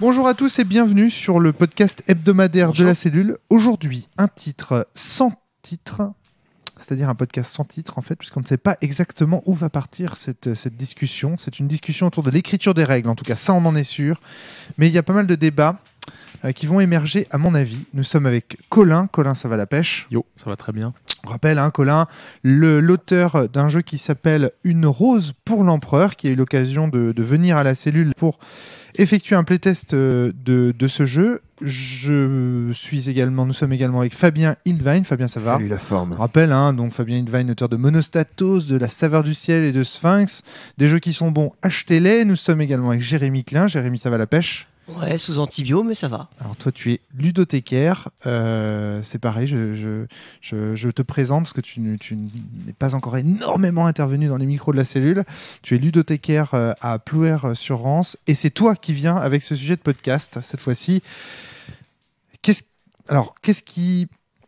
Bonjour à tous et bienvenue sur le podcast hebdomadaire Bonjour. de la cellule. Aujourd'hui, un titre sans titre, c'est-à-dire un podcast sans titre en fait, puisqu'on ne sait pas exactement où va partir cette discussion. C'est une discussion autour de l'écriture des règles, en tout cas ça on en est sûr. Mais il y a pas mal de débats qui vont émerger à mon avis. Nous sommes avec Colin. Colin, ça va la pêche? Yo, ça va très bien. On rappelle, Colin, l'auteur d'un jeu qui s'appelle Une rose pour l'empereur, qui a eu l'occasion de venir à la cellule pour effectuer un playtest de ce jeu. Nous sommes également avec Fabien Hilvine. Fabien, ça va? Salut la forme. On rappelle, donc Fabien Hilvine, auteur de Monostatos, de La Saveur du Ciel et de Sphinx. Des jeux qui sont bons, achetez-les. Nous sommes également avec Jérémy Klein. Jérémy, ça va la pêche? Ouais, sous antibio, mais ça va. Alors toi, tu es ludothécaire. C'est pareil, je te présente parce que tu n'es pas encore énormément intervenu dans les micros de la cellule. Tu es ludothécaire à Plouer-sur-Rance et c'est toi qui viens avec ce sujet de podcast cette fois-ci.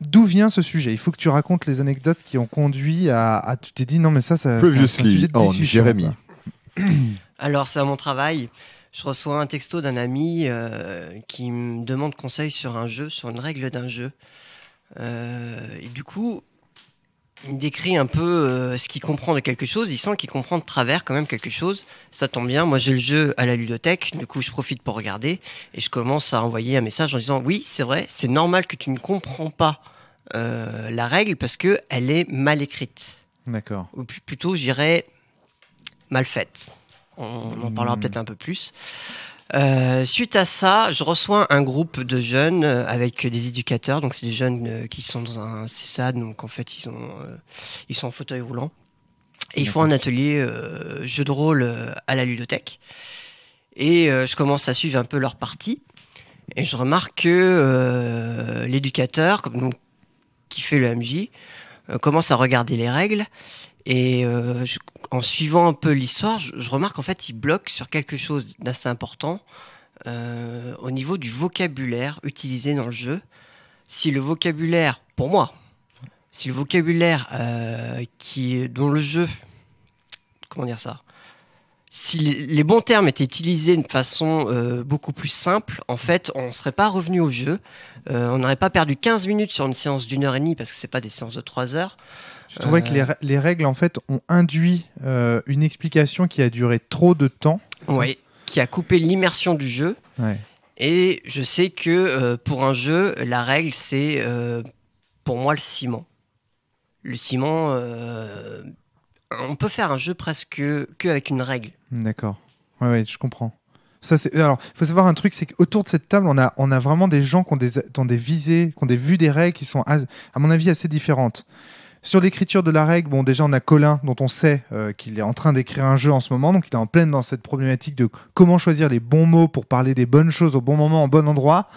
D'où vient ce sujet? Il faut que tu racontes les anecdotes qui ont conduit à tu t'es dit non mais ça c'est un sujet de discussion. Jérémy. Alors, c'est à mon travail. Je reçois un texto d'un ami qui me demande conseil sur un jeu, sur une règle d'un jeu. Et du coup, il me décrit un peu ce qu'il comprend de quelque chose. Il sent qu'il comprend de travers quand même quelque chose. Ça tombe bien, moi j'ai le jeu à la ludothèque. Du coup, je profite pour regarder. Et je commence à envoyer un message en disant « Oui, c'est vrai, c'est normal que tu ne comprends pas la règle parce qu'elle est mal écrite. » D'accord. Ou plutôt, j'irais mal faite. On en parlera peut-être un peu plus. Suite à ça, je reçois un groupe de jeunes avec des éducateurs. Donc, c'est des jeunes qui sont dans un CESAD. Donc, en fait, ils sont en fauteuil roulant. Et ils font un atelier jeu de rôle à la ludothèque. Et je commence à suivre un peu leur partie. Et je remarque que l'éducateur, qui fait le MJ, commence à regarder les règles. Et en suivant un peu l'histoire, je remarque qu'en fait, il bloque sur quelque chose d'assez important au niveau du vocabulaire utilisé dans le jeu. Si le vocabulaire, pour moi, dont le jeu, comment dire ça, si les bons termes étaient utilisés de façon beaucoup plus simple, en fait, on ne serait pas revenu au jeu. On n'aurait pas perdu 15 minutes sur une séance d'1h30 parce que ce n'est pas des séances de 3 heures. Je trouvais que les règles en fait ont induit une explication qui a duré trop de temps. Oui, qui a coupé l'immersion du jeu. Ouais. Et je sais que pour un jeu, la règle, c'est pour moi le ciment. Le ciment, on peut faire un jeu presque qu'avec une règle. D'accord. Ouais, je comprends. Alors, il faut savoir un truc, c'est qu'autour de cette table, on a vraiment des gens qui ont des visées, qui ont des vues des règles qui sont, à mon avis, assez différentes. Sur l'écriture de la règle, déjà on a Colin dont on sait qu'il est en train d'écrire un jeu en ce moment, donc il est en pleine dans cette problématique de comment choisir les bons mots pour parler des bonnes choses au bon moment, au bon endroit.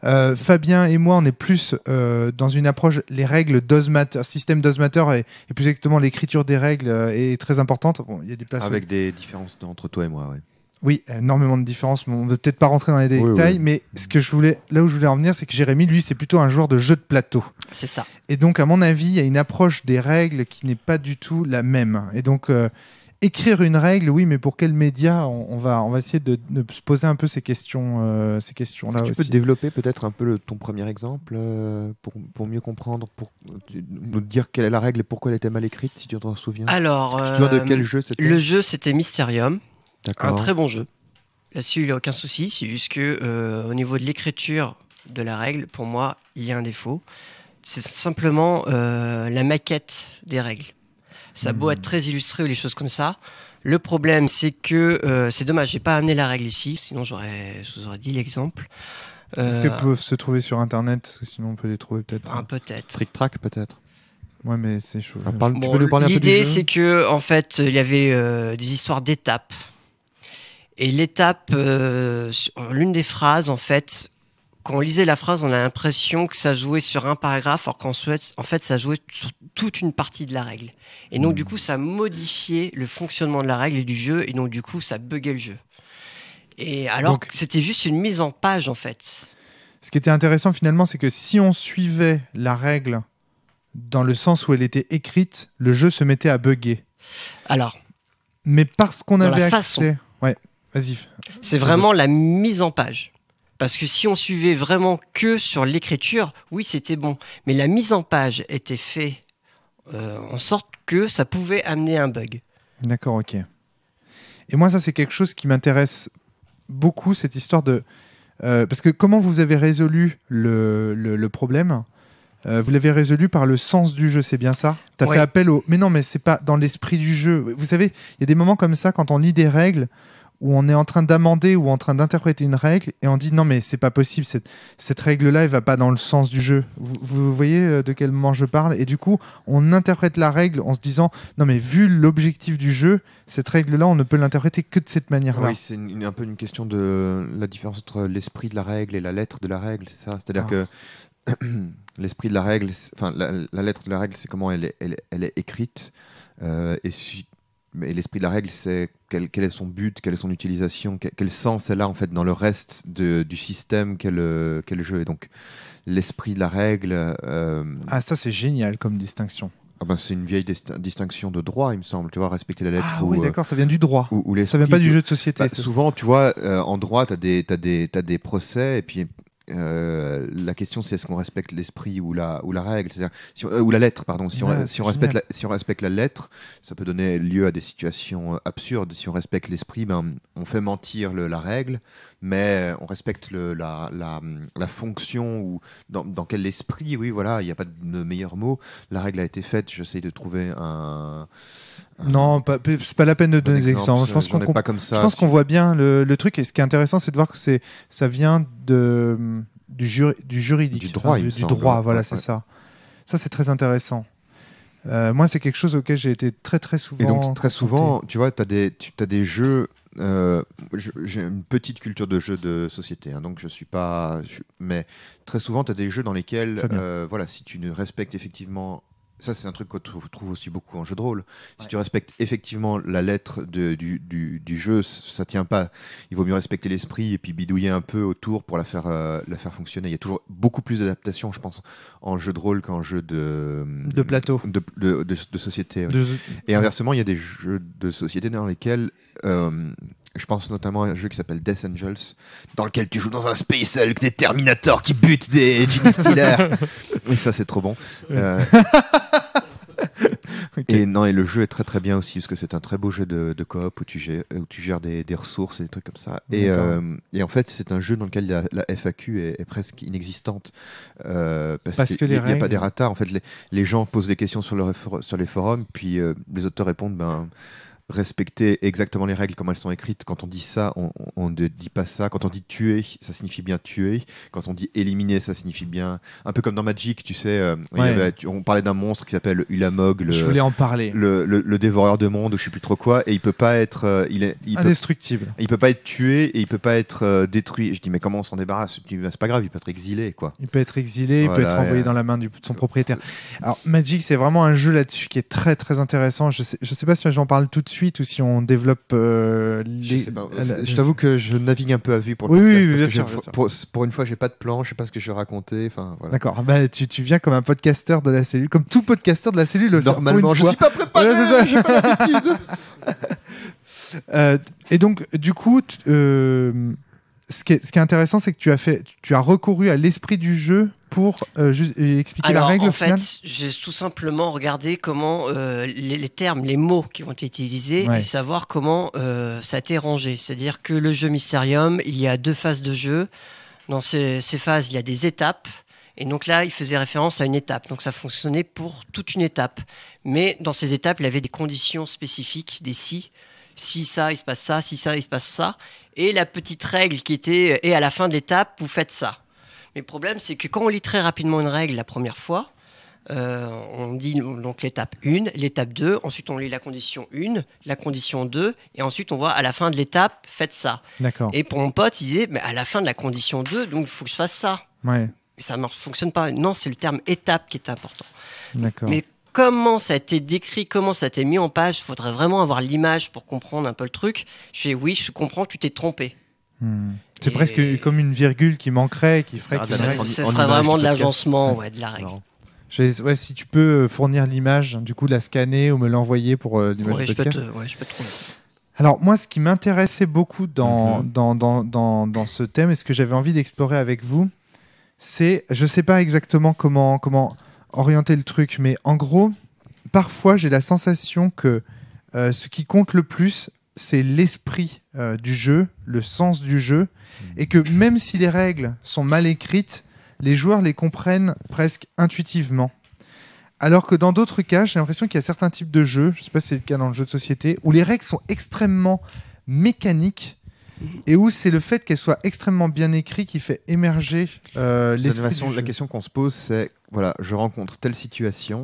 Fabien et moi, on est plus dans une approche, les règles Dozmatter, système Dozmatter et plus exactement l'écriture des règles est très importante. Bon, il y a des places Avec des différences entre toi et moi, ouais. Oui, énormément de différences, mais on ne veut peut-être pas rentrer dans les détails. Oui. Mais là où je voulais en venir, c'est que Jérémy, lui, c'est plutôt un joueur de jeu de plateau. C'est ça. Et donc, à mon avis, il y a une approche des règles qui n'est pas du tout la même. Et donc, écrire une règle, oui, mais pour quel média on va essayer de se poser un peu ces questions-là. Est-ce que tu peux développer peut-être un peu ton premier exemple pour mieux comprendre, pour nous dire quelle est la règle et pourquoi elle était mal écrite, si tu t'en souviens? Alors, tu te souviens de quel jeu c'était? Le jeu, c'était Mysterium. D'accord. Un très bon jeu. Là-dessus, il n'y a aucun souci. C'est juste que au niveau de l'écriture de la règle, pour moi, il y a un défaut. C'est simplement la maquette des règles. Ça a beau être très illustré ou des choses comme ça. Le problème, c'est que c'est dommage, j'ai pas amené la règle ici, sinon je vous aurais dit l'exemple. Est-ce qu'elles peuvent se trouver sur Internet? Parce que sinon, on peut les trouver peut-être. Peut-être. Trick Track, peut-être. Ouais, mais c'est chaud. Tu peux nous parler un peu du jeu? L'idée, c'est que en fait, il y avait des histoires d'étapes. Et l'étape, l'une des phrases, en fait, quand on lisait la phrase, on a l'impression que ça jouait sur un paragraphe, alors qu'en fait, ça jouait sur toute une partie de la règle. Et donc, du coup, ça modifiait le fonctionnement de la règle et du jeu, et donc, du coup, ça buguait le jeu. Et alors que c'était juste une mise en page, en fait. Ce qui était intéressant, finalement, c'est que si on suivait la règle dans le sens où elle était écrite, le jeu se mettait à bugger. Alors, mais parce qu'on avait la accès... façon. Ouais, vas-y. C'est vraiment la mise en page. Parce que si on suivait vraiment que sur l'écriture, oui, c'était bon. Mais la mise en page était faite en sorte que ça pouvait amener un bug. D'accord, ok. Et moi, ça, c'est quelque chose qui m'intéresse beaucoup, cette histoire de... parce que comment vous avez résolu le problème vous l'avez résolu par le sens du jeu, c'est bien ça? Tu as fait appel au... Mais non, mais c'est pas dans l'esprit du jeu. Vous savez, il y a des moments comme ça, quand on lit des règles, où on est en train d'amender ou en train d'interpréter une règle, et on dit non, mais c'est pas possible, cette règle-là, elle va pas dans le sens du jeu. Vous voyez de quel moment je parle? Et du coup, on interprète la règle en se disant non, mais vu l'objectif du jeu, cette règle-là, on ne peut l'interpréter que de cette manière-là. Oui, c'est un peu une question de la différence entre l'esprit de la règle et la lettre de la règle, c'est ça? C'est-à-dire que l'esprit de la règle, enfin la lettre de la règle, c'est comment elle est écrite, mais l'esprit de la règle, c'est quel est son but, quelle est son utilisation, quel sens elle a en fait dans le reste du système qu'est le jeu. Et donc l'esprit de la règle. Ah, ça c'est génial comme distinction. Ah ben, c'est une vieille distinction de droit, il me semble. Tu vois, respecter la lettre. Ah oui, d'accord, ça vient du droit. Ça vient pas du jeu de société. Bah, souvent, tu vois, en droit, t'as des procès et puis. La question c'est est-ce qu'on respecte l'esprit ou la règle, c'est-à-dire ou la lettre, pardon. Si on respecte la lettre, ça peut donner lieu à des situations absurdes. Si on respecte l'esprit, ben on fait mentir la règle, mais on respecte la fonction ou dans quel esprit. Oui, voilà, il n'y a pas de meilleur mot. La règle a été faite. J'essaye de trouver un. Non, c'est pas la peine de donner des exemples. Je pense qu'on voit bien le truc. Et ce qui est intéressant, c'est de voir que ça vient du juridique, du droit, du droit. Voilà, c'est ça. Ça, c'est très intéressant. Moi, c'est quelque chose auquel j'ai été très très souvent. Et donc très souvent, tu vois, t'as des jeux. J'ai une petite culture de jeux de société, hein, donc je suis pas. Mais très souvent, t'as des jeux dans lesquels, voilà, si tu ne respectes effectivement. Ça, c'est un truc qu'on trouve aussi beaucoup en jeu de rôle. Si tu respectes effectivement la lettre du jeu, ça tient pas. Il vaut mieux respecter l'esprit et puis bidouiller un peu autour pour la faire fonctionner. Il y a toujours beaucoup plus d'adaptation, je pense, en jeu de rôle qu'en jeu de plateau, de société. Ouais. Et inversement, il y a des jeux de société dans lesquels je pense notamment à un jeu qui s'appelle Death Angels, dans lequel tu joues dans un Space Hulk, des Terminators qui butent des Jimmy Stealer. Et ça, c'est trop bon. Okay. Et le jeu est très très bien aussi, parce que c'est un très beau jeu de coop où tu gères des ressources et des trucs comme ça. Et en fait, c'est un jeu dans lequel la FAQ est presque inexistante. Parce qu'il n'y a pas d'errata. En fait, les gens posent des questions sur les forums, puis les auteurs répondent respecter exactement les règles comme elles sont écrites. Quand on dit ça, on ne dit pas ça. Quand on dit tuer, ça signifie bien tuer. Quand on dit éliminer, ça signifie bien... Un peu comme dans Magic, tu sais, on parlait d'un monstre qui s'appelle Ulamog, je voulais en parler. Le dévoreur de monde, ou je sais plus trop quoi, et il peut pas être... indestructible. Il peut pas être tué et il peut pas être détruit. Je dis, mais comment on s'en débarrasse? C'est pas grave, il peut être exilé, quoi. Il peut être exilé, il peut être envoyé dans la main de son propriétaire. Alors, Magic, c'est vraiment un jeu là-dessus qui est très très intéressant. Je sais pas si j'en parle tout de suite ou si on développe je sais pas. Je t'avoue que je navigue un peu à vue pour le podcast. Oui, bien sûr. Pour une fois, j'ai pas de plan, je sais pas ce que je vais raconter. Voilà. D'accord. Bah, tu viens comme un podcasteur de la cellule, comme tout podcasteur de la cellule. Normalement, je suis pas préparé. Ouais, c'est ça. J'ai pas l'habitude. Et donc, du coup, ce qui est intéressant, c'est que tu as recouru à l'esprit du jeu pour expliquer la règle. En fait, j'ai tout simplement regardé comment les termes, les mots qui ont été utilisés et savoir comment ça a été rangé. C'est-à-dire que le jeu Mysterium, il y a 2 phases de jeu. Dans ces phases, il y a des étapes. Et donc là, il faisait référence à une étape. Donc ça fonctionnait pour toute une étape. Mais dans ces étapes, il y avait des conditions spécifiques, des si. Si ça, il se passe ça. Si ça, il se passe ça. Et la petite règle qui était « et à la fin de l'étape, vous faites ça ». Mais le problème, c'est que quand on lit très rapidement une règle la première fois, on dit donc l'étape 1, l'étape 2, ensuite on lit la condition 1, la condition 2, et ensuite on voit à la fin de l'étape, faites ça. D'accord. Et pour mon pote, il disait, mais à la fin de la condition 2, donc il faut que je fasse ça. Ouais. Mais ça ne fonctionne pas. Non, c'est le terme étape qui est important. D'accord. Mais comment ça a été décrit, comment ça a été mis en page, il faudrait vraiment avoir l'image pour comprendre un peu le truc. Je fais, oui, je comprends, tu t'es trompé. C'est presque comme une virgule qui manquerait, qui ferait que ce serait vraiment de l'agencement de la règle. Si tu peux fournir l'image, du coup la scanner ou me l'envoyer pour l'image de podcast. Je peux te trouver ça. Alors moi, ce qui m'intéressait beaucoup dans ce thème et ce que j'avais envie d'explorer avec vous, c'est, je sais pas exactement comment orienter le truc, mais en gros, parfois j'ai la sensation que ce qui compte le plus, c'est l'esprit du jeu, le sens du jeu, et que même si les règles sont mal écrites, les joueurs les comprennent presque intuitivement. Alors que dans d'autres cas, j'ai l'impression qu'il y a certains types de jeux, je ne sais pas si c'est le cas dans le jeu de société, où les règles sont extrêmement mécaniques et où c'est le fait qu'elles soient extrêmement bien écrites qui fait émerger l'esprit du jeu. La question qu'on se pose, c'est, voilà, je rencontre telle situation,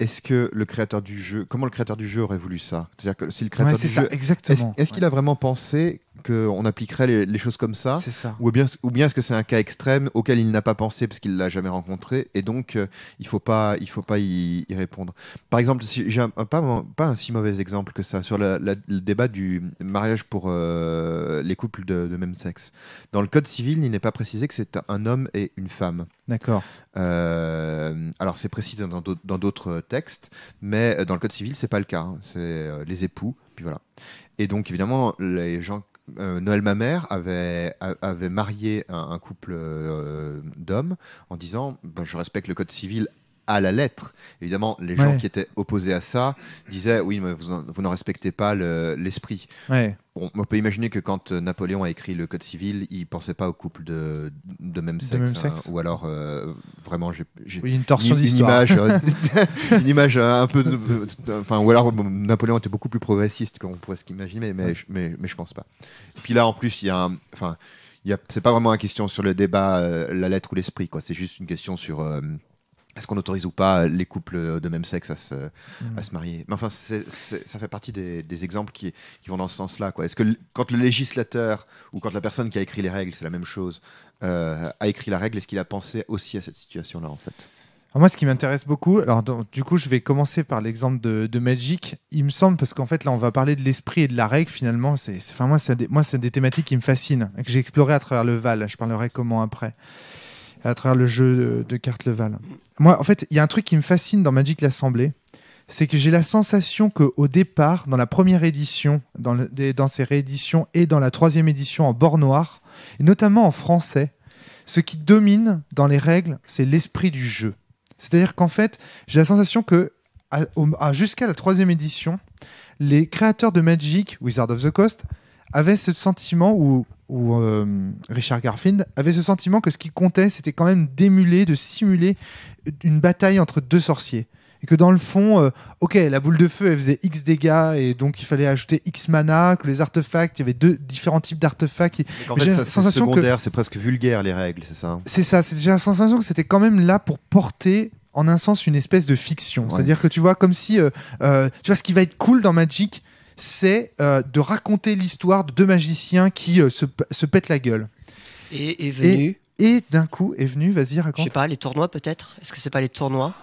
est-ce que le créateur du jeu, comment le créateur du jeu aurait voulu ça? C'est-à-dire que si le créateur du jeu, exactement. est-ce qu'il a vraiment pensé qu'on appliquerait les choses comme ça? C'est ça. Ou bien est-ce que c'est un cas extrême auquel il n'a pas pensé parce qu'il l'a jamais rencontré et donc il faut pas y répondre. Par exemple, si j'ai pas un si mauvais exemple que ça sur le débat du mariage pour les couples de même sexe. Dans le code civil, il n'est pas précisé que c'est un homme et une femme. D'accord. Alors c'est précisé dans d'autres textes, mais dans le code civil c'est pas le cas. Hein. C'est les époux, puis voilà. Et donc évidemment les gens, Noël Mamère avait marié un couple d'hommes en disant je respecte le code civil à la lettre. Évidemment, les gens qui étaient opposés à ça disaient oui, mais vous n'en respectez pas l'esprit. Ouais. Bon, on peut imaginer que quand Napoléon a écrit le code civil, il pensait pas au couple de même sexe, ou alors vraiment j'ai une torsion d'histoire. Une image un peu ou alors Napoléon était beaucoup plus progressiste qu'on pourrait s'imaginer, mais je pense pas. Et puis là en plus c'est pas vraiment une question sur le débat la lettre ou l'esprit, quoi. C'est juste une question sur est-ce qu'on autorise ou pas les couples de même sexe à se marier? Mais enfin, ça fait partie des exemples qui vont dans ce sens-là, quoi. Est-ce que quand le législateur ou quand la personne qui a écrit les règles, c'est la même chose, a écrit la règle, est-ce qu'il a pensé aussi à cette situation-là, en fait? Alors moi, ce qui m'intéresse beaucoup, du coup, je vais commencer par l'exemple de Magic. Il me semble, parce qu'en fait, là, on va parler de l'esprit et de la règle, finalement. Moi, c'est des thématiques qui me fascinent, que j'ai explorées à travers le Val. Je parlerai comment après. À travers le jeu de cartes Leval. Moi, en fait, il y a un truc qui me fascine dans Magic l'Assemblée, c'est que j'ai la sensation qu'au départ, dans la première édition, dans ces rééditions et dans la troisième édition en bord noir, et notamment en français, ce qui domine dans les règles, c'est l'esprit du jeu. C'est-à-dire qu'en fait, j'ai la sensation que jusqu'à la troisième édition, les créateurs de Magic, Wizard of the Coast, avaient ce sentiment où Richard Garfield avait ce sentiment que ce qui comptait, c'était quand même d'émuler, de simuler une bataille entre deux sorciers. Et que dans le fond, la boule de feu, elle faisait X dégâts, et donc il fallait ajouter X mana, que les artefacts, il y avait différents types d'artefacts. En fait, c'est secondaire, c'est presque vulgaire, les règles, c'est ça? C'est ça, j'ai la sensation que c'était quand même là pour porter, en un sens, une espèce de fiction. Ouais. C'est-à-dire que tu vois, comme si... tu vois, ce qui va être cool dans Magic, c'est de raconter l'histoire de deux magiciens qui se pètent la gueule. Et d'un coup est venu, vas-y, raconte. Je sais pas, les tournois peut-être? Est-ce que c'est pas les tournois?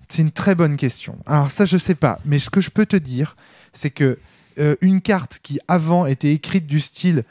C'est une très bonne question. Alors ça, je sais pas. Mais ce que je peux te dire, c'est que une carte qui avant était écrite du style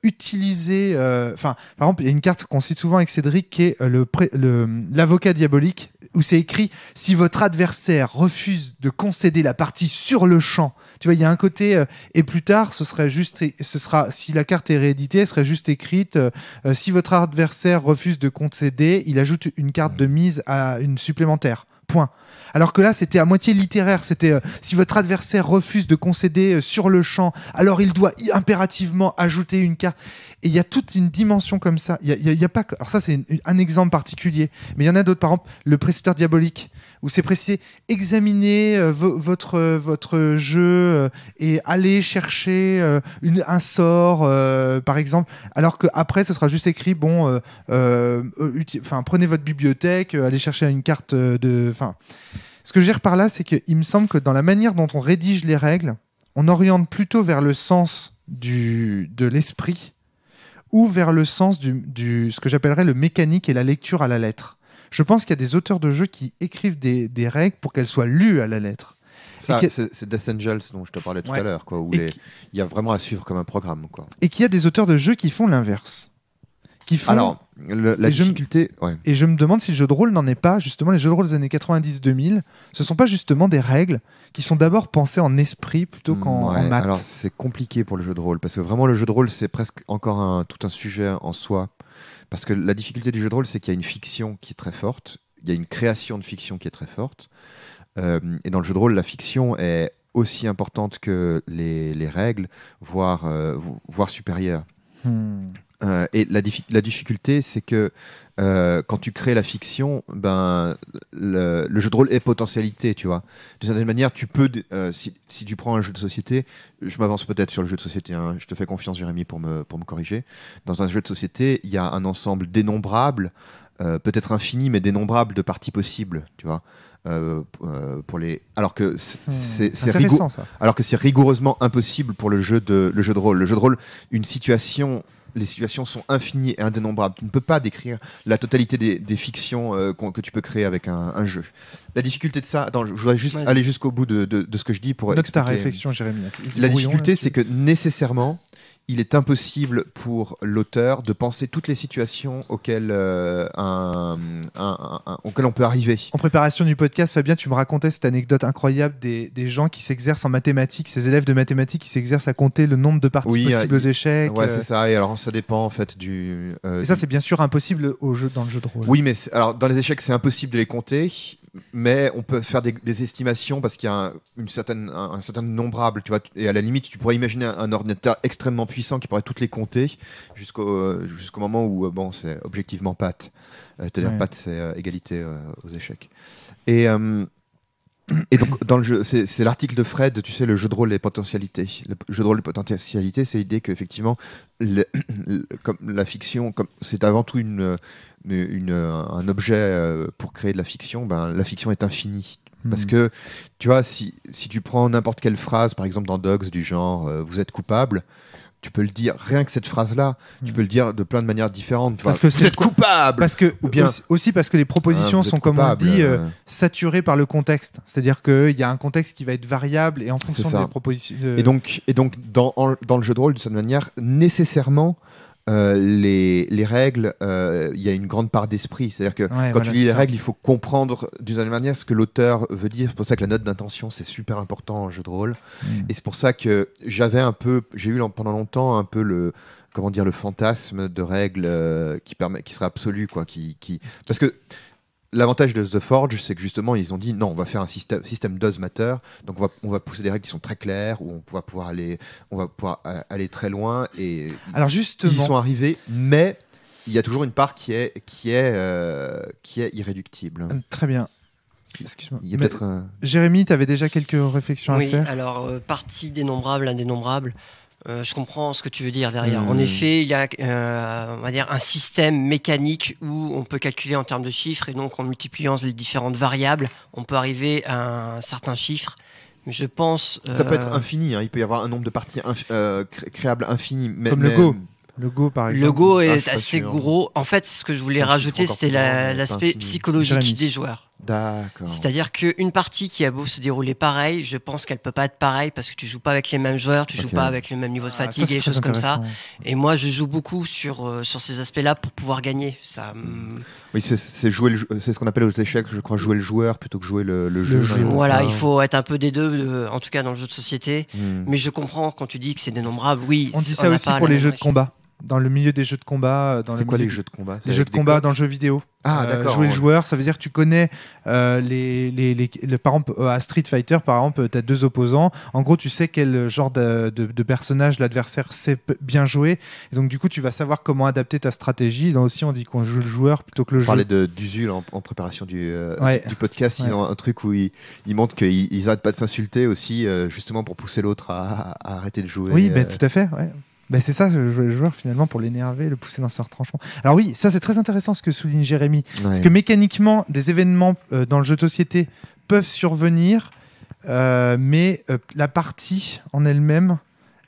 utilisée... par exemple, il y a une carte qu'on cite souvent avec Cédric qui est l'avocat diabolique, où c'est écrit « Si votre adversaire refuse de concéder la partie sur le champ », tu vois, il y a un côté... et plus tard, si la carte est rééditée, elle serait juste écrite « Si votre adversaire refuse de concéder, il ajoute une carte de mise à une supplémentaire. » Point. Alors que là, c'était à moitié littéraire. C'était si votre adversaire refuse de concéder sur le champ, alors il doit impérativement ajouter une carte. Et il y a toute une dimension comme ça. Il y a pas. Alors ça, c'est un exemple particulier. Mais il y en a d'autres. Par exemple, le précepteur diabolique, où c'est précisé examinez votre jeu et allez chercher un sort, par exemple. Alors qu'après, ce sera juste écrit prenez votre bibliothèque, allez chercher une carte de. Ce que je veux dire par là, c'est qu'il me semble que dans la manière dont on rédige les règles, on oriente plutôt vers le sens de l'esprit ou vers le sens ce que j'appellerais le mécanique et la lecture à la lettre. Je pense qu'il y a des auteurs de jeux qui écrivent des règles pour qu'elles soient lues à la lettre. C'est Death Angels dont je te parlais tout à l'heure, quoi, où il y a vraiment à suivre comme un programme, quoi. Et qu'il y a des auteurs de jeux qui font l'inverse. qui font. Alors, la difficulté. Et je me demande si le jeu de rôle n'en est pas, justement, les jeux de rôle des années 90-2000, ce sont pas justement des règles qui sont d'abord pensées en esprit plutôt qu'en maths. Alors, c'est compliqué pour le jeu de rôle, parce que vraiment, le jeu de rôle, c'est presque encore tout un sujet en soi. Parce que la difficulté du jeu de rôle, c'est qu'il y a une fiction qui est très forte, il y a une création de fiction qui est très forte. Et dans le jeu de rôle, la fiction est aussi importante que les règles, voire supérieure. Et la difficulté, c'est que quand tu crées la fiction, le jeu de rôle est potentialité, tu vois. D'une certaine manière, tu peux, si tu prends un jeu de société, je m'avance peut-être sur le jeu de société, hein, je te fais confiance, Jérémy, pour me corriger. Dans un jeu de société, il y a un ensemble dénombrable, peut-être infini, mais dénombrable de parties possibles, tu vois. Alors que c'est rigoureusement impossible pour le jeu de rôle. Le jeu de rôle, les situations sont infinies et indénombrables. Tu ne peux pas décrire la totalité des fictions que tu peux créer avec un jeu. La difficulté de ça, attends, je voudrais juste aller jusqu'au bout de ce que je dis pour expliquer. Ta réflexion, Jérémy. La difficulté, c'est que nécessairement, il est impossible pour l'auteur de penser toutes les situations auxquelles on peut arriver. En préparation du podcast, Fabien, tu me racontais cette anecdote incroyable des gens qui s'exercent en mathématiques, ces élèves de mathématiques qui s'exercent à compter le nombre de parties possibles aux échecs. Ouais, c'est ça. Et alors, ça dépend en fait du. Et ça, c'est bien sûr impossible dans le jeu de rôle. Oui, mais alors dans les échecs, c'est impossible de les compter. Mais on peut faire des estimations parce qu'il y a un certain nombrable, tu vois, et à la limite tu pourrais imaginer un ordinateur extrêmement puissant qui pourrait toutes les compter jusqu'au moment où c'est objectivement Pat, c'est-à-dire Pat c'est égalité aux échecs. Et donc dans le jeu, c'est l'article de Fred, tu sais, le jeu de rôle et potentialités. Le jeu de rôle et potentialités, c'est l'idée qu'effectivement comme la fiction, c'est avant tout un objet pour créer de la fiction, la fiction est infinie. Parce que, tu vois, si tu prends n'importe quelle phrase, par exemple dans Dogs, du genre « vous êtes coupable », tu peux le dire, rien que cette phrase-là, tu peux le dire de plein de manières différentes. Parce que vous êtes coupable. Ou bien aussi parce que les propositions sont, comme on dit, saturées par le contexte. C'est-à-dire qu'il y a un contexte qui va être variable et en fonction des propositions. Et donc dans le jeu de rôle, de cette manière, nécessairement, les règles, il y a une grande part d'esprit. C'est-à-dire que quand tu lis les règles, il faut comprendre d'une certaine manière ce que l'auteur veut dire. C'est pour ça que la note d'intention, c'est super important en jeu de rôle. Et c'est pour ça que j'ai eu pendant longtemps un peu le fantasme de règles qui serait absolu, quoi. Parce que l'avantage de The Forge, c'est que justement, ils ont dit non, on va faire un système does matter, donc on va pousser des règles qui sont très claires, où on va pouvoir aller très loin. Et alors justement, ils y sont arrivés, mais il y a toujours une part qui est irréductible. Très bien. Excuse-moi. Jérémy, tu avais déjà quelques réflexions à faire. Oui, alors partie dénombrable, indénombrable. Je comprends ce que tu veux dire derrière. En effet, il y a on va dire un système mécanique où on peut calculer en termes de chiffres et donc en multipliant les différentes variables, on peut arriver à un certain chiffre. Mais je pense. Ça peut être infini. Il peut y avoir un nombre de parties créables infini. Comme le Go. Le Go, par exemple. Le Go est assez gros. En fait, ce que je voulais rajouter, c'était l'aspect psychologique des joueurs. D'accord. C'est-à-dire qu'une partie qui a beau se dérouler pareil, je pense qu'elle peut pas être pareille parce que tu joues pas avec les mêmes joueurs, tu joues pas avec le même niveau de fatigue et des choses comme ça. Et moi, je joue beaucoup sur ces aspects-là pour pouvoir gagner. Ça. Oui, c'est ce qu'on appelle aux échecs, je crois, jouer le joueur plutôt que jouer le jeu. Voilà, il faut être un peu des deux, en tout cas dans le jeu de société. Mais je comprends quand tu dis que c'est dénombrable. Oui. On dit ça aussi pour les jeux de combat. Dans le milieu des jeux de combat. C'est quoi les jeux de combat? Les jeux de combat dans le jeu vidéo. Ah, d'accord. Jouer le joueur, ça veut dire que tu connais par exemple, à Street Fighter, par exemple, tu as deux opposants. En gros, tu sais quel genre de personnage l'adversaire sait bien jouer. Et donc, du coup, tu vas savoir comment adapter ta stratégie. Là aussi, on dit qu'on joue le joueur plutôt que le jeu. On parlait d'Usul en préparation du podcast. Ils ont un truc où ils montrent qu'ils n'arrêtent pas de s'insulter aussi, justement pour pousser l'autre à arrêter de jouer. Oui, mais tout à fait, ouais. C'est ça, jouer le joueur, finalement, pour l'énerver, le pousser dans ses retranchements. Alors oui, ça c'est très intéressant ce que souligne Jérémy. Parce que mécaniquement, des événements dans le jeu de société peuvent survenir, mais la partie en elle-même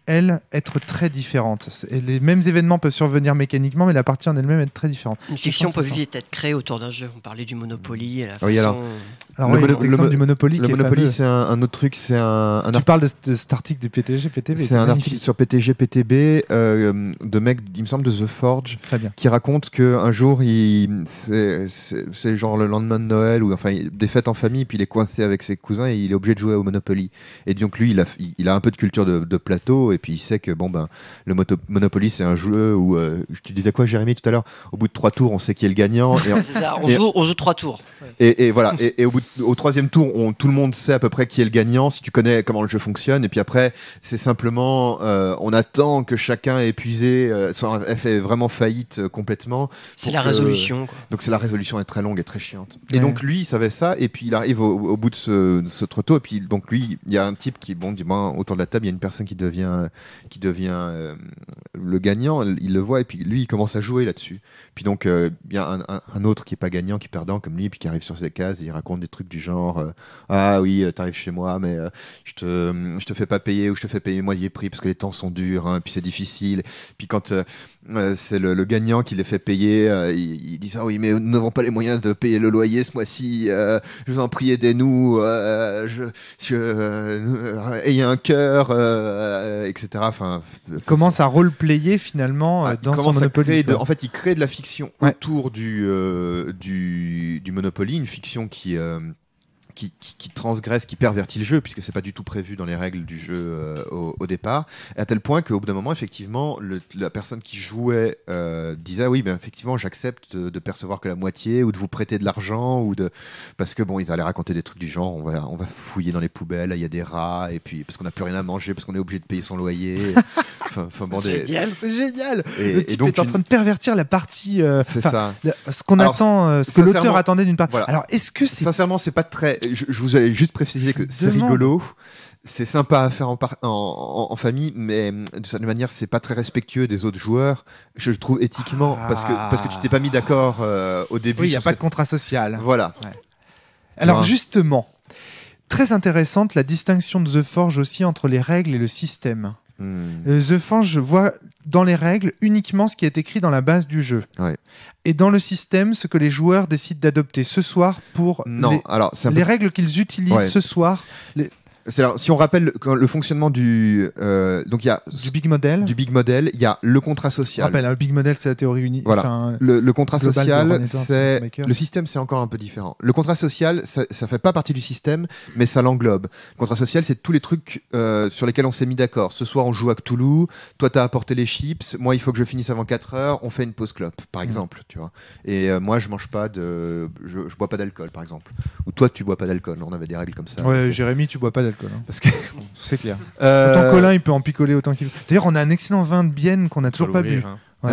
elle, être très différente. Les mêmes événements peuvent survenir mécaniquement, mais la partie en elle-même être très différente. Une fiction peut vite être créée autour d'un jeu. On parlait du Monopoly et la façon... Oui, alors cet exemple du Monopoly. Le Monopoly, c'est un autre truc. Tu parles de cet article du PTG, PTB. C'est un article sur PTG, PTB de mec, il me semble, de The Forge, qui raconte qu'un jour, c'est genre le lendemain de Noël, ou enfin des fêtes en famille, puis il est coincé avec ses cousins et il est obligé de jouer au Monopoly. Et donc lui, il a un peu de culture de plateau, et puis il sait que le Monopoly, c'est un jeu où, tu disais quoi, Jérémy, tout à l'heure, au bout de 3 tours, on sait qui est le gagnant. C'est ça, on joue 3 tours. Et voilà, et au 3e tour, tout le monde sait à peu près qui est le gagnant, si tu connais comment le jeu fonctionne, et puis après, c'est simplement, on attend que chacun ait épuisé, ait fait vraiment faillite complètement. C'est la résolution, quoi. Donc la résolution est très longue et très chiante. Ouais. Et donc lui, il savait ça, et puis il arrive au bout de ce trottoir, et puis donc lui, il y a un type qui, dit, autour de la table, il y a une personne qui devient le gagnant, il le voit, et puis lui, il commence à jouer là-dessus. Puis donc, il y a un autre qui est pas gagnant, qui est perdant comme lui, puis qui arrive sur ses cases, et il raconte des trucs du genre, ah oui, t'arrives chez moi, mais je te fais pas payer, ou je te fais payer moitié prix, parce que les temps sont durs, hein, puis c'est difficile. Puis quand c'est le gagnant qui les fait payer, ils disent, ah oui, mais nous n'avons pas les moyens de payer le loyer ce mois-ci, je vous en prie, aidez-nous, ayez un cœur, etc. Enfin, commence à roleplayer finalement dans son Monopoly. En fait, il crée de la fiction autour du Monopoly, une fiction qui transgresse, qui pervertit le jeu, puisque c'est pas du tout prévu dans les règles du jeu au départ, à tel point qu'au bout d'un moment, effectivement, la personne qui jouait disait, oui, ben effectivement, j'accepte de percevoir que la moitié, ou de vous prêter de l'argent, parce que ils allaient raconter des trucs du genre, on va fouiller dans les poubelles, il y a des rats, et puis parce qu'on n'a plus rien à manger, parce qu'on est obligé de payer son loyer. C'est génial. Le type est en train de pervertir la partie. C'est ça. Ce qu'on attend, ce que l'auteur attendait d'une part. Voilà. Alors, est-ce que c'est sincèrement, c'est pas très. Je vous allais juste préciser que c'est rigolo, c'est sympa à faire en famille, mais de certaine manière, c'est pas très respectueux des autres joueurs. Je le trouve éthiquement, parce que tu t'es pas mis d'accord au début. Oui, il n'y a pas de contrat social. Voilà. Ouais. Alors justement, très intéressante la distinction de The Forge aussi entre les règles et le système. The Forge, je vois dans les règles uniquement ce qui est écrit dans la base du jeu. Ouais. Et dans le système, ce que les joueurs décident d'adopter ce soir pour les règles qu'ils utilisent ce soir. Si on rappelle le fonctionnement du big model, il y a le contrat social. Je rappelle, le big model, c'est la théorie unique. Voilà. Le contrat social, le système, c'est encore un peu différent. Le contrat social, ça fait pas partie du système, mais ça l'englobe. Le contrat social, c'est tous les trucs sur lesquels on s'est mis d'accord. Ce soir, on joue à Cthulhu. Toi, t'as apporté les chips. Moi, il faut que je finisse avant 4 heures. On fait une pause clope, par exemple. Tu vois. Et moi, je mange pas je bois pas d'alcool, par exemple. Ou toi, tu bois pas d'alcool. On avait des règles comme ça. Ouais, Jérémy, tu bois pas d'alcool. Parce que c'est clair. Autant Colin, il peut en picoler autant qu'il veut. D'ailleurs, on a un excellent vin de Bienne qu'on n'a toujours pas bu. Hein. Il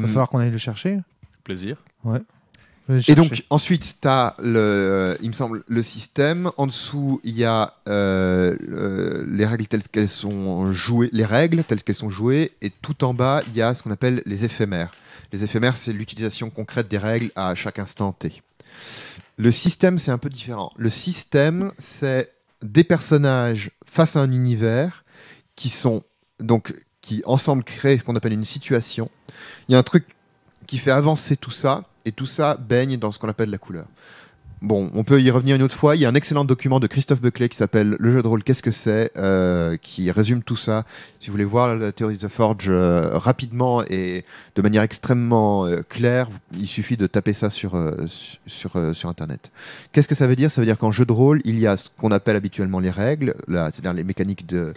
va falloir qu'on aille le chercher. Plaisir. Ouais. Et donc, ensuite, tu as, il me semble, le système. En dessous, il y a les règles telles qu'elles sont jouées, et tout en bas, il y a ce qu'on appelle les éphémères. Les éphémères, c'est l'utilisation concrète des règles à chaque instant T. Le système, c'est un peu différent. Le système, c'est des personnages face à un univers qui ensemble créent ce qu'on appelle une situation. Il y a un truc qui fait avancer tout ça, et tout ça baigne dans ce qu'on appelle la couleur. Bon, on peut y revenir une autre fois. Il y a un excellent document de Christophe Buckley qui s'appelle Le jeu de rôle, qu'est-ce que c'est, qui résume tout ça. Si vous voulez voir la théorie de The Forge rapidement et de manière extrêmement claire, il suffit de taper ça sur Internet. Qu'est-ce que ça veut dire ? Ça veut dire qu'en jeu de rôle, il y a ce qu'on appelle habituellement les règles, c'est-à-dire les mécaniques de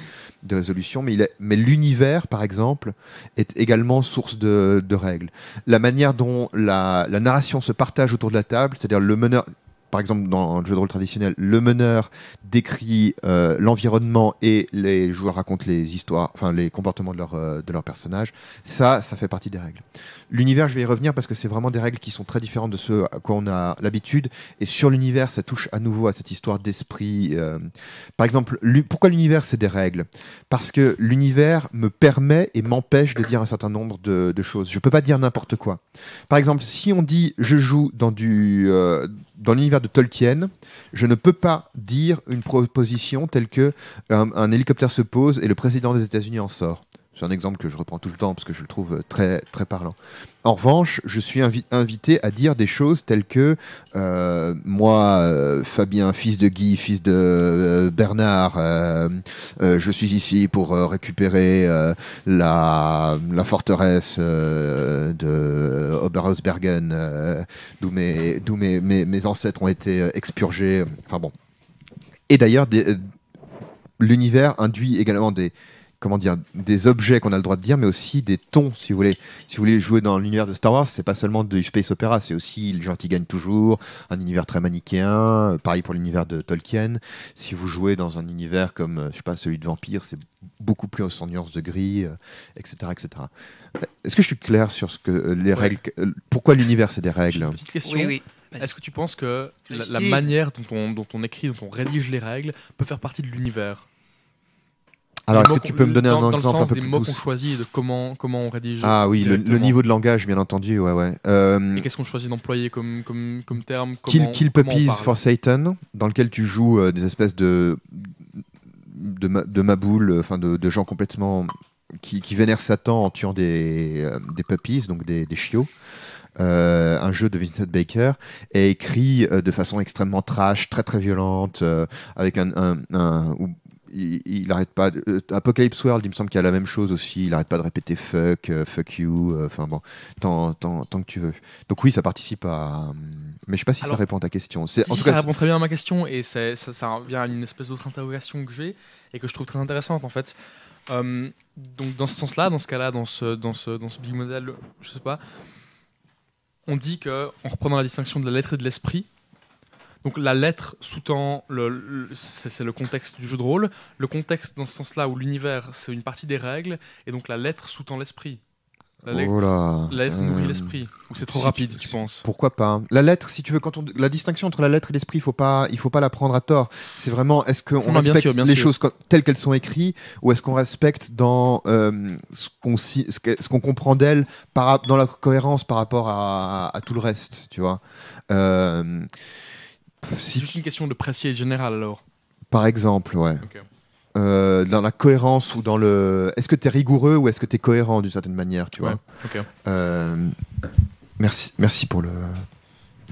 résolution, mais l'univers, par exemple, est également source de règles. La manière dont la narration se partage autour de la table, c'est-à-dire le meneur... Par exemple, dans le jeu de rôle traditionnel, le meneur décrit l'environnement et les joueurs racontent les histoires, enfin les comportements de leurs personnages. Ça fait partie des règles. L'univers, je vais y revenir parce que c'est vraiment des règles qui sont très différentes de ce à quoi on a l'habitude. Et sur l'univers, ça touche à nouveau à cette histoire d'esprit. Par exemple, pourquoi l'univers, c'est des règles ? Parce que l'univers me permet et m'empêche de dire un certain nombre de choses. Je ne peux pas dire n'importe quoi. Par exemple, si on dit « je joue dans dans l'univers de Tolkien, je ne peux pas dire une proposition telle que un hélicoptère se pose et le président des États-Unis en sort. C'est un exemple que je reprends tout le temps parce que je le trouve très, très parlant. En revanche, je suis invité à dire des choses telles que moi, Fabien, fils de Guy, fils de Bernard, je suis ici pour récupérer la forteresse de Oberhausbergen, d'où mes ancêtres ont été expurgés. Enfin bon. Et d'ailleurs, l'univers induit également des objets qu'on a le droit de dire, mais aussi des tons, si vous voulez. Si vous voulez jouer dans l'univers de Star Wars, c'est pas seulement du space opéra, c'est aussi le gentil gagne toujours, un univers très manichéen, pareil pour l'univers de Tolkien. Si vous jouez dans un univers comme, je sais pas, celui de Vampire, c'est beaucoup plus en nuances de gris, etc., etc. Est-ce que je suis clair sur ce que les règles, pourquoi l'univers c'est des règles? Une petite question. Oui. Est-ce que tu penses que la manière dont on écrit, dont on rédige les règles, peut faire partie de l'univers? Alors, est-ce que tu peux me donner un exemple dans le un sens peu des plus mots poussé qu'on choisit et de comment on rédige? Ah oui, le niveau de langage, bien entendu, ouais. Et qu'est-ce qu'on choisit d'employer comme terme? Kill Puppies for Satan, dans lequel tu joues des espèces de maboules, enfin de gens complètement qui vénèrent Satan en tuant des puppies, donc des chiots. Un jeu de Vincent Baker est écrit de façon extrêmement trash, très très violente, avec où il arrête pas. Apocalypse World, il me semble qu'il y a la même chose aussi. Il arrête pas de répéter fuck you. Enfin bon, tant que tu veux. Donc oui, ça participe à. Mais je sais pas si ça répond à ta question. Ça répond très bien à ma question et ça revient à une espèce d'autre interrogation que j'ai et que je trouve très intéressante en fait. Donc dans ce sens-là, dans ce cas-là, dans ce big model, je sais pas. On dit que, en reprenant la distinction de la lettre et de l'esprit, donc la lettre sous-tend c'est le contexte du jeu de rôle. Le contexte dans ce sens-là où l'univers c'est une partie des règles et donc la lettre sous-tend l'esprit. La lettre nourrit l'esprit. Ou c'est trop rapide, tu penses? Pourquoi pas? La lettre, si tu veux, la distinction entre la lettre et l'esprit, il faut pas la prendre à tort. C'est vraiment, est-ce qu'on respecte les choses telles qu'elles sont écrites, ou est-ce qu'on respecte dans ce qu'on comprend d'elles dans la cohérence par rapport à tout le reste, tu vois? C'est juste une question de précis et général alors. Par exemple, ouais. Okay. Dans la cohérence ou dans le. Est-ce que tu es rigoureux ou est-ce que tu es cohérent d'une certaine manière, tu vois? Okay. Merci pour le.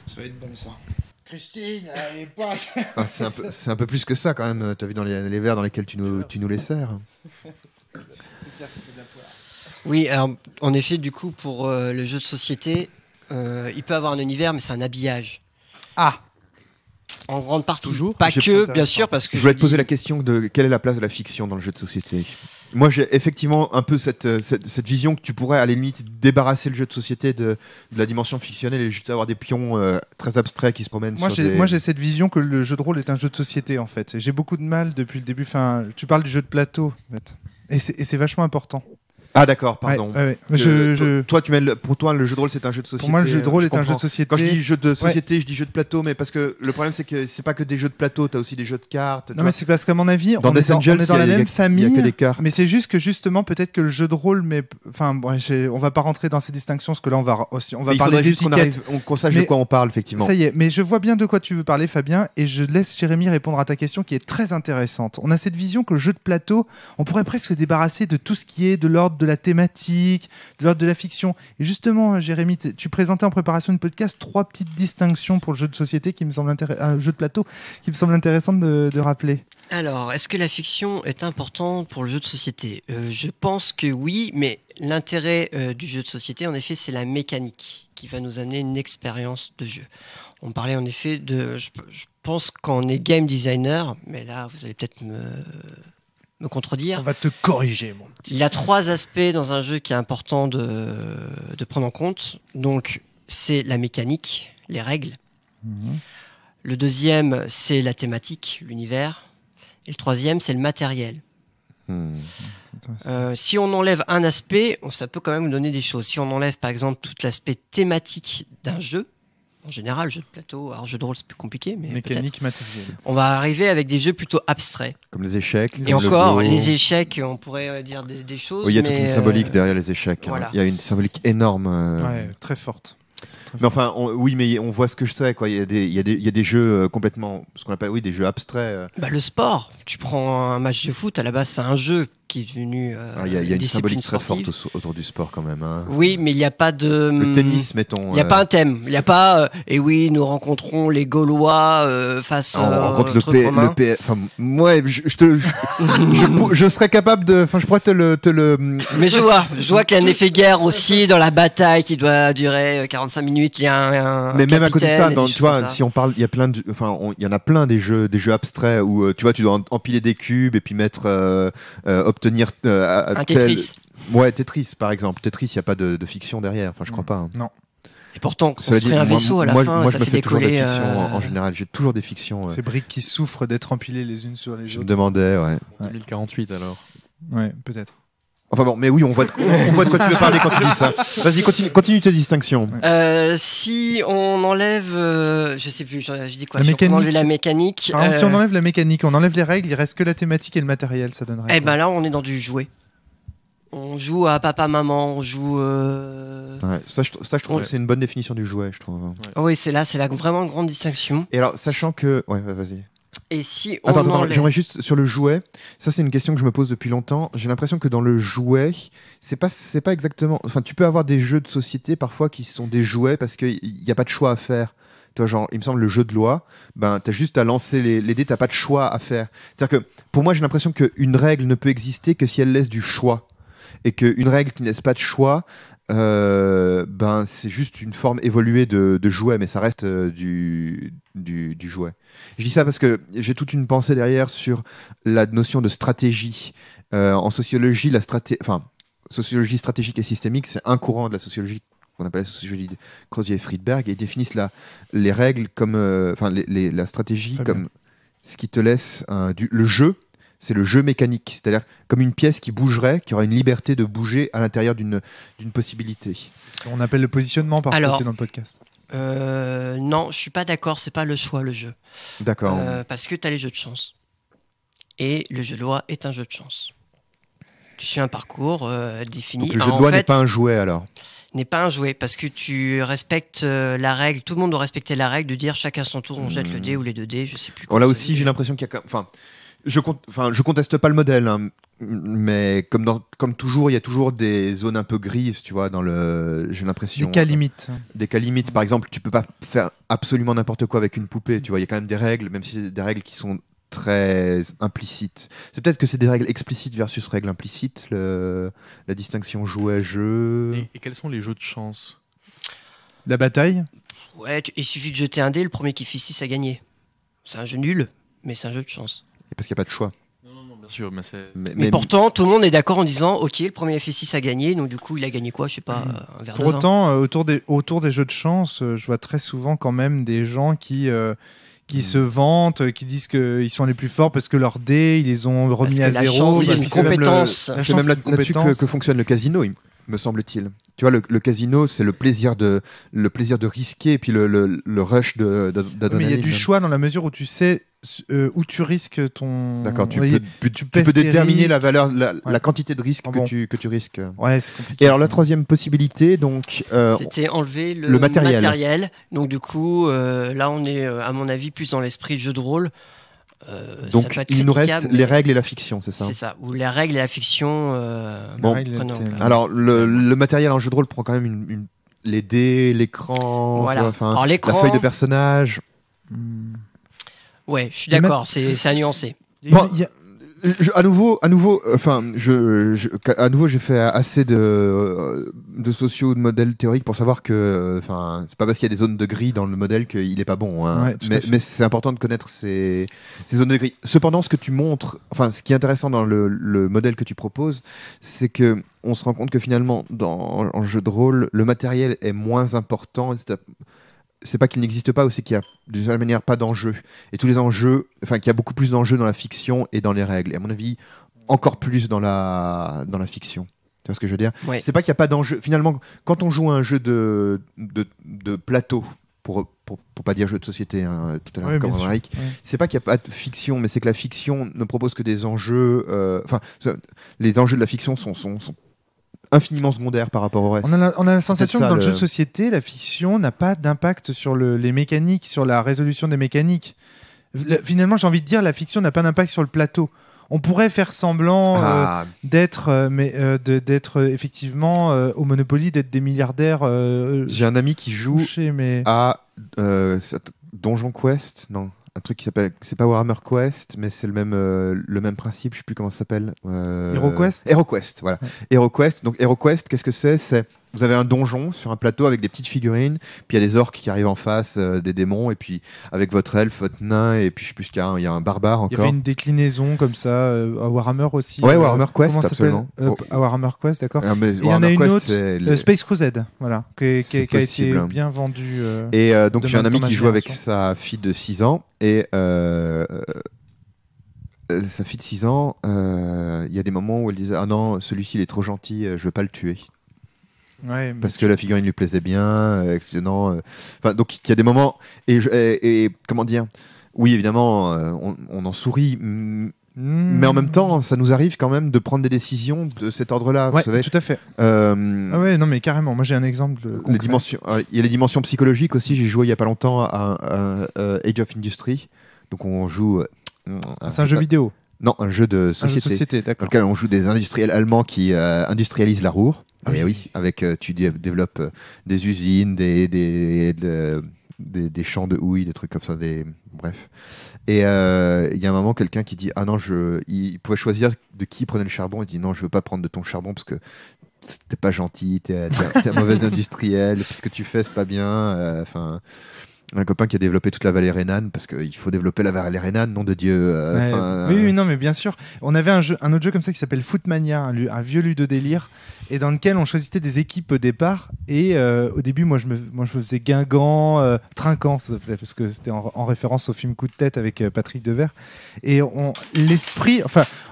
Ça va être bon ça. Christine, allez, pas. C'est un peu plus que ça quand même. Tu as vu dans les verres dans lesquels tu nous les sers. C'est clair, c'était de la poire. Oui, alors en effet, du coup, pour le jeu de société, il peut avoir un univers, mais c'est un habillage. Ah! En grande partie. Toujours. Pas que, bien sûr, parce que je voulais te poser la question de quelle est la place de la fiction dans le jeu de société. Moi, j'ai effectivement un peu cette vision que tu pourrais, à la limite, débarrasser le jeu de société de la dimension fictionnelle et juste avoir des pions très abstraits qui se promènent Moi, j'ai cette vision que le jeu de rôle est un jeu de société, en fait. Et j'ai beaucoup de mal depuis le début. Enfin, tu parles du jeu de plateau, en fait. Et c'est vachement important. Ah d'accord, pardon. Ouais. Toi, pour toi, le jeu de rôle, c'est un jeu de société. Pour moi, le jeu de rôle est un jeu de société. Quand je dis jeu de société, je dis jeu de plateau, mais parce que le problème, c'est que c'est pas que des jeux de plateau, t'as aussi des jeux de cartes. Non, mais c'est parce qu'à mon avis, on est dans la même famille. Il y a que des cartes. Mais c'est juste que justement, peut-être que le jeu de rôle, on va pas rentrer dans ces distinctions, parce que là, on va parler d'étiquette. Qu'on sache de quoi on parle, effectivement. Ça y est, mais je vois bien de quoi tu veux parler, Fabien, et je laisse Jérémy répondre à ta question qui est très intéressante. On a cette vision que le jeu de plateau, on pourrait presque débarrasser de tout ce qui est de l'ordre de la thématique, de l'ordre de la fiction. Et justement, Jérémy, tu présentais en préparation de podcast 3 petites distinctions pour le jeu de société qui me semble jeu de plateau qui me semble intéressant de rappeler. Alors, est-ce que la fiction est importante pour le jeu de société? Je pense que oui, mais l'intérêt du jeu de société, en effet, c'est la mécanique qui va nous amener une expérience de jeu. On parlait en effet de... Je pense qu'on est game designer, mais là, vous allez peut-être me contredire. On va te corriger, mon petit. Il y a 3 aspects dans un jeu qui est important de prendre en compte. Donc, c'est la mécanique, les règles. Le deuxième, c'est la thématique, l'univers. Et le troisième, c'est le matériel. Si on enlève un aspect, ça peut quand même nous donner des choses. Si on enlève, par exemple, tout l'aspect thématique d'un jeu, en général, jeu de plateau, alors jeu de rôle, c'est plus compliqué, mais mécanique matérielle. On va arriver avec des jeux plutôt abstraits. Comme les échecs. Et encore, les échecs, on pourrait dire des choses. Il y a toute une symbolique derrière les échecs. Voilà. Il y a une symbolique énorme. Ouais, très forte. Mais enfin, oui, mais on voit ce que je sais, quoi. Il y a des jeux complètement, ce qu'on appelle, oui, des jeux abstraits. Bah, le sport, tu prends un match de foot, à la base c'est un jeu qui est devenu Il y a une discipline symbolique très sportive. forte autour du sport quand même. Hein. Oui, mais il n'y a pas de... Le tennis, mettons. Il n'y a pas un thème. Il n'y a pas... et oui, nous rencontrons les Gaulois face on rencontre au truc romain. Enfin, moi, je serais capable de... Enfin, je pourrais te le... Mais je vois qu'il y a un effet guerre aussi dans la bataille qui doit durer 45 minutes. Il y a un Mais même à côté de ça, capitaine et des tu choses vois, comme ça. si on parle, il y a plein de... Enfin, il y en a plein des jeux abstraits où, tu vois, tu dois empiler des cubes et puis obtenir... Un Tetris. Ouais, Tetris, par exemple. Tetris, il n'y a pas de fiction derrière. Enfin, je crois pas. Hein. Non. Et pourtant, Cela construire un vaisseau à la fin, moi, ça je me fait fais toujours des décoller... fictions en général. J'ai toujours des fictions. Ces briques qui souffrent d'être empilées les unes sur les Je me autres. demandais, ouais. 2048 alors. Ouais, peut-être. Enfin bon, mais oui, on voit de quoi tu veux parler quand tu dis ça. Vas-y, continue tes distinctions. Si on enlève... je sais plus, je dis quoi? La Si on mécanique. enlève la mécanique... Par exemple, si on enlève la mécanique, on enlève les règles, il reste que la thématique et le matériel, ça donnerait. Eh quoi ben là, on est dans du jouet. On joue à papa-maman, on joue... Ouais, ça, je trouve Ouais. que c'est une bonne définition du jouet, je trouve. Oui, c'est la vraiment grande distinction. Et alors, sachant que... Ouais, vas-y. Et si on Attends, enlève... j'aimerais juste sur le jouet. Ça, c'est une question que je me pose depuis longtemps. J'ai l'impression que dans le jouet, c'est pas exactement. Enfin, tu peux avoir des jeux de société parfois qui sont des jouets parce qu'il n'y a pas de choix à faire. Tu vois, genre, il me semble le jeu de loi, ben, t'as juste à lancer les dés, t'as pas de choix à faire. C'est-à-dire que pour moi, j'ai l'impression qu'une règle ne peut exister que si elle laisse du choix. Et qu'une règle qui ne laisse pas de choix, ben, c'est juste une forme évoluée de jouet, mais ça reste du jouet. Je dis ça parce que j'ai toute une pensée derrière sur la notion de stratégie. En sociologie, sociologie stratégique et systémique, c'est un courant de la sociologie qu'on appelle la sociologie de Crozier et Friedberg, et ils définissent les règles comme, la stratégie Très comme ce qui te laisse le jeu. C'est le jeu mécanique, c'est-à-dire comme une pièce qui bougerait, qui aurait une liberté de bouger à l'intérieur d'une possibilité. On appelle le positionnement parfois, Alors, c'est dans le podcast. non, je suis pas d'accord, c'est pas le choix, le jeu. D'accord. Parce que tu as les jeux de chance. Et le jeu de loi est un jeu de chance. Tu suis un parcours défini. Donc le jeu de loi n'est pas un jouet alors. N'est pas un jouet, parce que tu respectes la règle, tout le monde doit respecter la règle de dire chacun son tour, on jette le dé ou les 2 dés, je sais plus. Bon, là comment aussi, ça j'ai l'impression qu'il y a... Enfin, je conteste pas le modèle, hein, mais comme toujours, il y a toujours des zones un peu grises, tu vois, j'ai l'impression... Des cas limites. Des cas limites. Par exemple, tu peux pas faire absolument n'importe quoi avec une poupée, tu vois, il y a quand même des règles, même si c'est des règles qui sont très implicites. C'est peut-être que c'est des règles explicites versus règles implicites, la distinction jouet-jeu... Et quels sont les jeux de chance? La bataille. Ouais, il suffit de jeter un dé, le premier qui fait 6 a gagné. C'est un jeu nul, mais c'est un jeu de chance. Parce qu'il n'y a pas de choix. Non, bien sûr, mais c'est... Mais pourtant, tout le monde est d'accord en disant ok, le premier F6 a gagné, donc du coup, il a gagné quoi? Je sais pas, un verre Pour de vin. autant, autour des jeux de chance, je vois très souvent quand même des gens qui se vantent, qui disent qu'ils sont les plus forts parce que leurs dés, ils les ont remis que à la zéro. chance, parce c'est une que même compétence. la C'est chance, même c'est une là-dessus compétence. que fonctionne le casino, me semble-t-il. Tu vois, le casino, c'est le plaisir de risquer et puis le rush d'adrénaline. Mais il y a du choix dans la mesure où tu sais où tu risques ton... D'accord, tu Oui, peux pèses tes déterminer risques. la valeur, la Ouais. quantité de risque Ah bon. que tu risques. Ouais, c'est compliqué. Et alors, la ça. troisième possibilité, donc... C'était enlever le matériel. Donc du coup, là, on est, à mon avis, plus dans l'esprit jeu de rôle. Ça donc, peut être il nous reste critiquable, les mais règles et la fiction, c'est ça? C'est ça, où les règles et la fiction... Bon, La règle, prenez en c'est- place. Alors, le matériel en jeu de rôle prend quand même les dés, l'écran, Voilà. tu vois, enfin, Alors, la l'écran- feuille de personnage. Hmm. Ouais, je suis d'accord, c'est à nuancer. Bon, Il y a- À nouveau, j'ai fait assez de sociaux, de modèles théoriques pour savoir que, enfin, c'est pas parce qu'il y a des zones de gris dans le modèle qu'il est pas bon. Hein. Ouais, tout à fait. Mais c'est important de connaître ces zones de gris. Cependant, ce que tu montres, enfin, ce qui est intéressant dans le modèle que tu proposes, c'est que on se rend compte que finalement, en jeu de rôle, le matériel est moins important. C'est pas qu'il n'existe pas, ou c'est qu'il y a de certaine manière pas d'enjeu. Et tous les enjeux, enfin, qu'il y a beaucoup plus d'enjeux dans la fiction et dans les règles. Et à mon avis, encore plus dans la fiction. Tu vois ce que je veux dire? Ouais. C'est pas qu'il n'y a pas d'enjeu. Finalement, quand on joue à un jeu de plateau, pour pas dire jeu de société, hein, tout à l'heure, Ouais, comme bien sûr. Romaric, Ouais. c'est pas qu'il n'y a pas de fiction, mais c'est que la fiction ne propose que des enjeux. Enfin, les enjeux de la fiction sont infiniment secondaire par rapport au reste. On a la sensation que ça, dans le jeu de société, la fiction n'a pas d'impact sur les mécaniques, sur la résolution des mécaniques. Finalement, j'ai envie de dire, la fiction n'a pas d'impact sur le plateau. On pourrait faire semblant d'être effectivement au Monopoly, d'être des milliardaires. J'ai un ami qui joue à Donjon Quest, non, un truc qui s'appelle, c'est pas Warhammer Quest, mais c'est le même principe, je sais plus comment ça s'appelle. HeroQuest. HeroQuest, voilà. Ouais. HeroQuest. Donc HeroQuest, qu'est-ce que c'est vous avez un donjon sur un plateau avec des petites figurines, puis il y a des orques qui arrivent en face, des démons, et puis avec votre elfe, votre nain, et puis je sais plus qu'il y a un barbare encore. Il y avait une déclinaison comme ça à Warhammer aussi. Ouais, Warhammer Quest, absolument. À Warhammer Quest, d'accord. Et il y en a une autre, Space Crusade, voilà, qui a été bien vendu. Et donc j'ai un ami qui joue avec sa fille de 6 ans, et sa fille de 6 ans, il y a des moments où elle disait « Ah non, celui-ci il est trop gentil, je veux pas le tuer ». Ouais, parce que la figurine lui plaisait bien, donc il y a des moments et comment dire, oui évidemment on en sourit, mais en même temps ça nous arrive quand même de prendre des décisions de cet ordre-là, ouais, vous savez. Tout à fait. Ah ouais, non mais carrément, moi j'ai un exemple il y a les dimensions psychologiques aussi. J'ai joué il y a pas longtemps à Age of Industry, donc on joue c'est un jeu vidéo. Non, un jeu de société, dans lequel on joue des industriels allemands qui industrialisent la Ruhr. Et oui, avec tu développes des usines, des champs de houille, des trucs comme ça, bref. Et il y a un moment quelqu'un qui dit ah non, il pouvait choisir de qui prenait le charbon. Il dit non, je veux pas prendre de ton charbon parce que t'es pas gentil, t'es un mauvais industriel, ce que tu fais c'est pas bien. Enfin. Un copain qui a développé toute la vallée rhénane parce qu'il faut développer la vallée rhénane, nom de Dieu. Oui, non, mais bien sûr. On avait un autre jeu comme ça qui s'appelle Footmania, un vieux ludodélire, et dans lequel on choisissait des équipes au départ. Et au début, moi, je me faisais Guingamp, Trinquant, ça s'appelait, parce que c'était en référence au film Coup de tête avec Patrick Devers. Et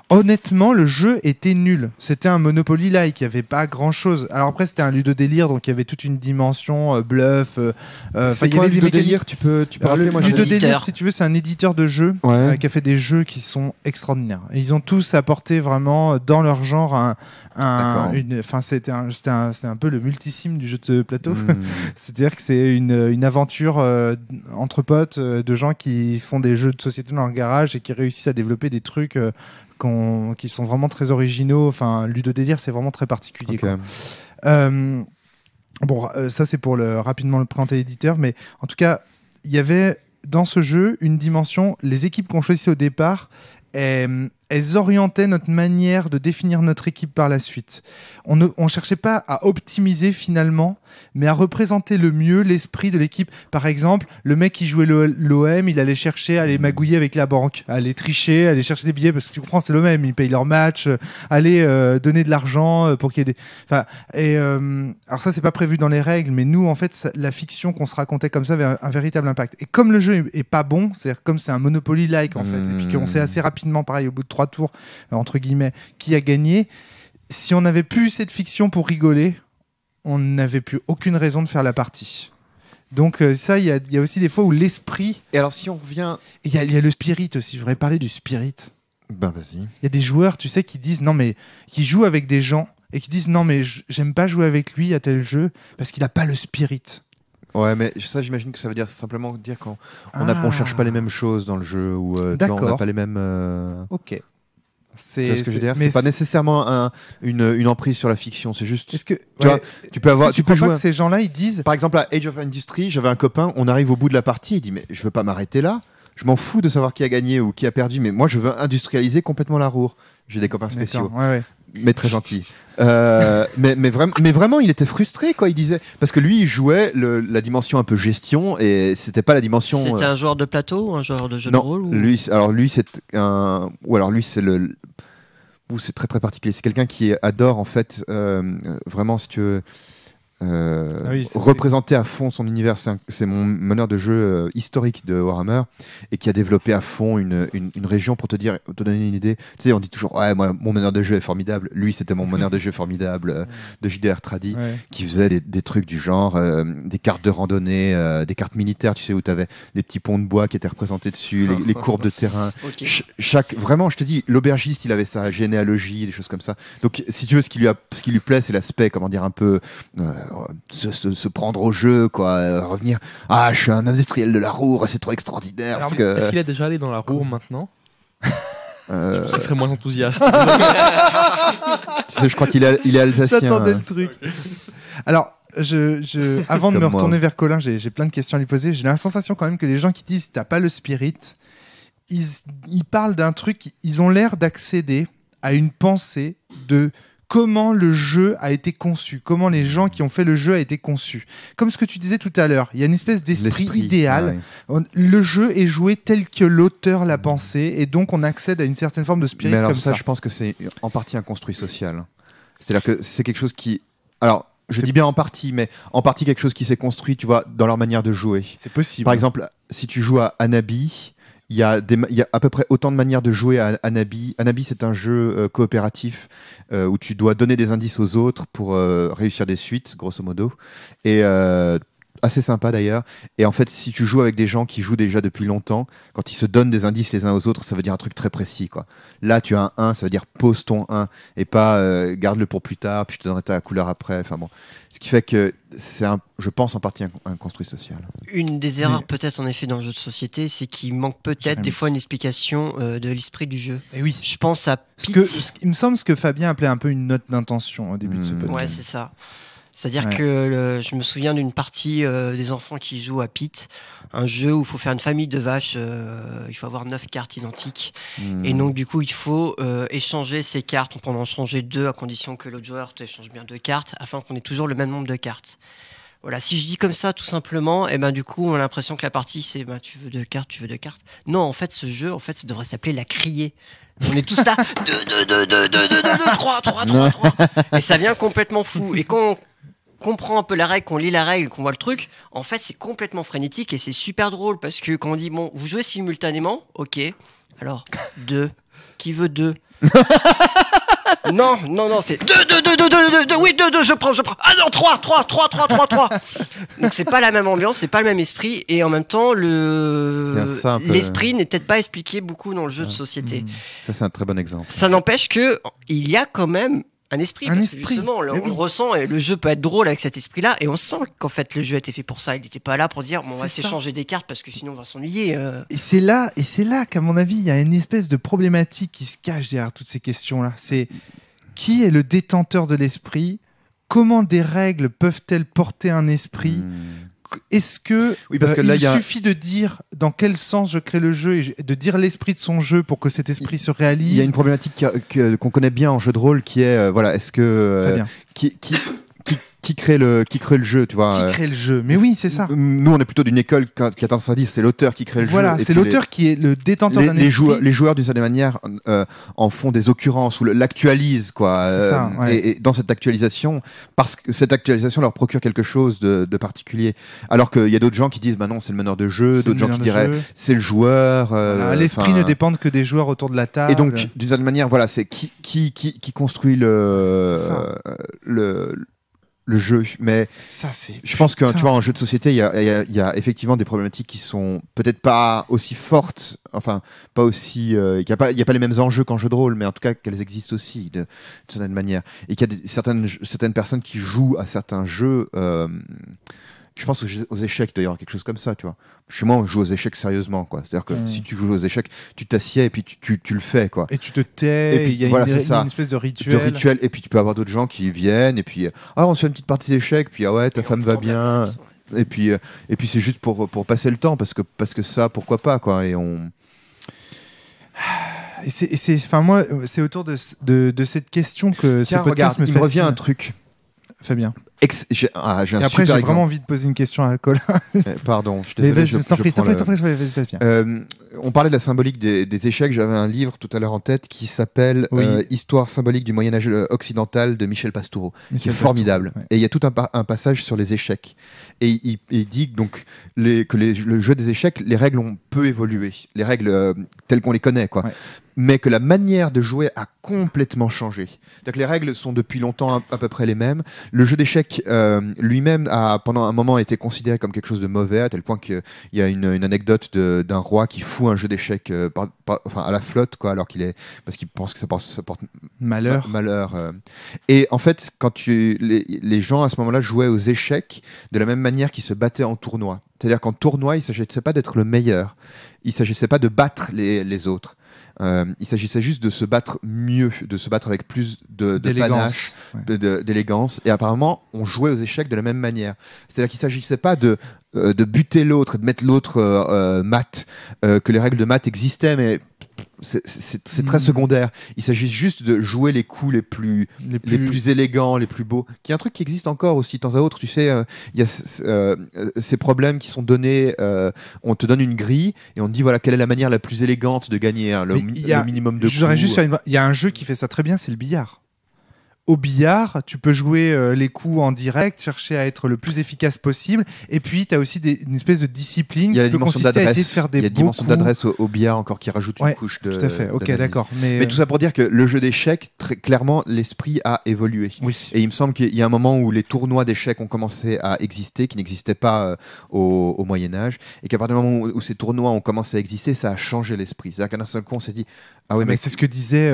honnêtement, le jeu était nul. C'était un Monopoly-like, il n'y avait pas grand-chose. Alors après, c'était un ludodélire, donc il y avait toute une dimension bluff. C'est quoi un ludodélire ? Tu peux rappeler moi. Ludodélire, si tu veux, c'est un éditeur de jeux qui a fait des jeux qui sont extraordinaires. Et ils ont tous apporté vraiment dans leur genre c'était un peu le multisime du jeu de plateau. C'est-à-dire que c'est une aventure entre potes de gens qui font des jeux de société dans leur garage et qui réussissent à développer des trucs qui sont vraiment très originaux. Enfin, ludodélire, c'est vraiment très particulier. Okay. Ça c'est pour rapidement le présenter l'éditeur, mais en tout cas, il y avait dans ce jeu une dimension, les équipes qu'on choisissait au départ, elles orientaient notre manière de définir notre équipe par la suite. On ne cherchait pas à optimiser finalement, mais à représenter le mieux l'esprit de l'équipe. Par exemple, le mec qui jouait l'OM, il allait chercher à aller magouiller avec la banque, à aller tricher, à aller chercher des billets, parce que tu comprends, c'est l'OM, ils payent leur match, aller donner de l'argent pour qu'il y ait des... alors ça, c'est pas prévu dans les règles, mais nous, en fait, la fiction qu'on se racontait comme ça avait un véritable impact. Et comme le jeu est pas bon, c'est-à-dire comme c'est un Monopoly-like, en fait, et puis qu'on sait assez rapidement, pareil, au bout de 3 tours, entre guillemets, qui a gagné, si on n'avait plus cette fiction pour rigoler, on n'avait plus aucune raison de faire la partie. Donc ça, il y a aussi des fois où l'esprit... Et alors si on revient... Il y a le spirit aussi, je voudrais parler du spirit. Ben vas-y. Il y a des joueurs, tu sais, qui disent non mais... qui jouent avec des gens et qui disent non mais j'aime pas jouer avec lui à tel jeu parce qu'il a pas le spirit. Ouais, mais ça, j'imagine que ça veut dire simplement dire qu'on on cherche pas les mêmes choses dans le jeu ou on n'a pas les mêmes... Ok. C'est ce que je veux dire. C'est pas nécessairement une emprise sur la fiction. C'est juste. Est-ce que tu peux avoir. Tu peux jouer. Que ces gens-là, ils disent. Par exemple, à Age of Industry, j'avais un copain. On arrive au bout de la partie. Il dit mais je veux pas m'arrêter là. Je m'en fous de savoir qui a gagné ou qui a perdu. Mais moi, je veux industrialiser complètement la Ruhr. J'ai des copains spéciaux. Mais très gentils. mais vraiment, il était frustré, quoi. Il disait parce que lui, il jouait la dimension un peu gestion et c'était pas la dimension. C'était un joueur de plateau ou un joueur de jeu de rôle lui, c'est c'est très très particulier. C'est quelqu'un qui adore en fait vraiment, si tu veux, oui, représenter à fond son univers. C'est mon meneur de jeu historique de Warhammer et qui a développé à fond une région pour te donner une idée. Tu sais, on dit toujours ouais, moi, mon meneur de jeu est formidable. Lui, c'était mon meneur de jeu formidable de JDR Tradi qui faisait des trucs du genre des cartes de randonnée, des cartes militaires, tu sais, où tu avais des petits ponts de bois qui étaient représentés dessus, les courbes de terrain. Vraiment, je te dis, l'aubergiste, il avait sa généalogie, des choses comme ça. Donc, si tu veux, ce qui lui plaît, c'est l'aspect, comment dire, un peu se prendre au jeu, quoi, revenir. Ah, je suis un industriel de la Roure, c'est trop extraordinaire. Alors, est-ce qu'il est déjà allé dans la Roure maintenant? Je pense qu'il serait moins enthousiaste. Tu sais, je crois qu'il est alsacien. J'attendais le truc. Alors, avant de me retourner vers Colin, j'ai plein de questions à lui poser. J'ai la sensation quand même que les gens qui disent t'as pas le spirit, ils parlent d'un truc, ils ont l'air d'accéder à une pensée de comment le jeu a été conçu, comment les gens qui ont fait le jeu a été conçu. Comme ce que tu disais tout à l'heure, il y a une espèce d'esprit idéal. Le jeu est joué tel que l'auteur l'a pensé, et donc on accède à une certaine forme de spirit. Mais alors comme ça. Je pense que c'est en partie un construit social. C'est-à-dire que c'est quelque chose qui... Alors, je dis bien en partie, mais en partie quelque chose qui s'est construit, tu vois, dans leur manière de jouer. C'est possible. Par exemple, si tu joues à Anabi, il y a à peu près autant de manières de jouer à Anabi. Anabi, c'est un jeu coopératif où tu dois donner des indices aux autres pour réussir des suites, grosso modo. Et assez sympa d'ailleurs. Et en fait, si tu joues avec des gens qui jouent déjà depuis longtemps, quand ils se donnent des indices les uns aux autres, ça veut dire un truc très précis, quoi. Là, tu as un 1, ça veut dire pose ton 1 et pas garde-le pour plus tard, puis je te donnerai ta couleur après. Enfin bon. Ce qui fait que c'est, je pense, en partie un construit social. Une des erreurs peut-être en effet dans le jeu de société, c'est qu'il manque peut-être des fois une explication de l'esprit du jeu. Et oui. Je pense à il me semble ce que Fabien appelait un peu une note d'intention au début de ce podcast. Ouais, c'est ça. C'est-à-dire que je me souviens d'une partie des enfants qui jouent à Pete, un jeu où il faut faire une famille de vaches, il faut avoir 9 cartes identiques. Et donc du coup, il faut échanger ces cartes. On peut en changer 2 à condition que l'autre joueur te échange bien 2 cartes, afin qu'on ait toujours le même nombre de cartes. Voilà, si je dis comme ça tout simplement, et ben du coup, on a l'impression que la partie c'est tu veux 2 cartes, tu veux 2 cartes. Non, en fait, ce jeu, ça devrait s'appeler la criée. On est tous là, 2, 3. Et ça devient complètement fou. Et quand comprend un peu la règle, qu'on lit la règle, qu'on voit le truc, en fait c'est complètement frénétique et c'est super drôle parce que quand on dit bon, vous jouez simultanément, ok, alors 2, qui veut 2? Non, c'est 2, oui, 2, je prends, ah non, 3. Donc c'est pas la même ambiance, c'est pas le même esprit, et en même temps, l'esprit n'est peut-être pas expliqué beaucoup dans le jeu de société. Ça, c'est un très bon exemple. Ça n'empêche que il y a quand même un esprit. Justement, on le ressent, et le jeu peut être drôle avec cet esprit-là, et on sent qu'en fait le jeu a été fait pour ça. Il n'était pas là pour dire on va s'échanger des cartes parce que sinon on va s'ennuyer. Et c'est là qu'à mon avis il y a une espèce de problématique qui se cache derrière toutes ces questions-là. C'est qui est le détenteur de l'esprit? Comment des règles peuvent-elles porter un esprit? Est-ce que il suffit de dire dans quel sens je crée le jeu et de dire l'esprit de son jeu pour que cet esprit se réalise? Il y a une problématique qu'on connaît bien en jeu de rôle qui est est-ce que qui crée le jeu, tu vois. Qui crée le jeu? Mais oui, c'est ça. Nous, on est plutôt d'une école qui a tendance à dire c'est l'auteur qui crée le jeu. Voilà, c'est l'auteur qui est le détenteur d'un esprit. Les joueurs, d'une certaine manière, en font des occurrences ou l'actualisent, quoi. C'est ça, ouais. Et dans cette actualisation, parce que cette actualisation leur procure quelque chose de particulier. Alors qu'il y a d'autres gens qui disent, bah non, c'est le meneur de jeu. D'autres gens qui diraient, c'est le joueur. L'esprit ne dépend que des joueurs autour de la table. Et donc, d'une certaine manière, voilà, c'est qui construit le jeu, mais ça, je pense que tu vois, en jeu de société, il y a effectivement des problématiques qui sont peut-être pas aussi fortes, enfin pas aussi, il y a pas les mêmes enjeux qu'en jeu de rôle, mais en tout cas qu'elles existent aussi d'une certaine manière, et qu'il y a certaines personnes qui jouent à certains jeux. Je pense aux échecs d'ailleurs, quelque chose comme ça, tu vois. Chez moi, on joue aux échecs sérieusement, quoi. C'est-à-dire que si tu joues aux échecs, tu t'assieds et puis tu le fais, quoi. Et tu te tais, et puis il y a une espèce de rituel. Et puis tu peux avoir d'autres gens qui viennent, et puis on se fait une petite partie d'échecs, puis ta femme va bien. Et puis c'est juste pour passer le temps, parce que ça, pourquoi pas, quoi. Et moi, c'est autour de cette question que Tiens, ce podcast regarde, il me revient un truc. Fabien. J'ai un Et super après, j'ai exemple. vraiment envie de poser une question à Colin. Pardon, je suis Mais désolé. vas-y, t'en prie, vas-y, bien. On parlait de la symbolique des échecs. J'avais un livre tout à l'heure en tête qui s'appelle Oui. Histoire symbolique du Moyen-Âge occidental de Michel Pastoureau, qui est formidable. Ouais. Et il y a tout un passage sur les échecs. Et il dit donc le jeu des échecs, les règles ont peu évolué. Les règles telles qu'on les connaît, quoi. Ouais. Mais que la manière de jouer a complètement changé. Donc les règles sont depuis longtemps à peu près les mêmes. Le jeu d'échecs lui-même a pendant un moment été considéré comme quelque chose de mauvais, à tel point qu'il y a une anecdote d'un roi qui fout un jeu d'échecs à la flotte, quoi, alors parce qu'il pense que ça porte Malheur. Et en fait, les gens à ce moment-là jouaient aux échecs de la même manière qu'ils se battaient en tournoi. C'est-à-dire qu'en tournoi, il ne s'agissait pas d'être le meilleur, il ne s'agissait pas de battre les autres. Il s'agissait juste de se battre mieux, de se battre avec plus de panache, d'élégance. Et apparemment, on jouait aux échecs de la même manière. C'est-à-dire qu'il ne s'agissait pas de buter l'autre, de mettre l'autre mat, que les règles de mat existaient, mais c'est très secondaire. Il s'agit juste de jouer les coups les plus élégants, les plus beaux. Qui est un truc qui existe encore aussi de temps à autre. Tu sais, il y a ces problèmes qui sont donnés. On te donne une grille et on te dit voilà quelle est la manière la plus élégante de gagner le minimum de coups. Il y a un jeu qui fait ça très bien, c'est le billard. Au billard, tu peux jouer les coups en direct, chercher à être le plus efficace possible. Et puis, tu as aussi une espèce de discipline qui peut consister à essayer de faire des beaux coups. Il y a une dimension d'adresse au billard encore qui rajoute une couche de. Tout à fait, ok, d'analyse. d'accord. Mais tout ça pour dire que le jeu d'échecs, très clairement, l'esprit a évolué. Oui. Et il me semble qu'il y a un moment où les tournois d'échecs ont commencé à exister, qui n'existaient pas au Moyen-Âge. Et qu'à partir du moment où ces tournois ont commencé à exister, ça a changé l'esprit. C'est-à-dire qu'à un seul coup, on s'est dit ah oui, mais c'est ce que disait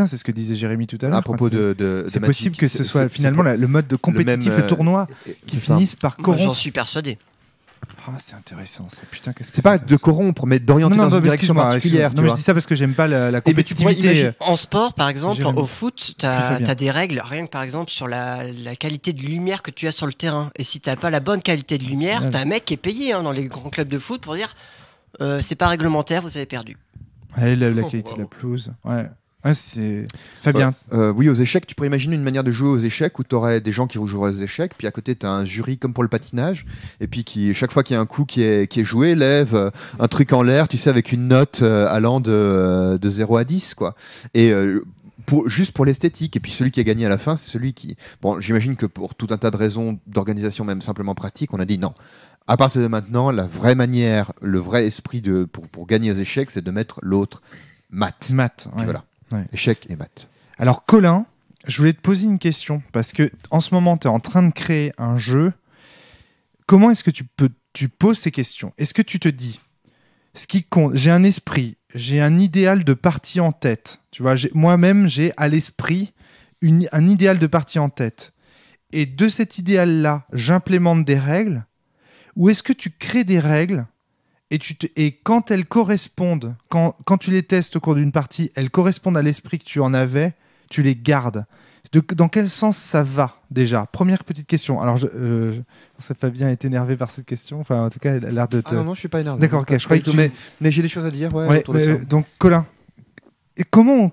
c'est ce que disait Jérémy tout à l'heure. À propos c'est possible que ce soit finalement le mode de compétitif, le tournoi, qui finisse par corrompre. J'en suis persuadé. Ah, c'est intéressant ça. Putain, qu'est-ce que c'est pas de corrompre, mais d'orienter dans une direction particulière. Non, mais je dis ça parce que j'aime pas la compétitivité. En sport, par exemple, au foot, t'as des règles, rien que par exemple sur la qualité de lumière que tu as sur le terrain. Et si t'as pas la bonne qualité de lumière, t'as un mec qui est payé dans les grands clubs de foot pour dire c'est pas réglementaire, vous avez perdu. La qualité de la pelouse. Ouais, c'est Fabien. Oui, aux échecs, tu pourrais imaginer une manière de jouer aux échecs où tu aurais des gens qui joueraient aux échecs, puis à côté tu as un jury comme pour le patinage, et puis chaque fois qu'il y a un coup qui est joué, lève un truc en l'air, tu sais, avec une note allant de 0 à 10, quoi. Et juste pour l'esthétique, et puis celui qui a gagné à la fin, c'est celui qui... Bon, j'imagine que pour tout un tas de raisons d'organisation, même simplement pratique, on a dit non. À partir de maintenant, la vraie manière, le vrai esprit pour gagner aux échecs, c'est de mettre l'autre mat. Ouais. Voilà. Ouais. Échec et mat. Alors Colin, je voulais te poser une question parce que en ce moment tu es en train de créer un jeu. Comment est-ce que tu poses ces questions? Est-ce que tu te dis ce qui compte, j'ai un esprit, j'ai un idéal de partie en tête. Tu vois, moi-même j'ai à l'esprit un idéal de partie en tête. Et de cet idéal-là, j'implémente des règles. Ou est-ce que tu crées des règles et quand elles correspondent, quand tu les testes au cours d'une partie, elles correspondent à l'esprit que tu en avais, tu les gardes. Dans quel sens ça va déjà? Première petite question. Alors, Fabien est énervé par cette question. Enfin, en tout cas, elle a l'air de te... Ah non, je suis pas énervé. D'accord, ok. Je croyais que mais j'ai des choses à dire. Donc, Colin, et comment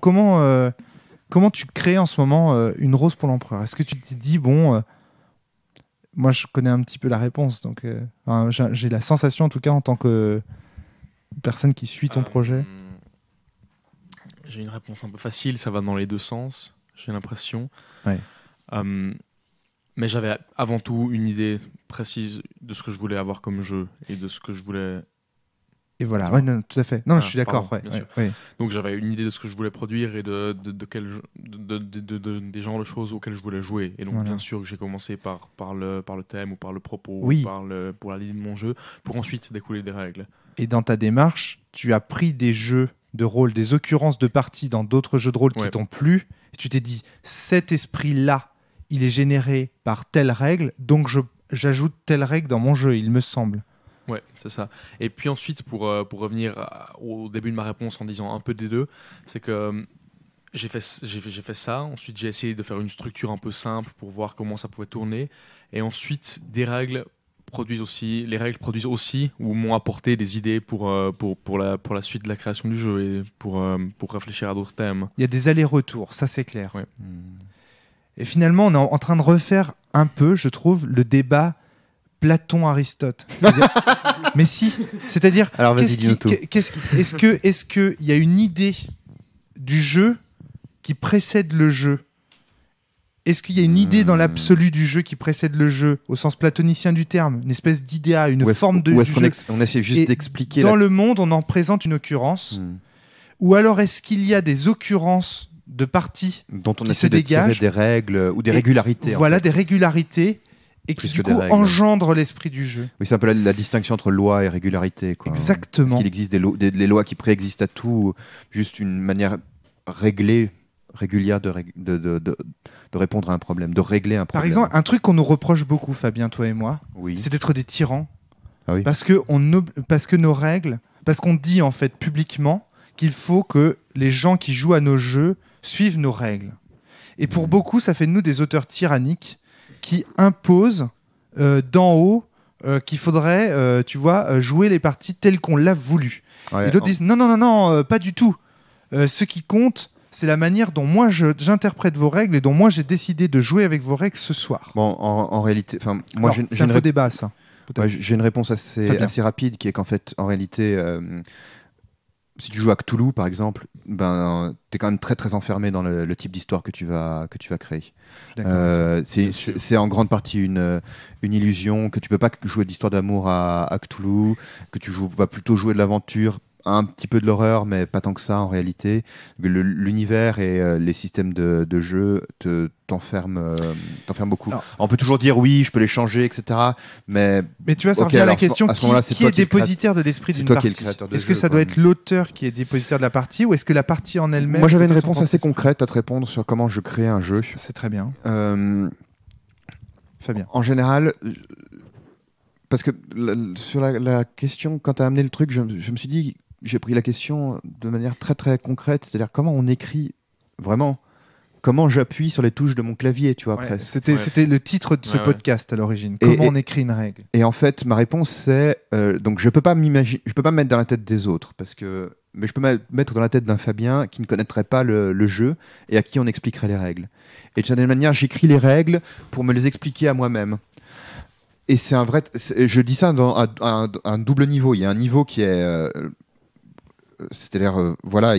tu crées en ce moment une rose pour l'empereur? Est-ce que tu te dis, moi, je connais un petit peu la réponse, donc j'ai la sensation, en tout cas, en tant que personne qui suit ton projet. J'ai une réponse un peu facile, ça va dans les deux sens, j'ai l'impression. Ouais. Mais j'avais avant tout une idée précise de ce que je voulais avoir comme jeu et de ce que je voulais... Et voilà, ouais, non, tout à fait. Non, je suis d'accord. Ouais. Donc j'avais une idée de ce que je voulais produire et des genres de choses auxquelles je voulais jouer. Et donc bien sûr que j'ai commencé par le thème ou par le propos, ou pour la ligne de mon jeu, pour ensuite découler des règles. Et dans ta démarche, tu as pris des jeux de rôle, des occurrences de parties dans d'autres jeux de rôle qui t'ont plu, et tu t'es dit, cet esprit-là, il est généré par telle règle, donc j'ajoute telle règle dans mon jeu, il me semble. Ouais, c'est ça. Et puis ensuite, pour revenir au début de ma réponse en disant un peu des deux, c'est que j'ai fait ça. Ensuite, j'ai essayé de faire une structure un peu simple pour voir comment ça pouvait tourner. Et ensuite, les règles produisent aussi ou m'ont apporté des idées pour la suite de la création du jeu et pour réfléchir à d'autres thèmes. Il y a des allers-retours, ça c'est clair. Ouais. Et finalement, on est en train de refaire un peu, je trouve, le débat Platon-Aristote. Mais si, c'est-à-dire, Alors, vas-y, dis-nous tout. est-ce qu'il y a une idée du jeu qui précède le jeu? Est-ce qu'il y a une idée dans l'absolu du jeu qui précède le jeu, au sens platonicien du terme, une espèce d'idéal, une forme de ou est-ce jeu on essaie juste Et d'expliquer dans le monde, on en présente une occurrence. Ou alors est-ce qu'il y a des occurrences de parties dont on qui essaie se de tirer dégagent des règles ou des régularités. Voilà, des régularités et qui Plus du que des coup règles. engendrent l'esprit du jeu. Oui, c'est un peu la distinction entre loi et régularité. Quoi. Exactement. Est-ce qu'il existe des lois qui préexistent à tout, ou juste une manière régulière de répondre à un problème, de régler un problème. Par exemple, un truc qu'on nous reproche beaucoup, Fabien, toi et moi, oui. c'est d'être des tyrans. Ah oui. Parce que nos règles, parce qu'on dit en fait publiquement qu'il faut que les gens qui jouent à nos jeux suivent nos règles. Et pour beaucoup, ça fait de nous des auteurs tyranniques qui imposent d'en haut qu'il faudrait, jouer les parties telles qu'on l'a voulu. Ouais, et d'autres disent non, pas du tout. Ce qui compte, c'est la manière dont moi j'interprète vos règles et dont moi j'ai décidé de jouer avec vos règles ce soir. Bon, en réalité, moi c'est un faux débat, ça. Ouais, j'ai une réponse assez rapide qui est qu'en fait, en réalité, si tu joues à Cthulhu, par exemple, t'es quand même très très enfermé dans le type d'histoire que tu vas créer. C'est en grande partie une illusion, que tu peux pas jouer d'histoire d'amour à Cthulhu, que tu vas plutôt jouer de l'aventure, un petit peu de l'horreur, mais pas tant que ça en réalité. L'univers et les systèmes de jeu t'enferment beaucoup. Alors, on peut toujours dire oui, je peux les changer, etc. Mais tu vois, ça revient à la question qui est dépositaire de l'esprit d'une partie. Est-ce que ça doit être l'auteur qui est dépositaire de la partie, ou est-ce que la partie en elle-même... Moi, j'avais une réponse assez concrète à te répondre sur comment je crée un jeu. C'est très bien. Fabien. En général... Parce que sur la question, quand tu as amené le truc, je me suis dit, j'ai pris la question de manière très très concrète, c'est-à-dire comment on écrit vraiment, comment j'appuie sur les touches de mon clavier, tu vois. Ouais, c'était le titre de ce podcast à l'origine. Comment on écrit une règle. Et en fait, ma réponse c'est, donc je peux pas me mettre dans la tête des autres, mais je peux me mettre dans la tête d'un Fabien qui ne connaîtrait pas le jeu et à qui on expliquerait les règles. Et de certaine manière, j'écris les règles pour me les expliquer à moi-même. Et c'est je dis ça à un double niveau. Il y a un niveau qui est, c'est-à-dire, voilà,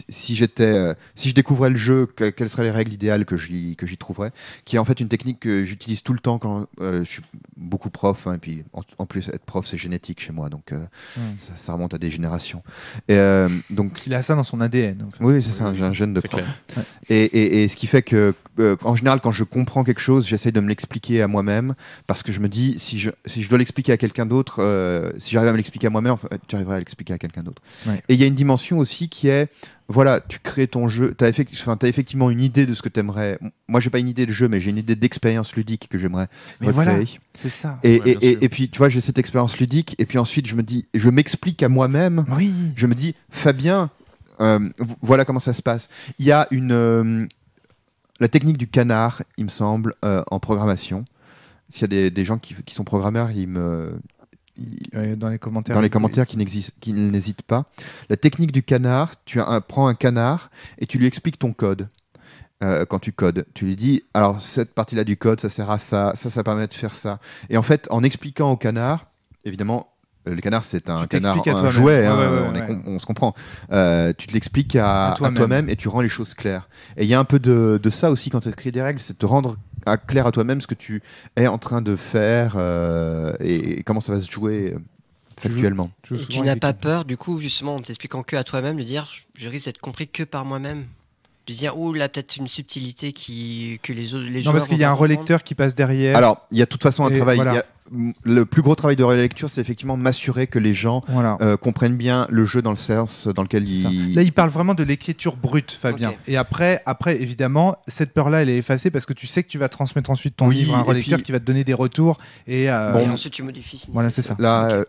si je découvrais le jeu, quelles seraient les règles idéales que j'y trouverais, qui est en fait une technique que j'utilise tout le temps quand je suis beaucoup prof, et puis en plus être prof c'est génétique chez moi, donc ça remonte à des générations. Et donc il a ça dans son ADN. En fait. Oui, c'est ça, j'ai un gène de prof. Ouais. Et ce qui fait que en général, quand je comprends quelque chose, j'essaye de me l'expliquer à moi-même, parce que je me dis, si je dois l'expliquer à quelqu'un d'autre, si j'arrive à me l'expliquer à moi-même, en fait, tu arriveras à l'expliquer à quelqu'un d'autre. Ouais. Et il y a une dimension aussi qui est, voilà, tu crées ton jeu, t'as effectivement une idée de ce que t'aimerais. Moi, j'ai pas une idée de jeu, mais j'ai une idée d'expérience ludique que j'aimerais recréer. Voilà, c'est ça. Et puis, tu vois, j'ai cette expérience ludique, et puis ensuite, je m'explique à moi-même. Oui. Je me dis, Fabien, voilà comment ça se passe. Il y a la technique du canard, il me semble, en programmation. S'il y a des gens qui sont programmeurs, dans les commentaires qui n'hésitent pas. La technique du canard, tu prends un canard et tu lui expliques ton code. Quand tu codes, tu lui dis, alors cette partie-là du code, ça sert à ça permet de faire ça. Et en fait, en expliquant au canard, évidemment, le canard, c'est un jouet, on se comprend. Tu te l'expliques à toi-même et tu rends les choses claires. Et il y a un peu de ça aussi quand tu écris des règles, c'est de te rendre clair à toi-même ce que tu es en train de faire et comment ça va se jouer factuellement. Tu n'as pas peur, du coup, justement, en t'expliquant que à toi-même, de dire, je risque d'être compris que par moi-même. De dire, là, peut-être une subtilité que les joueurs... Non, parce qu'il y a un relecteur qui passe derrière. Alors, il y a de toute façon un travail... Voilà. Le plus gros travail de relecture, c'est effectivement m'assurer que les gens comprennent bien le jeu dans le sens dans lequel ils... Là, il parle vraiment de l'écriture brute, Fabien. Okay. Et après, évidemment, cette peur-là, elle est effacée parce que tu sais que tu vas transmettre ensuite ton livre à un relecteur qui va te donner des retours. Et ensuite, tu modifies. Voilà, c'est ça. Là,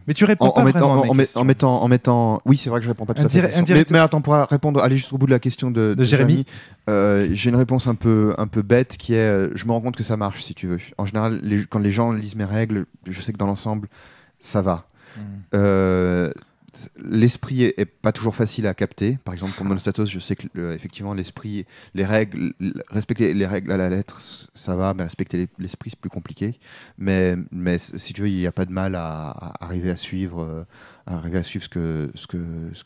mais tu réponds pas vraiment en mettant... Oui, c'est vrai que je réponds pas tout à fait. Mais attends, pour aller juste au bout de la question de Jérémy, j'ai une réponse un peu bête qui est... je me rends compte que ça marche, si tu veux. En général, quand les gens lisent mes règles, je sais que dans l'ensemble, ça va. l'esprit est pas toujours facile à capter. Par exemple, pour Monostatos, je sais que effectivement l'esprit, les règles, respecter les règles à la lettre, ça va, mais respecter l'esprit, c'est plus compliqué. Mais si tu veux, il n'y a pas de mal à arriver à suivre, ce que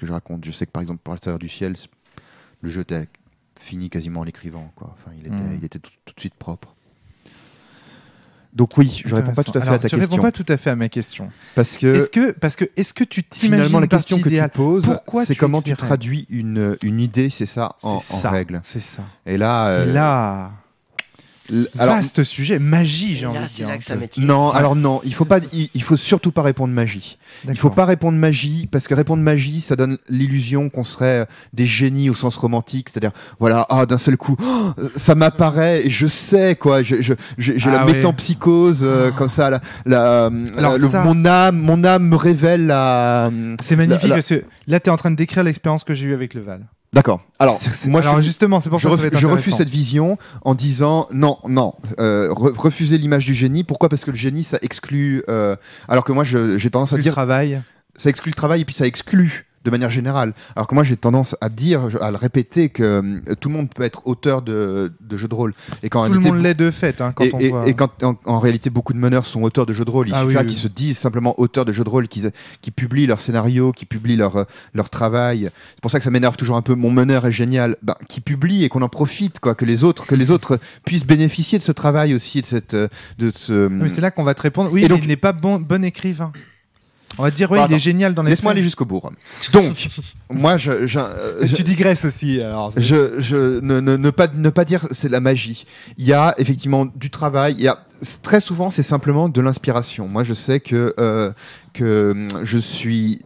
je raconte. Je sais que par exemple, pour Le Saveur du Ciel, le jeu était fini quasiment en l'écrivant, quoi. Enfin, il était tout de suite propre. Donc oui, je réponds pas tout à fait à ta question. Tu réponds pas tout à fait à ma question. Parce que est-ce que tu t'imagines finalement la question que tu idéale, poses, c'est comment tu écrirais traduis une idée, c'est ça, en règle. C'est ça. Et là, alors, vaste sujet, magie, j'ai envie de dire. C'est là que ça m'étire. Non, alors non, il faut surtout pas répondre magie. Il faut pas répondre magie, parce que répondre magie, ça donne l'illusion qu'on serait des génies au sens romantique, c'est-à-dire, voilà, d'un seul coup, ça m'apparaît, et je sais, quoi, j'ai la métampsychose, comme ça, mon âme me révèle la... C'est magnifique, parce que là, tu es en train de décrire l'expérience que j'ai eue avec le Val. D'accord. Alors, justement, c'est pour ça que ça va être je refuse cette vision en disant non, refuser l'image du génie. Pourquoi ? Parce que le génie, ça exclut. Alors que moi, j'ai tendance à dire travail. Ça exclut le travail et puis ça exclut de manière générale. Alors que moi, j'ai tendance à dire, à le répéter, que tout le monde peut être auteur de jeux de rôle. Et quand tout le monde l'est de fait, quand on voit. Et quand en réalité beaucoup de meneurs sont auteurs de jeux de rôle, il suffit qu'ils se disent simplement auteurs de jeux de rôle, qui publient leurs scénarios, qui publient leur travail. C'est pour ça que ça m'énerve toujours un peu. Mon meneur est génial, qui publie et qu'on en profite, quoi, que les autres puissent bénéficier de ce travail aussi, de ce. Mais c'est là qu'on va te répondre. Oui, donc, il n'est pas bon écrivain. On va te dire, il est génial dans les. Laisse-moi aller jusqu'au bout. Donc, moi, tu digresses aussi. Alors, ne pas dire c'est de la magie. Il y a effectivement du travail. Très souvent, c'est simplement de l'inspiration. Moi, je sais que je suis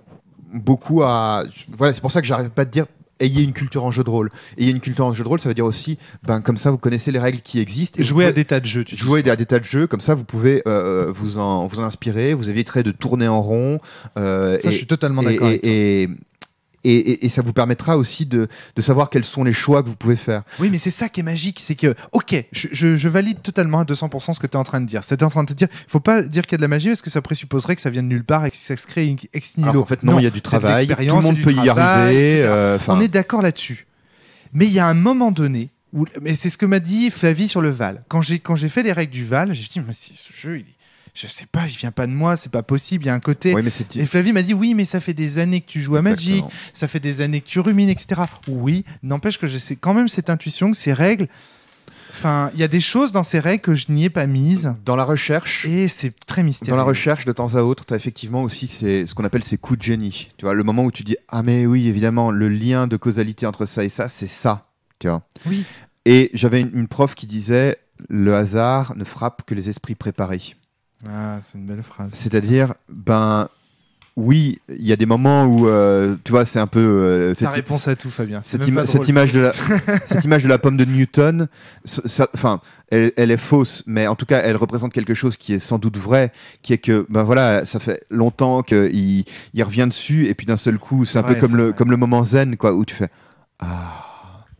beaucoup à. Voilà, c'est pour ça que j'arrive pas de dire. Ayez une culture en jeu de rôle. Ayez une culture en jeu de rôle, ça veut dire aussi, comme ça, vous connaissez les règles qui existent. Et jouer à des tas de jeux. Jouer à des tas de jeux, comme ça, vous pouvez vous en inspirer, vous éviterez de tourner en rond. Je suis totalement d'accord avec toi. Et ça vous permettra aussi de savoir quels sont les choix que vous pouvez faire. Oui, mais c'est ça qui est magique, c'est que, ok, je valide totalement à 200% ce que tu es en train de dire. C'est en train de te dire, il faut pas dire qu'il y a de la magie parce que ça présupposerait que ça vient de nulle part et que ça se crée ex nihilo. Alors, en fait, non, il y a du travail, tout le monde peut y arriver. On est d'accord là-dessus. Mais il y a un moment donné, mais c'est ce que m'a dit Flavie sur le Val. Quand j'ai fait les règles du Val, j'ai dit, mais ce jeu, je sais pas, il vient pas de moi, c'est pas possible, il y a un côté. Oui, et Flavie m'a dit, oui, mais ça fait des années que tu joues à Magic, ça fait des années que tu rumines, etc. Oui, n'empêche que j'ai quand même cette intuition que ces règles, enfin, il y a des choses dans ces règles que je n'y ai pas mises. Dans la recherche. Et c'est très mystérieux. Dans la recherche, de temps à autre, tu as effectivement aussi ce qu'on appelle ces coups de génie. Tu vois, le moment où tu dis, ah, mais oui, évidemment, le lien de causalité entre ça et ça, c'est ça. Tu vois. Oui. Et j'avais une prof qui disait, le hasard ne frappe que les esprits préparés. Ah, c'est une belle phrase. C'est-à-dire, oui, il y a des moments où, tu vois, c'est un peu... Ta réponse à tout, Fabien. Cette image de la pomme de Newton, elle est fausse, mais en tout cas, elle représente quelque chose qui est sans doute vrai, qui est que, voilà, ça fait longtemps qu'il revient dessus, et puis d'un seul coup, c'est un peu comme le moment zen, quoi, où tu fais... Ah...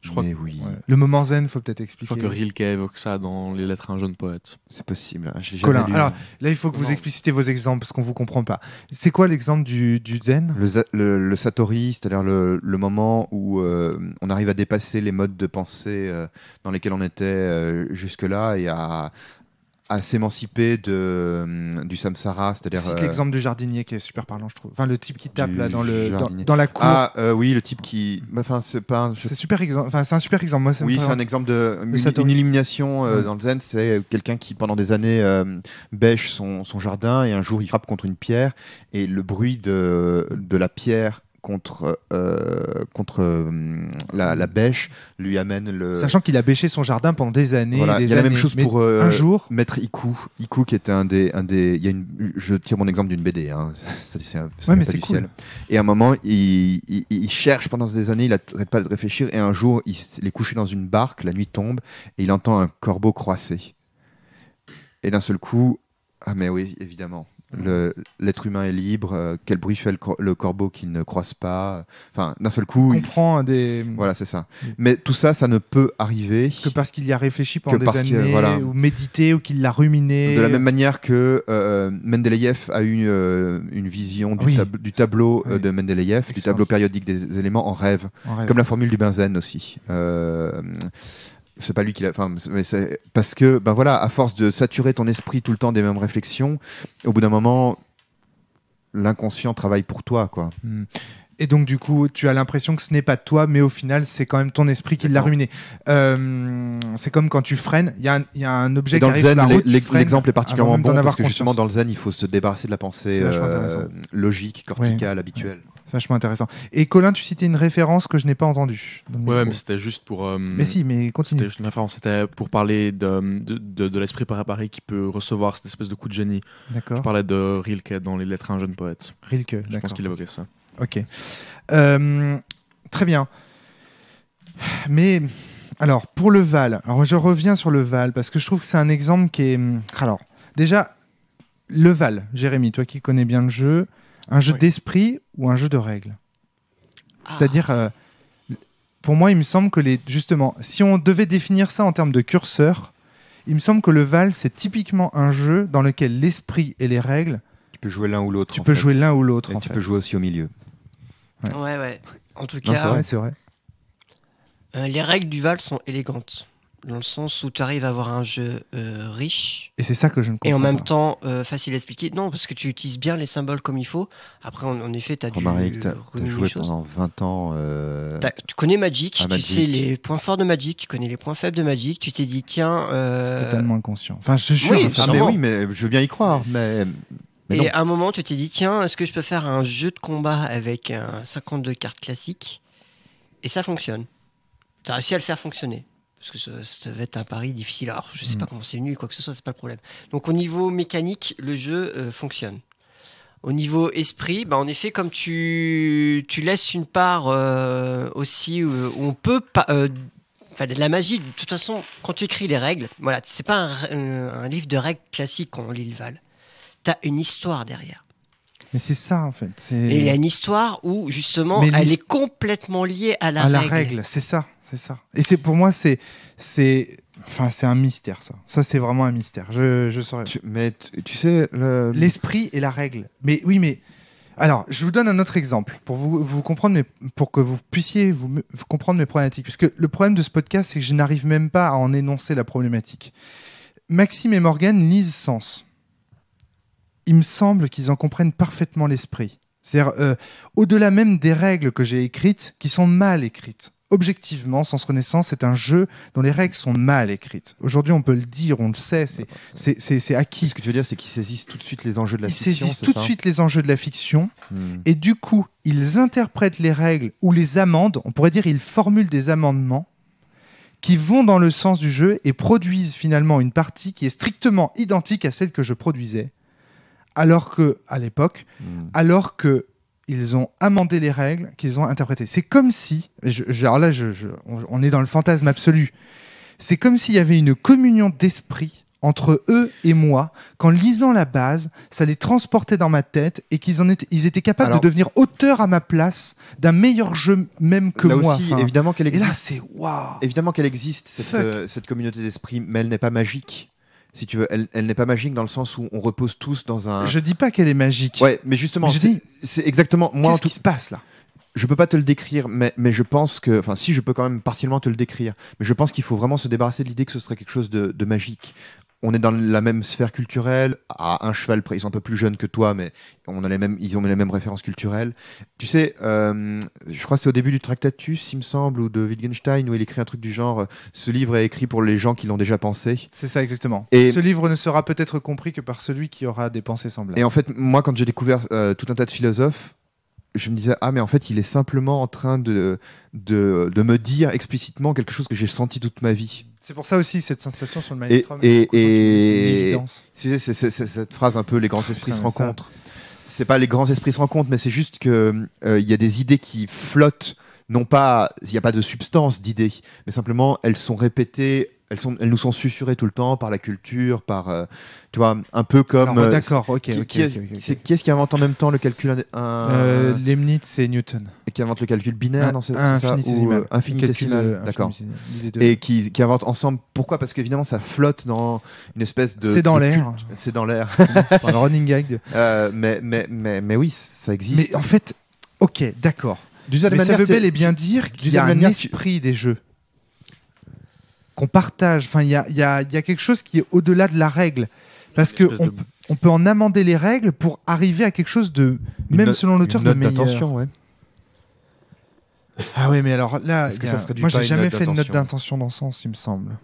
Je crois oui. Ouais. Le moment zen, faut peut-être expliquer. Je crois que Rilke évoque ça dans Les Lettres à un jeune poète. C'est possible. Colin, alors là, il faut que vous explicitez vos exemples parce qu'on vous comprend pas. C'est quoi l'exemple du zen ? Le satori, c'est-à-dire le moment où on arrive à dépasser les modes de pensée dans lesquels on était jusque-là et à s'émanciper du samsara, c'est-à-dire... C'est l'exemple du jardinier qui est super parlant, je trouve. Enfin, le type qui tape là dans la cour. Ah oui, le type qui... c'est pas... C'est super exemple. Enfin, c'est un super exemple. Moi, oui, c'est un exemple une illumination dans le zen. C'est quelqu'un qui, pendant des années, bêche son jardin et un jour, il frappe contre une pierre et le bruit de la pierre contre la bêche lui amène le... Sachant qu'il a bêché son jardin pendant des années. Voilà, il y a la même chose pour un jour... Maître Iku qui était un des je tire mon exemple d'une BD, hein. Mais c'est cool. Ciel. Et à un moment, il cherche pendant des années, il n'arrête pas de réfléchir, et un jour, il est couché dans une barque, la nuit tombe, et il entend un corbeau croisser. Et d'un seul coup, ah mais oui, évidemment. L'être humain est libre, quel bruit fait le corbeau qui ne croise pas. Enfin, d'un seul coup... comprend des... Voilà, c'est ça. Mais tout ça, ça ne peut arriver... que parce qu'il y a réfléchi pendant des années, voilà. ou médité, ou qu'il l'a ruminé. De la même manière que Mendeleïev a eu une vision du tableau de Mendeleïev, du tableau périodique des éléments en rêve. Comme la formule du benzène aussi. C'est pas lui qui l'a. Enfin, mais c'est parce que, ben voilà, à force de saturer ton esprit tout le temps des mêmes réflexions, au bout d'un moment, l'inconscient travaille pour toi, quoi. Et donc, du coup, tu as l'impression que ce n'est pas toi, mais au final, c'est quand même ton esprit qui l'a ruiné. C'est comme quand tu freines, il y a un objet qui arrive sur la route. L'exemple est particulièrement bon parce que justement, dans le zen, il faut se débarrasser de la pensée logique, corticale, habituelle. Vachement intéressant. Et Colin, tu citais une référence que je n'ai pas entendue. Ouais, mais c'était juste pour. Mais si, mais continue. C'était juste une référence. C'était pour parler de l'esprit préparé qui peut recevoir cette espèce de coup de génie. D'accord. Je parlais de Rilke dans Les Lettres à un jeune poète. Rilke, je pense qu'il évoquait ça. Ok. Très bien. Mais alors, pour le Val, alors je reviens sur le Val parce que je trouve que c'est un exemple qui est. Alors, déjà, le Val, Jérémy, toi qui connais bien le jeu. Un jeu d'esprit ou un jeu de règles. C'est-à-dire, pour moi, il me semble que justement, si on devait définir ça en termes de curseur, il me semble que le Val, c'est typiquement un jeu dans lequel l'esprit et les règles... Tu peux jouer l'un ou l'autre. Tu peux jouer l'un ou l'autre, et tu peux jouer aussi au milieu. Ouais. En tout cas, c'est vrai. Les règles du Val sont élégantes. Dans le sens où tu arrives à avoir un jeu riche. Et c'est ça que je ne comprends pas. Et en même temps, facile à expliquer. Non, parce que tu utilises bien les symboles comme il faut. Après, en effet, tu as dû... Romaric, tu as joué pendant 20 ans... Tu connais Magic, tu sais les points forts de Magic, tu connais les points faibles de Magic. Tu t'es dit, tiens... C'est totalement inconscient. Enfin, je suis sûr. Mais je veux bien y croire. Mais et à un moment, tu t'es dit, tiens, est-ce que je peux faire un jeu de combat avec 52 cartes classiques? Et ça fonctionne. Tu as réussi à le faire fonctionner. Parce que ça devait être un pari difficile. Alors, je sais pas comment c'est venu, quoi que ce soit, c'est pas le problème. Donc, au niveau mécanique, le jeu fonctionne. Au niveau esprit, en effet, comme tu laisses une part aussi où on peut pas... de la magie, de toute façon, quand tu écris les règles, voilà, c'est pas un livre de règles classique quand on lit le Val. T'as une histoire derrière. Mais c'est ça, en fait. Et il y a une histoire où, justement, elle est complètement liée à la règle. À la règle, c'est ça. Et pour moi, c'est un mystère, ça. Ça, c'est vraiment un mystère. Je saurais. Mais tu sais... L'esprit et la règle. Mais oui, mais... Alors, je vous donne un autre exemple pour vous comprendre, pour que vous puissiez vous comprendre mes problématiques. Parce que le problème de ce podcast, c'est que je n'arrive même pas à en énoncer la problématique. Maxime et Morgane lisent Sens. Il me semble qu'ils en comprennent parfaitement l'esprit. C'est-à-dire, au-delà même des règles que j'ai écrites, qui sont mal écrites. Objectivement, Sens Renaissance, c'est un jeu dont les règles sont mal écrites. Aujourd'hui, on peut le dire, on le sait, c'est acquis. Ce que tu veux dire, c'est qu'ils saisissent tout de suite les enjeux de la fiction. Ils saisissent tout de suite les enjeux de la fiction, et du coup, ils interprètent les règles ou les amendent. On pourrait dire ils formulent des amendements qui vont dans le sens du jeu et produisent finalement une partie qui est strictement identique à celle que je produisais, alors que à l'époque, ils ont amendé les règles qu'ils ont interprétées. C'est comme si, alors là, on est dans le fantasme absolu, c'est comme s'il y avait une communion d'esprit entre eux et moi, qu'en lisant la base, ça les transportait dans ma tête et ils étaient capables de devenir auteurs à ma place d'un meilleur jeu même que là moi. Aussi, évidemment qu'elle existe. Et là, c'est waouh. Évidemment qu'elle existe, cette communauté d'esprit, mais elle n'est pas magique. Si tu veux, elle n'est pas magique dans le sens où on repose tous dans un... Je dis pas qu'elle est magique. Ouais, mais justement, c'est exactement... Qu'est-ce qui se passe là ? Je peux pas te le décrire, mais je pense que... Enfin, si, je peux quand même partiellement te le décrire. Mais je pense qu'il faut vraiment se débarrasser de l'idée que ce serait quelque chose de magique. On est dans la même sphère culturelle, à un cheval près. Ils sont un peu plus jeunes que toi, mais ils ont les mêmes références culturelles. Tu sais, je crois que c'est au début du Tractatus, il me semble, ou de Wittgenstein, où il écrit un truc du genre « Ce livre est écrit pour les gens qui l'ont déjà pensé ». C'est ça, exactement. Et ce livre ne sera peut-être compris que par celui qui aura des pensées semblables. Et en fait, moi, quand j'ai découvert tout un tas de philosophes, je me disais « Ah, mais en fait, il est simplement en train de me dire explicitement quelque chose que j'ai senti toute ma vie ». C'est pour ça aussi cette sensation sur le maelstrom. C'est cette phrase un peu les grands esprits se rencontrent. C'est pas les grands esprits se rencontrent, mais c'est juste que y a des idées qui flottent non pas, il n'y a pas de substance d'idées, mais simplement elles sont répétées, elles nous sont susurrées tout le temps par la culture, par, tu vois, un peu comme. Alors, d'accord, ok. Qui est-ce qui invente en même temps le calcul Leibniz, c'est Newton. Et qui invente le calcul binaire, non, c'est ça, infinitésimal. ou infinitésimal, d'accord. Et qui invente ensemble. Pourquoi ? Parce qu'évidemment, ça flotte dans une espèce de. C'est dans l'air. C'est dans l'air. Par le running gag. Mais oui, ça existe. Mais en fait, ok, d'accord. Mais ça veut bel et bien dire qu'il y a un esprit des jeux qu'on partage. Enfin, il y a quelque chose qui est au-delà de la règle. Parce qu'on peut en amender les règles pour arriver à quelque chose de, même selon l'auteur, de meilleur. D'intention, ouais. Ah oui, mais alors là, que ça se réduit moi, pas à j'ai une jamais note fait de note d'intention. d'intention dans ce sens, il me semble.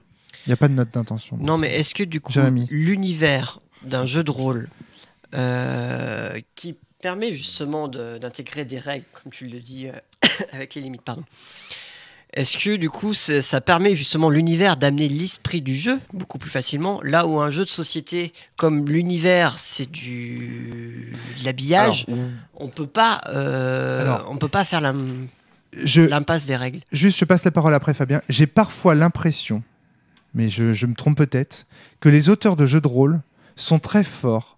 Il n'y a pas de note d'intention. Non, mais est-ce que du coup, Jérémy. l'univers d'un jeu de rôle qui permet justement d'intégrer des règles, comme tu le dis, avec les limites, pardon. Est-ce que du coup, ça permet justement l'univers d'amener l'esprit du jeu beaucoup plus facilement, là où un jeu de société comme l'univers, c'est de l'habillage, on peut pas faire l'impasse des règles. Juste, je passe la parole après, Fabien. J'ai parfois l'impression, mais je me trompe peut-être, que les auteurs de jeux de rôle sont très forts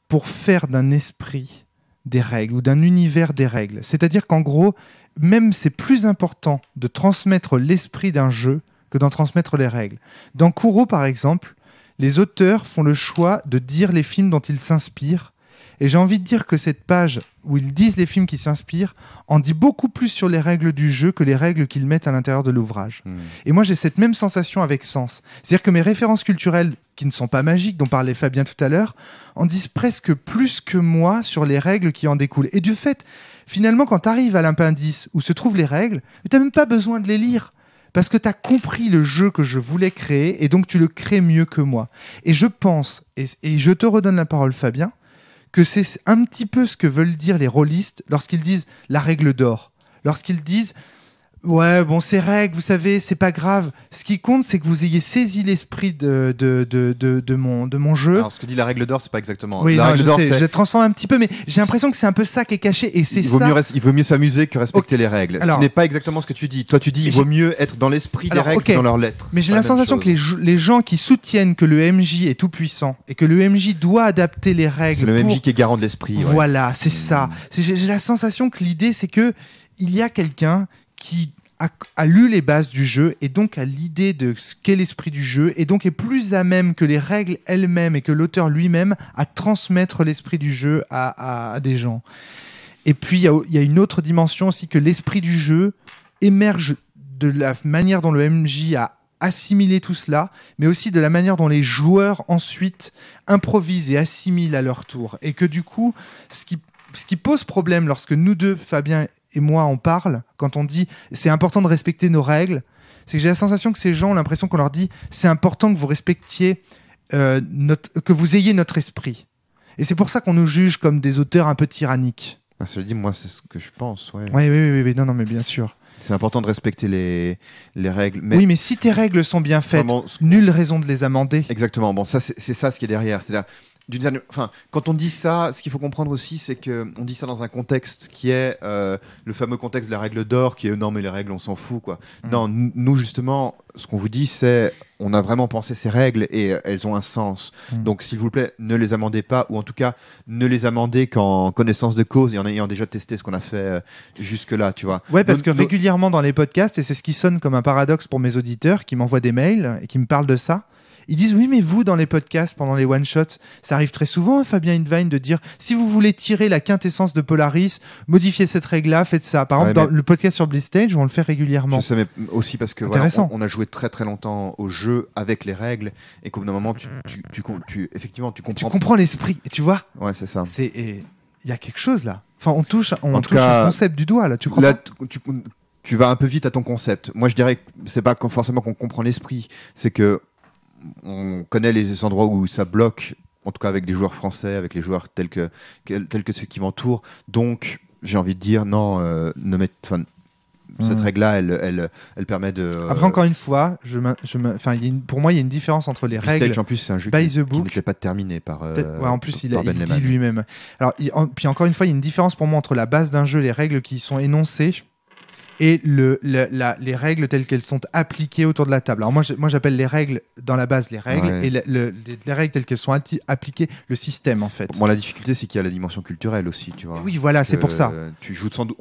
pour faire d'un esprit des règles ou d'un univers des règles. C'est-à-dire qu'en gros, même c'est plus important de transmettre l'esprit d'un jeu que d'en transmettre les règles. Dans Kuro, par exemple, les auteurs font le choix de dire les films dont ils s'inspirent. Et j'ai envie de dire que cette page où ils disent les films qui s'inspirent en dit beaucoup plus sur les règles du jeu que les règles qu'ils mettent à l'intérieur de l'ouvrage. Et moi, j'ai cette même sensation avec Sens. C'est-à-dire que mes références culturelles, qui ne sont pas magiques, dont parlait Fabien tout à l'heure, en disent presque plus que moi sur les règles qui en découlent. Et du fait, finalement, quand tu arrives à l'appendice où se trouvent les règles, tu n'as même pas besoin de les lire. Parce que tu as compris le jeu que je voulais créer et donc tu le crées mieux que moi. Et je pense, et je te redonne la parole, Fabien, que c'est un petit peu ce que veulent dire les rôlistes lorsqu'ils disent la règle d'or. Lorsqu'ils disent ouais, bon, ces règles, vous savez, c'est pas grave. Ce qui compte, c'est que vous ayez saisi l'esprit de mon jeu. Alors, ce que dit la règle d'or, c'est pas exactement. Oui, la non, règle je d'or, sais, c'est. je transforme un petit peu, mais j'ai l'impression que c'est un peu ça qui est caché. Et c'est Il vaut mieux s'amuser que respecter les règles. Alors, ce n'est pas exactement ce que tu dis. Toi, tu dis il vaut mieux être dans l'esprit des règles que dans leurs lettres. Mais j'ai la sensation que les gens qui soutiennent que le MJ est tout puissant et que le MJ doit adapter les règles. C'est le MJ qui est garant de l'esprit. Voilà, c'est ça. J'ai la sensation que l'idée, c'est que il y a quelqu'un qui a lu les bases du jeu et donc a l'idée de ce qu'est l'esprit du jeu et donc est plus à même que les règles elles-mêmes et que l'auteur lui-même à transmettre l'esprit du jeu à des gens. Et puis il y a une autre dimension aussi, que l'esprit du jeu émerge de la manière dont le MJ a assimilé tout cela, mais aussi de la manière dont les joueurs ensuite improvisent et assimilent à leur tour. Et que du coup, ce qui pose problème lorsque nous deux, Fabien et moi, on parle, quand on dit c'est important de respecter nos règles, c'est que j'ai la sensation que ces gens ont l'impression qu'on leur dit c'est important que vous respectiez que vous ayez notre esprit. Et c'est pour ça qu'on nous juge comme des auteurs un peu tyranniques. Cela dit, moi, c'est ce que je pense. Ouais. Oui, non, mais bien sûr. C'est important de respecter les règles. Mais oui, mais si tes règles sont bien faites, nulle raison de les amender. Exactement. Bon, ça, c'est ça ce qui est derrière. C'est-à-dire, quand on dit ça, ce qu'il faut comprendre aussi, c'est qu'on dit ça dans un contexte qui est le fameux contexte de la règle d'or, qui est non, mais les règles, on s'en fout, quoi. Non, nous, justement, ce qu'on vous dit, c'est on a vraiment pensé ces règles et elles ont un sens. Donc, s'il vous plaît, ne les amendez pas, ou en tout cas, ne les amendez qu'en connaissance de cause et en ayant déjà testé ce qu'on a fait jusque-là, tu vois. Ouais, parce que régulièrement dans les podcasts, et c'est ce qui sonne comme un paradoxe pour mes auditeurs qui m'envoient des mails et qui me parlent de ça, ils disent oui, mais vous, dans les podcasts, pendant les one-shots, ça arrive très souvent, hein, Fabien Invine, de dire si vous voulez tirer la quintessence de Polaris, modifiez cette règle-là, faites ça. Par exemple, dans le podcast sur Blitzstage, on le fait régulièrement. Je sais, mais aussi parce que voilà, on a joué très très longtemps au jeu avec les règles et qu'au bout d'un moment, effectivement, tu comprends. Tu comprends l'esprit, tu vois. Ouais, c'est ça. Il y a quelque chose là. Enfin, on touche un concept du doigt là. Tu crois là, pas tu vas un peu vite à ton concept. Moi, je dirais que c'est pas forcément qu'on comprend l'esprit, c'est que on connaît les endroits où ça bloque, en tout cas avec des joueurs français, avec les joueurs tels que ceux qui m'entourent. Donc, j'ai envie de dire, non, cette règle-là, elle permet de... Après, encore une fois, pour moi, il y a une différence entre les règles Stage, en plus, c'est un jeu by qui the book. n'était pas terminé par en plus, il Ben dit lui-même. Alors, puis encore une fois, il y a une différence pour moi entre la base d'un jeu, les règles qui sont énoncées, et les règles telles qu'elles sont appliquées autour de la table. Alors moi j'appelle les règles dans la base les règles et les règles telles qu'elles sont appliquées le système en fait. Bon, la difficulté c'est qu'il y a la dimension culturelle aussi, tu vois. Oui, voilà, c'est pour ça. Tu joues sans doute.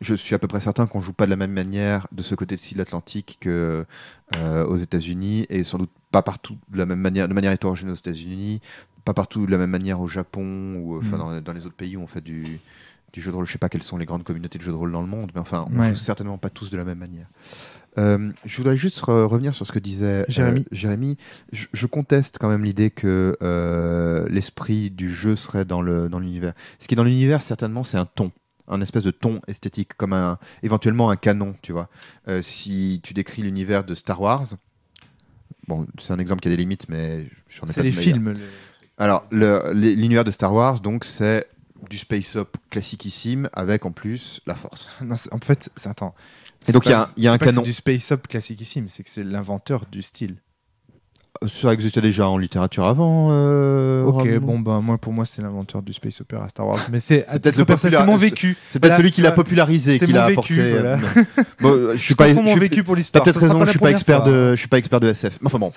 Je suis à peu près certain qu'on joue pas de la même manière de ce côté-ci de l'Atlantique que aux États-Unis, et sans doute pas partout de la manière hétérogène aux États-Unis, pas partout de la même manière au Japon ou dans les autres pays où on fait du jeu de rôle. Je sais pas quelles sont les grandes communautés de jeux de rôle dans le monde, mais enfin, on joue certainement pas tous de la même manière. Je voudrais juste revenir sur ce que disait Jérémy. Je conteste quand même l'idée que l'esprit du jeu serait dans l'univers. Ce qui est dans l'univers, certainement, c'est un ton. Un espèce de ton esthétique, comme éventuellement un canon, tu vois. Si tu décris l'univers de Star Wars, bon, c'est un exemple qui a des limites, mais j'en ai pas de meilleur. C'est les films. Alors, l'univers de Star Wars, donc, c'est du space-up classiquissime avec en plus la force. Non, en fait, attends. Et donc il y a un canon. C'est du space-up classiquissime, c'est que c'est l'inventeur du style. Ça existait déjà en littérature avant. Ok, bon ben pour moi c'est l'inventeur du space opera Star Wars, mais c'est peut-être c'est mon vécu. C'est peut-être celui qui l'a popularisé, qui l'a apporté. Voilà. Bon, je suis pas mon vécu pour l'histoire. T'as peut-être raison, je suis pas expert de SF. Enfin bon,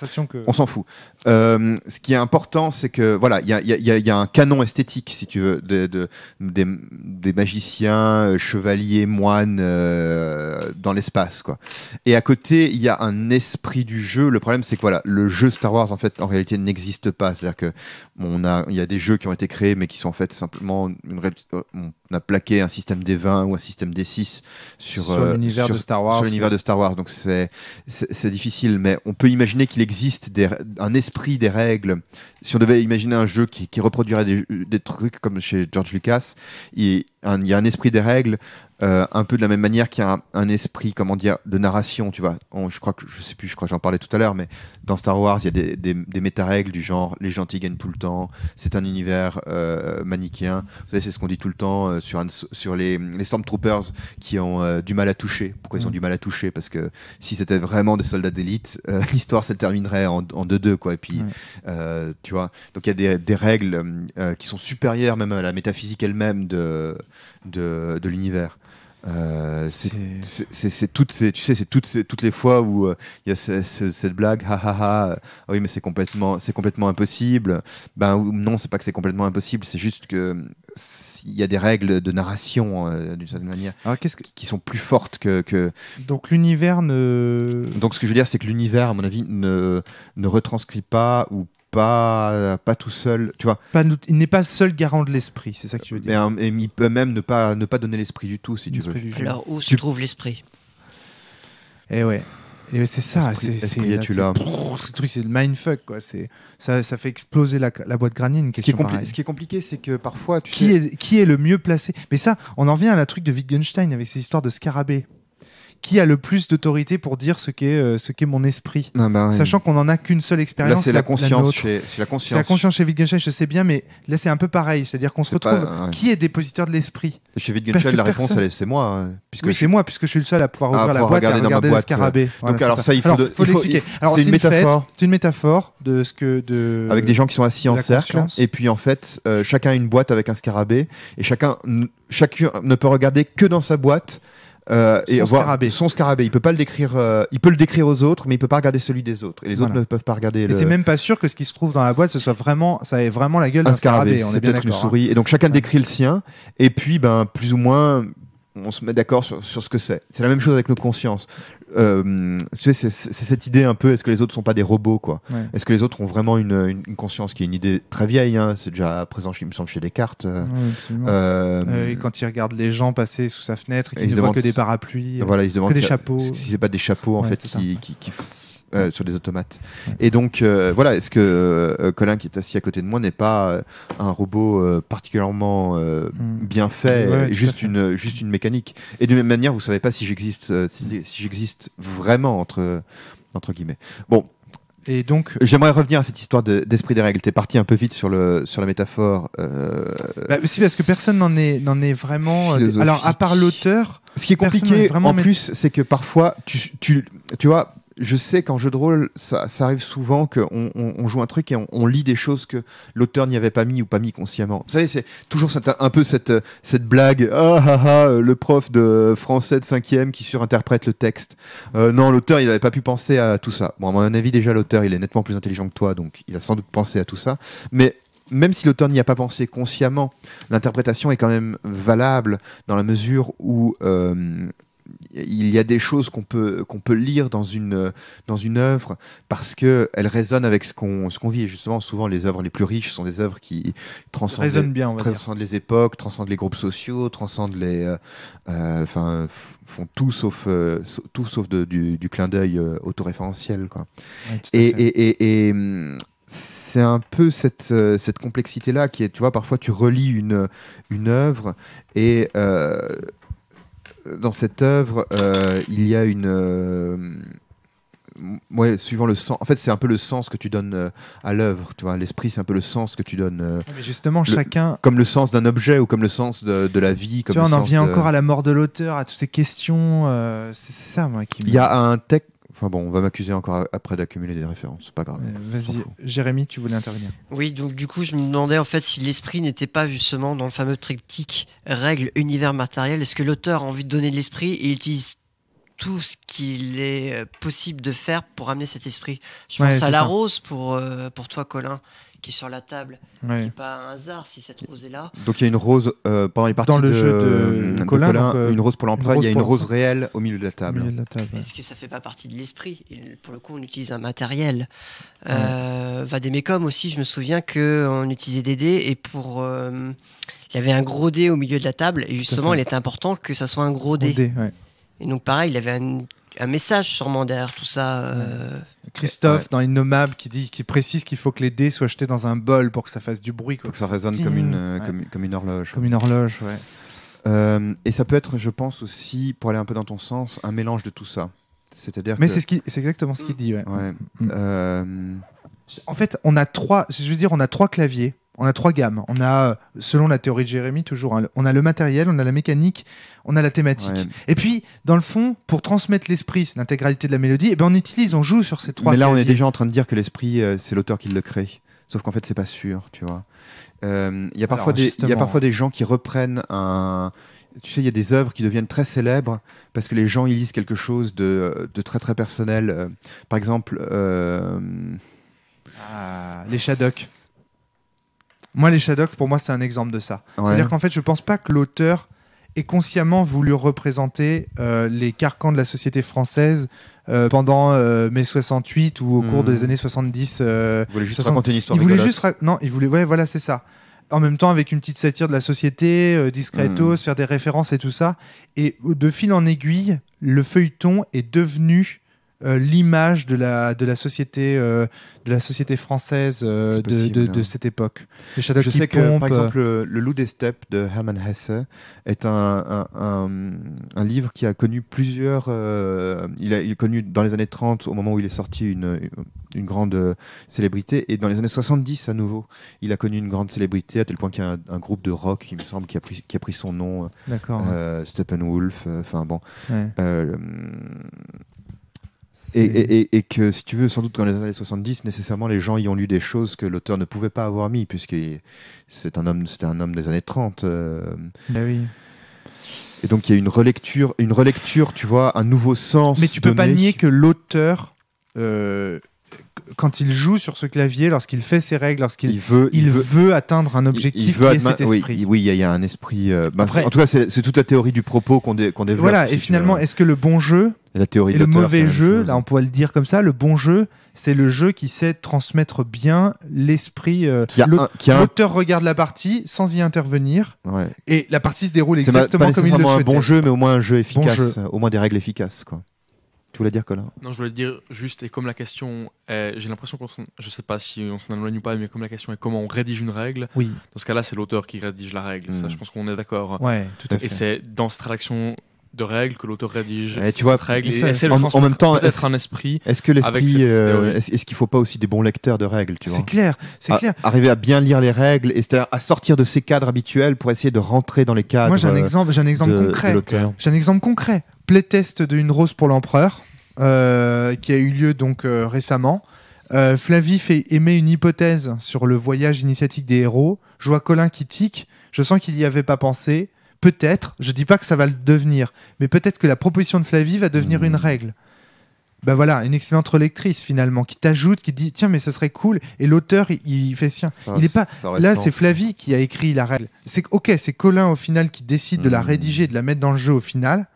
on s'en fout. Ce qui est important, c'est que voilà, il y a un canon esthétique, si tu veux, des magiciens, chevaliers, moines dans l'espace, quoi. Et à côté, il y a un esprit du jeu. Le problème, c'est que voilà, le jeu Star Wars en fait en réalité n'existe pas, c'est-à-dire que il y a des jeux qui ont été créés mais qui sont en fait simplement on a plaqué un système D20 ou un système D6 sur l'univers de Star Wars. Sur l'univers de Star Wars, donc c'est difficile, mais on peut imaginer qu'il existe un esprit des règles. Si on devait imaginer un jeu qui reproduirait des trucs comme chez George Lucas, il y a un esprit des règles. Un peu de la même manière qu'il y a un esprit, comment dire, de narration, tu vois. Je crois que j'en parlais tout à l'heure, mais dans Star Wars, il y a des méta-règles du genre les gentils gagnent tout le temps, c'est un univers manichéen. Vous savez, c'est ce qu'on dit tout le temps sur les Stormtroopers qui ont du mal à toucher. Pourquoi ils ont du mal à toucher? Parce que si c'était vraiment des soldats d'élite, l'histoire se terminerait en 2-2, quoi. Et puis, tu vois, donc il y a des règles qui sont supérieures même à la métaphysique elle-même de l'univers. C'est toutes les fois où il y a cette blague, oui mais c'est complètement impossible. Ben non, c'est pas que c'est complètement impossible, c'est juste que il y a des règles de narration d'une certaine manière. Alors, qui sont plus fortes que... Donc l'univers Donc ce que je veux dire, c'est que l'univers, à mon avis, ne retranscrit pas ou pas tout seul, tu vois. Il n'est pas le seul garant de l'esprit, c'est ça que tu veux dire. Mais il peut même ne pas donner l'esprit du tout, si tu veux. Alors où se trouve l'esprit? Eh ouais. Et c'est ça, ce truc, c'est le mindfuck, quoi. Ça fait exploser la boîte crânienne. Ce qui est compliqué, c'est que parfois, qui est le mieux placé. Mais ça, on en revient à la truc de Wittgenstein avec ses histoires de scarabée. Qui a le plus d'autorité pour dire ce qu'est mon esprit, sachant qu'on n'en a qu'une seule expérience. Là, c'est la conscience. C'est la conscience chez Wittgenstein, je sais bien, mais là, c'est un peu pareil. C'est-à-dire qu'on se retrouve. Qui est dépositeur de l'esprit? Chez Wittgenstein, la réponse, c'est moi. Oui, c'est moi, puisque je suis le seul à pouvoir ouvrir la boîte et regarder le scarabée. Donc, alors ça, il faut l'expliquer. Alors, c'est une métaphore. C'est une métaphore de ce que. Avec des gens qui sont assis en cercle. Et puis, en fait, chacun a une boîte avec un scarabée. Et chacun ne peut regarder que dans sa boîte. Son scarabée, il peut pas le décrire, il peut le décrire aux autres, mais il peut pas regarder celui des autres. Et les autres ne peuvent pas regarder. Et c'est même pas sûr que ce qui se trouve dans la boîte, ça ait vraiment la gueule d'un scarabée. C'est peut-être une souris. Et donc chacun décrit le sien. Et puis, plus ou moins, on se met d'accord sur ce que c'est. C'est la même chose avec nos consciences. C'est cette idée un peu, est-ce que les autres sont pas des robots, quoi? Est-ce que les autres ont vraiment une conscience, qui est une idée très vieille, hein, c'est déjà présent, il me semble, chez Descartes. Et quand il regarde les gens passer sous sa fenêtre et qu'il ne voit que des parapluies, voilà, il se demande que des chapeaux. Si c'est pas des chapeaux en fait qui sur des automates. Et donc voilà, est-ce que Colin qui est assis à côté de moi n'est pas un robot particulièrement bien fait, juste une mécanique. Et de même manière, vous savez pas si j'existe vraiment entre guillemets. Bon. Et donc, j'aimerais revenir à cette histoire d'esprit des règles. T'es parti un peu vite sur la métaphore. Si, parce que personne n'en est vraiment. Alors, à part l'auteur. Ce qui est compliqué, en plus, c'est que parfois, tu vois. je sais qu'en jeu de rôle, ça arrive souvent qu'on joue un truc et on lit des choses que l'auteur n'y avait pas mis ou pas mis consciemment. Vous savez, c'est toujours un peu cette blague, le prof de français de 5e qui surinterprète le texte. Non, l'auteur, il n'avait pas pu penser à tout ça. Bon, à mon avis, déjà, l'auteur, il est nettement plus intelligent que toi, donc il a sans doute pensé à tout ça. Mais même si l'auteur n'y a pas pensé consciemment, l'interprétation est quand même valable dans la mesure où il y a des choses qu'on peut lire dans une œuvre parce qu'elle résonne avec ce qu'on vit. Et justement, souvent, les œuvres les plus riches sont des œuvres qui transcendent les époques, transcendent les groupes sociaux, transcendent font tout sauf du clin d'œil autoréférentiel, quoi. Ouais, et c'est un peu cette complexité-là qui est, tu vois, parfois tu relis une œuvre et dans cette œuvre, il y a suivant le sens. En fait, c'est un peu le sens que tu donnes à l'œuvre. Tu vois, l'esprit, c'est un peu le sens que tu donnes. Mais justement, chacun. Comme le sens d'un objet ou comme le sens de la vie. Comme tu vois, on en vient encore à la mort de l'auteur, à toutes ces questions. C'est ça, moi, qui. Il y a un texte. Enfin bon, on va m'accuser encore après d'accumuler des références, c'est pas grave. Vas-y, Jérémy, tu voulais intervenir. Oui, donc du coup, je me demandais en fait si l'esprit n'était pas justement dans le fameux triptyque règles, univers, matériel. Est-ce que l'auteur a envie de donner de l'esprit et utilise tout ce qu'il est possible de faire pour amener cet esprit? Je pense à la rose pour toi, Colin, qui est sur la table. Ouais. Ce n'est pas un hasard si cette rose est là. Donc il y a une rose pendant les parties dans le jeu de Colin, donc, une rose pour l'empereur, il y a une rose réelle au milieu de la table. Est-ce que ça fait pas partie de l'esprit? Et pour le coup, on utilise un matériel. Vademecum aussi, je me souviens qu'on utilisait des dés et pour il y avait un gros dé au milieu de la table et justement, il était important que ça soit un gros dé. Et donc pareil, il avait un message sûrement derrière tout ça. Christophe dans Innommable qui précise qu'il faut que les dés soient jetés dans un bol pour que ça fasse du bruit. Pour que ça résonne comme une horloge. Comme une horloge, ouais. Et ça peut être, je pense aussi, pour aller un peu dans ton sens, un mélange de tout ça. C'est-à-dire mais c'est exactement ce qu'il dit. Ouais. En fait, on a trois claviers. On a 3 gammes. On a, selon la théorie de Jérémy, toujours, on a le matériel, on a la mécanique, on a la thématique. Ouais. Et puis, dans le fond, pour transmettre l'esprit, c'est l'intégralité de la mélodie, on joue sur ces 3 Mais là, claviers. on est déjà en train de dire que l'esprit, c'est l'auteur qui le crée. Sauf qu'en fait, c'est pas sûr, tu vois. Il y a parfois des gens qui reprennent un... Tu sais, il y a des œuvres qui deviennent très célèbres parce que les gens y lisent quelque chose de très très personnel. Par exemple... les Shadocks. Moi, les Shadocks, pour moi, c'est un exemple de ça. Ouais. C'est-à-dire qu'en fait, je pense pas que l'auteur ait consciemment voulu représenter les carcans de la société française pendant mai 68 ou au cours des années 70. Il voulait juste raconter une histoire rigolote. Non, il voulait... Ouais, voilà, c'est ça. En même temps, avec une petite satire de la société, discretos, faire des références et tout ça. Et de fil en aiguille, le feuilleton est devenu l'image de la société française de cette époque. Les Shadocks Je sais que par exemple le Loup des steppes de Hermann Hesse est un livre qui a connu plusieurs il est connu dans les années 30 au moment où il est sorti une grande célébrité et dans les années 70 à nouveau il a connu une grande célébrité à tel point qu'il y a un groupe de rock il me semble qui a pris son nom. D'accord. Steppenwolf enfin bon. Ouais. Et que, si tu veux, sans doute dans les années 70, nécessairement, les gens y ont lu des choses que l'auteur ne pouvait pas avoir mis, puisque c'était un homme des années 30. Ben oui. Et donc, il y a une relecture, tu vois, un nouveau sens. Mais tu peux pas nier que l'auteur, quand il joue sur ce clavier, lorsqu'il fait ses règles, lorsqu'il veut atteindre un objectif qui est cet esprit. Oui, il y a un esprit... Après, en tout cas, c'est toute la théorie du propos qu'on développe. Voilà, et finalement, est-ce que le bon jeu et le mauvais jeu, là on pourrait le dire comme ça, le bon jeu, c'est le jeu qui sait transmettre bien l'esprit. L'auteur regarde la partie sans y intervenir, et la partie se déroule exactement comme il le souhaitait. C'est pas un bon jeu, mais au moins un jeu efficace, au moins des règles efficaces, quoi. Tu voulais dire, Colin ? Non, je voulais dire juste, et comme la question est, j'ai l'impression je sais pas si on s'en éloigne ou pas, mais comme la question est comment on rédige une règle, dans ce cas-là, c'est l'auteur qui rédige la règle. Ça, je pense qu'on est d'accord. Ouais, tout à fait. Et c'est dans cette rédaction de règles que l'auteur rédige cette règle et essaie de transmettre en même temps peut-être un esprit. Est-ce que l'esprit, est-ce qu'il faut pas aussi des bons lecteurs de règles, tu vois ? C'est clair. Arriver à bien lire les règles, et c'est-à-dire à sortir de ces cadres habituels pour essayer de rentrer dans les cadres. Moi, j'ai un exemple concret. J'ai un exemple concret. Playtest d'une rose pour l'empereur. qui a eu lieu donc récemment. Flavie émet une hypothèse sur le voyage initiatique des héros. Je vois Colin qui tique. Je sens qu'il n'y avait pas pensé. Peut-être, je dis pas que ça va le devenir, mais peut-être que la proposition de Flavie va devenir une règle. Ben voilà, une excellente relectrice finalement qui t'ajoute, qui dit tiens mais ça serait cool, et l'auteur il fait sien. Il est pas là, c'est Flavie qui a écrit la règle. C'est ok, c'est Colin au final qui décide de la rédiger, de la mettre dans le jeu au final.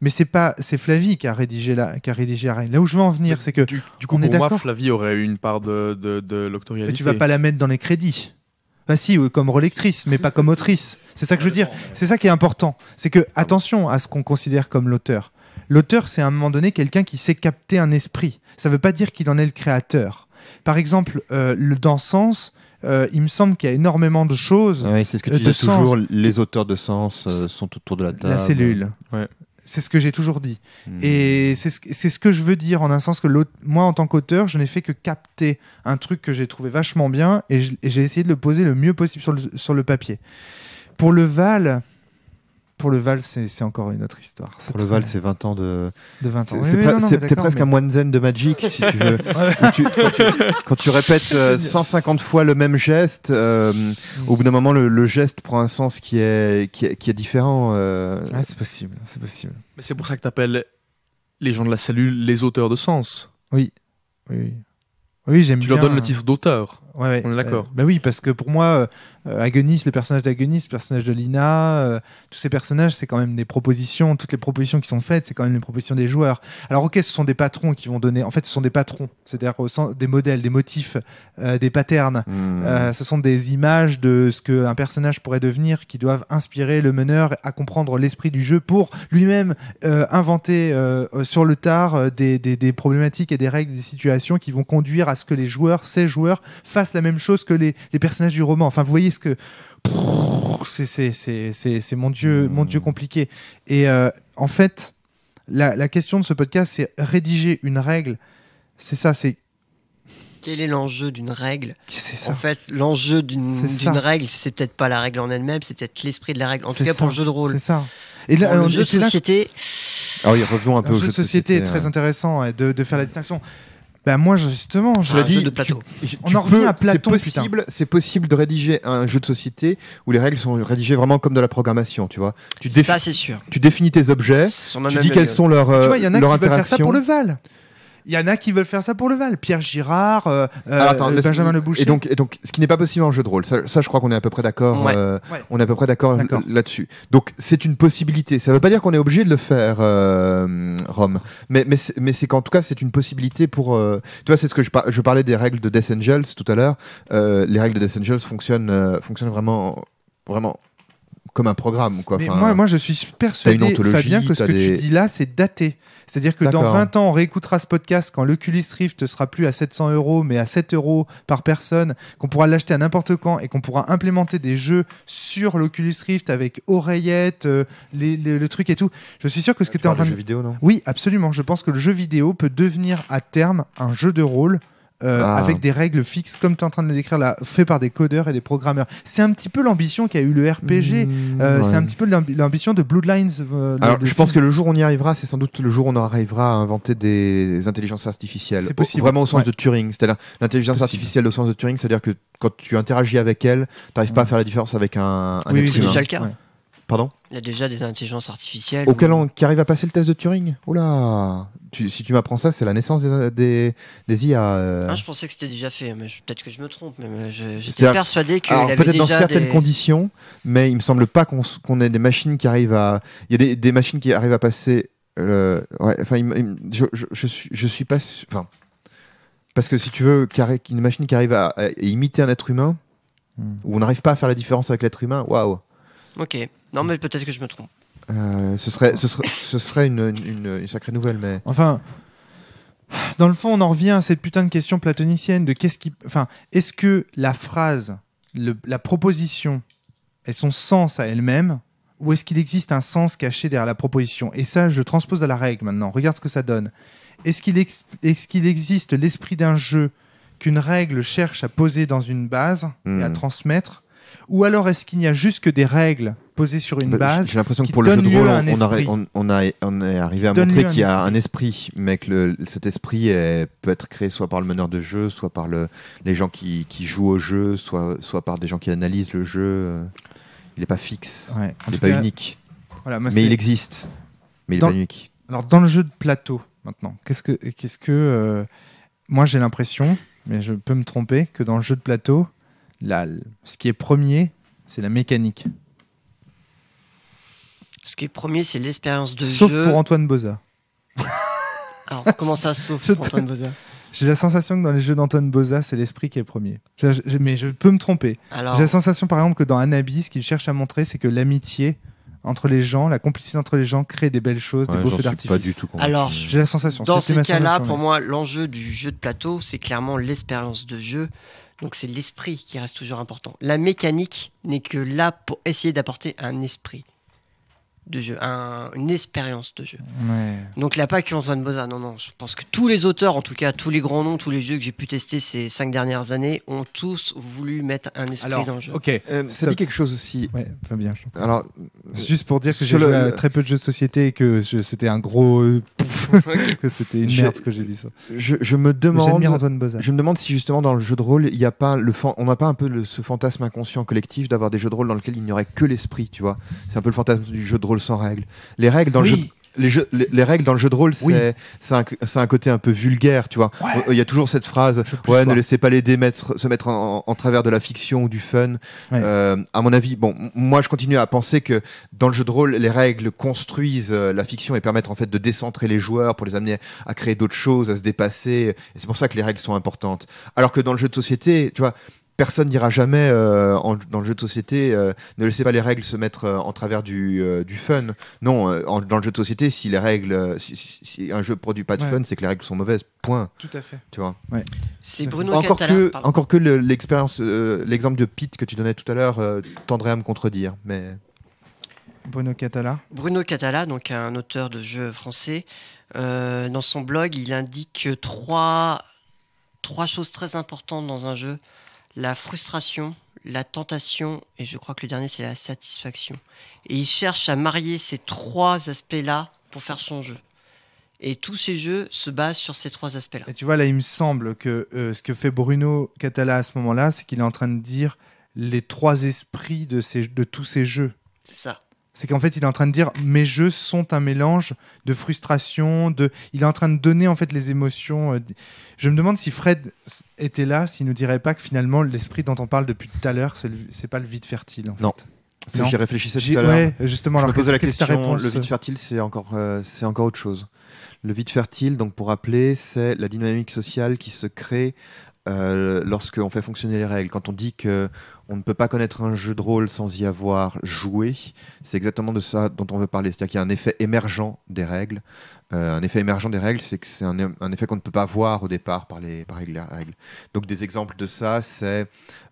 Mais c'est Flavie qui a rédigé la règle. Là où je veux en venir, c'est que du coup, pour moi, Flavie aurait eu une part de l'autorialité. Mais tu vas pas la mettre dans les crédits. Bah si, comme relectrice, mais pas comme autrice. C'est ça que je veux dire. C'est ça qui est important. C'est que attention à ce qu'on considère comme l'auteur. L'auteur, c'est à un moment donné quelqu'un qui sait capter un esprit. Ça veut pas dire qu'il en est le créateur. Par exemple, dans Sens, il me semble qu'il y a énormément de choses. Oui, c'est ce que tu disais toujours. Les auteurs de Sens sont autour de la table. La cellule. Ouais. C'est ce que j'ai toujours dit. Et c'est ce que je veux dire, en un sens que moi, en tant qu'auteur, je n'ai fait que capter un truc que j'ai trouvé vachement bien et j'ai essayé de le poser le mieux possible sur le papier. Pour le Val, c'est encore une autre histoire. Pour le Val, c'est 20 ans de 20 ans. T'es presque un moine zen de Magic, si tu veux. Quand tu répètes 150 fois le même geste, au bout d'un moment, le geste prend un sens qui est différent. C'est possible. Mais c'est pour ça que t'appelles les gens de la cellule les auteurs de Sens. Oui, j'aime bien. Tu leur donnes le titre d'auteur. Ouais, on est d'accord. Bah oui, parce que pour moi, Agonis, le personnage d'Agonis, le personnage de Lina, tous ces personnages, c'est quand même des propositions. Toutes les propositions qui sont faites, c'est quand même les propositions des joueurs. Alors ok, ce sont des patrons qui vont donner. En fait, ce sont des patrons, c'est-à-dire des modèles, des motifs, des patterns. Ce sont des images de ce qu'un personnage pourrait devenir, qui doivent inspirer le meneur à comprendre l'esprit du jeu pour lui-même inventer sur le tard des problématiques et des règles, des situations qui vont conduire à ce que ces joueurs fassent la même chose que les personnages du roman. Enfin, vous voyez ce que c'est mon Dieu compliqué. Et en fait, la question de ce podcast, c'est rédiger une règle. C'est ça, c'est quel est l'enjeu d'une règle ? C'est ça. En fait, l'enjeu d'une règle, c'est peut-être pas la règle en elle-même, c'est peut-être l'esprit de la règle. En tout cas, pour le jeu de rôle. C'est ça. Et là, le jeu de société. Alors, revenons un peu au jeu de société. Très intéressant de faire la distinction. Ben moi justement, je l'ai dit. De plateau. On en revient à Platon. C'est possible de rédiger un jeu de société où les règles sont rédigées vraiment comme de la programmation, tu vois. Ça c'est sûr. Tu définis tes objets, tu dis quelles sont leurs interactions. Tu vois, il y en a qui veulent faire ça pour le Val. Il y en a qui veulent faire ça pour le Val. Pierre Girard, Benjamin Le Boucher. Et donc, ce qui n'est pas possible en jeu de rôle. Ça, je crois qu'on est à peu près d'accord. On est à peu près d'accord là-dessus. Donc, c'est une possibilité. Ça ne veut pas dire qu'on est obligé de le faire, Rome. Mais c'est qu'en tout cas, c'est une possibilité pour. Tu vois, c'est ce que je parlais des règles de Death Angels tout à l'heure. Les règles de Death Angels fonctionnent vraiment comme un programme, quoi. Mais moi, je suis persuadé, Fabien, que ce que tu dis là, c'est daté. C'est-à-dire que dans 20 ans, on réécoutera ce podcast quand l'Oculus Rift sera plus à 700 €, mais à 7 € par personne, qu'on pourra l'acheter à n'importe quand et qu'on pourra implémenter des jeux sur l'Oculus Rift avec oreillettes, le truc et tout. Je suis sûr que ce que tu es en train de... jeu vidéo, non ? Oui, absolument. Je pense que le jeu vidéo peut devenir à terme un jeu de rôle avec des règles fixes, comme tu es en train de le décrire là, fait par des codeurs et des programmeurs. C'est un petit peu l'ambition qu'a eu le RPG. C'est un petit peu l'ambition de Bloodlines. Alors, je pense que le jour où on y arrivera, c'est sans doute le jour où on arrivera à inventer des intelligences artificielles. C'est possible. Vraiment au sens de Turing. C'est-à-dire l'intelligence artificielle au sens de Turing, c'est-à-dire que quand tu interagis avec elle, tu n'arrives pas à faire la différence avec un être humain. C'est déjà le cas. Ouais. Pardon ? Il y a déjà des intelligences artificielles. Qui arrivent à passer le test de Turing ? Oula ! Si tu m'apprends ça, c'est la naissance des IA. Je pensais que c'était déjà fait, mais peut-être que je me trompe. Mais j'étais persuadé qu'il avait peut-être déjà dans certaines conditions, mais il me semble pas qu'on ait des machines qui arrivent à. Il y a des machines qui arrivent à passer. Je suis pas. Enfin, parce que si tu veux une machine qui arrive à imiter un être humain, où on n'arrive pas à faire la différence avec l'être humain, waouh. Ok. Non, mais peut-être que je me trompe. Ce serait une sacrée nouvelle, mais... Enfin, dans le fond, on en revient à cette putain de question platonicienne de est-ce que la phrase, la proposition, est son sens à elle-même, ou est-ce qu'il existe un sens caché derrière la proposition ? Et ça, je transpose à la règle maintenant. Regarde ce que ça donne. Est-ce qu'il existe l'esprit d'un jeu qu'une règle cherche à poser dans une base et à transmettre ? Ou alors est-ce qu'il n'y a juste que des règles posé sur une Bah, base. J'ai l'impression que qui pour le jeu donne de lieu rôle, à un esprit. on est arrivé à Donne montrer lieu à un qu'il y a esprit. un esprit, mais que cet esprit peut être créé soit par le meneur de jeu, soit par les gens qui jouent au jeu, soit par des gens qui analysent le jeu. Il n'est pas fixe, Ouais. En il n'est tout pas cas, unique. voilà, moi, Mais il c'est- existe, mais il n'est Dans- pas unique. Alors, dans le jeu de plateau, maintenant, moi, j'ai l'impression, mais je peux me tromper, que dans le jeu de plateau, ce qui est premier, c'est la mécanique. Ce qui est premier, c'est l'expérience de Sauf jeu. pour Antoine Boza. Alors, comment ça, sauf Je pour Antoine Boza? J'ai la sensation que dans les jeux d'Antoine Boza, c'est l'esprit qui est premier. Mais je peux me tromper. Alors, J'ai la sensation, par exemple, que dans Anabis, ce qu'il cherche à montrer, c'est que l'amitié entre les gens, la complicité entre les gens crée des belles choses, des Ouais, beaux j'en feux suis d'artifice. pas du tout convaincu. Alors, J'ai la sensation. dans C'était ces ma cas-là, sensation, pour ouais. moi, l'enjeu du jeu de plateau, c'est clairement l'expérience de jeu. Donc, c'est l'esprit qui reste toujours important. La mécanique n'est que là pour essayer d'apporter un esprit de jeu, une expérience de jeu. Ouais. Donc, il n'y a pas que Antoine Boza. Non, non. Je pense que tous les auteurs, en tout cas, tous les grands noms, tous les jeux que j'ai pu tester ces 5 dernières années, ont tous voulu mettre un esprit Alors, dans le jeu. ok. Ça Stop. dit quelque chose aussi. Ouais, Fabien. je t'en prie. Alors, C'est juste pour dire que j'ai sur joué le- à très peu de jeux de société et que c'était un gros pouf, que c'était une J'ai- merde ce que j'ai dit ça. je me J'admire demande. Antoine Boza. Je me demande si justement dans le jeu de rôle, il y a pas on n'a pas un peu ce fantasme inconscient collectif d'avoir des jeux de rôle dans lesquels il n'y aurait que l'esprit, tu vois. C'est un peu le fantasme du jeu de rôle sans règles. Les règles dans le Oui. jeu, les règles dans le jeu de rôle, Oui. c'est un côté un peu vulgaire, tu vois. Ouais. Il y a toujours cette phrase, Je plus ouais, ne sois. laissez pas les dés se mettre en travers de la fiction ou du fun. Ouais. À mon avis, bon, moi je continue à penser que dans le jeu de rôle, les règles construisent la fiction et permettent en fait de décentrer les joueurs pour les amener à créer d'autres choses, à se dépasser. Et c'est pour ça que les règles sont importantes. Alors que dans le jeu de société, tu vois, personne n'ira jamais dans le jeu de société, ne laissez pas les règles se mettre en travers du fun. Non, dans le jeu de société, si les règles, si un jeu produit pas de Ouais. fun, c'est que les règles sont mauvaises. Point. Tout à fait. Tu vois. C'est Bruno Encore Catala. pardon. que l'expérience, l'exemple de Pete que tu donnais tout à l'heure tendrait à me contredire, mais Bruno Catala. Bruno Catala, donc un auteur de jeux français, dans son blog, il indique trois choses très importantes dans un jeu: la frustration, la tentation, et je crois que le dernier c'est la satisfaction. Et il cherche à marier ces trois aspects-là pour faire son jeu. Et tous ces jeux se basent sur ces trois aspects-là. Et tu vois, là, il me semble que ce que fait Bruno Catala à ce moment-là, c'est qu'il est en train de dire les trois esprits de tous ces jeux. C'est ça. C'est qu'en fait, il est en train de dire mes jeux sont un mélange de frustration, il est en train de donner en fait les émotions. Je me demande si Fred était là, s'il nous dirait pas que finalement l'esprit dont on parle depuis tout à l'heure, c'est pas le vide fertile. En fait. Non. Ça, Non. j'y réfléchissais tout à l'heure. Ouais, justement. Je Alors me posais la quelle est ta question, réponse le vide fertile, c'est encore autre chose. Le vide fertile, donc pour rappeler, c'est la dynamique sociale qui se crée lorsqu'on fait fonctionner les règles. Quand on dit que on ne peut pas connaître un jeu de rôle sans y avoir joué, c'est exactement de ça dont on veut parler. C'est-à-dire qu'il y a un effet émergent des règles. Un effet émergent des règles, c'est que c'est un effet qu'on ne peut pas voir au départ par les règles. Donc des exemples de ça, c'est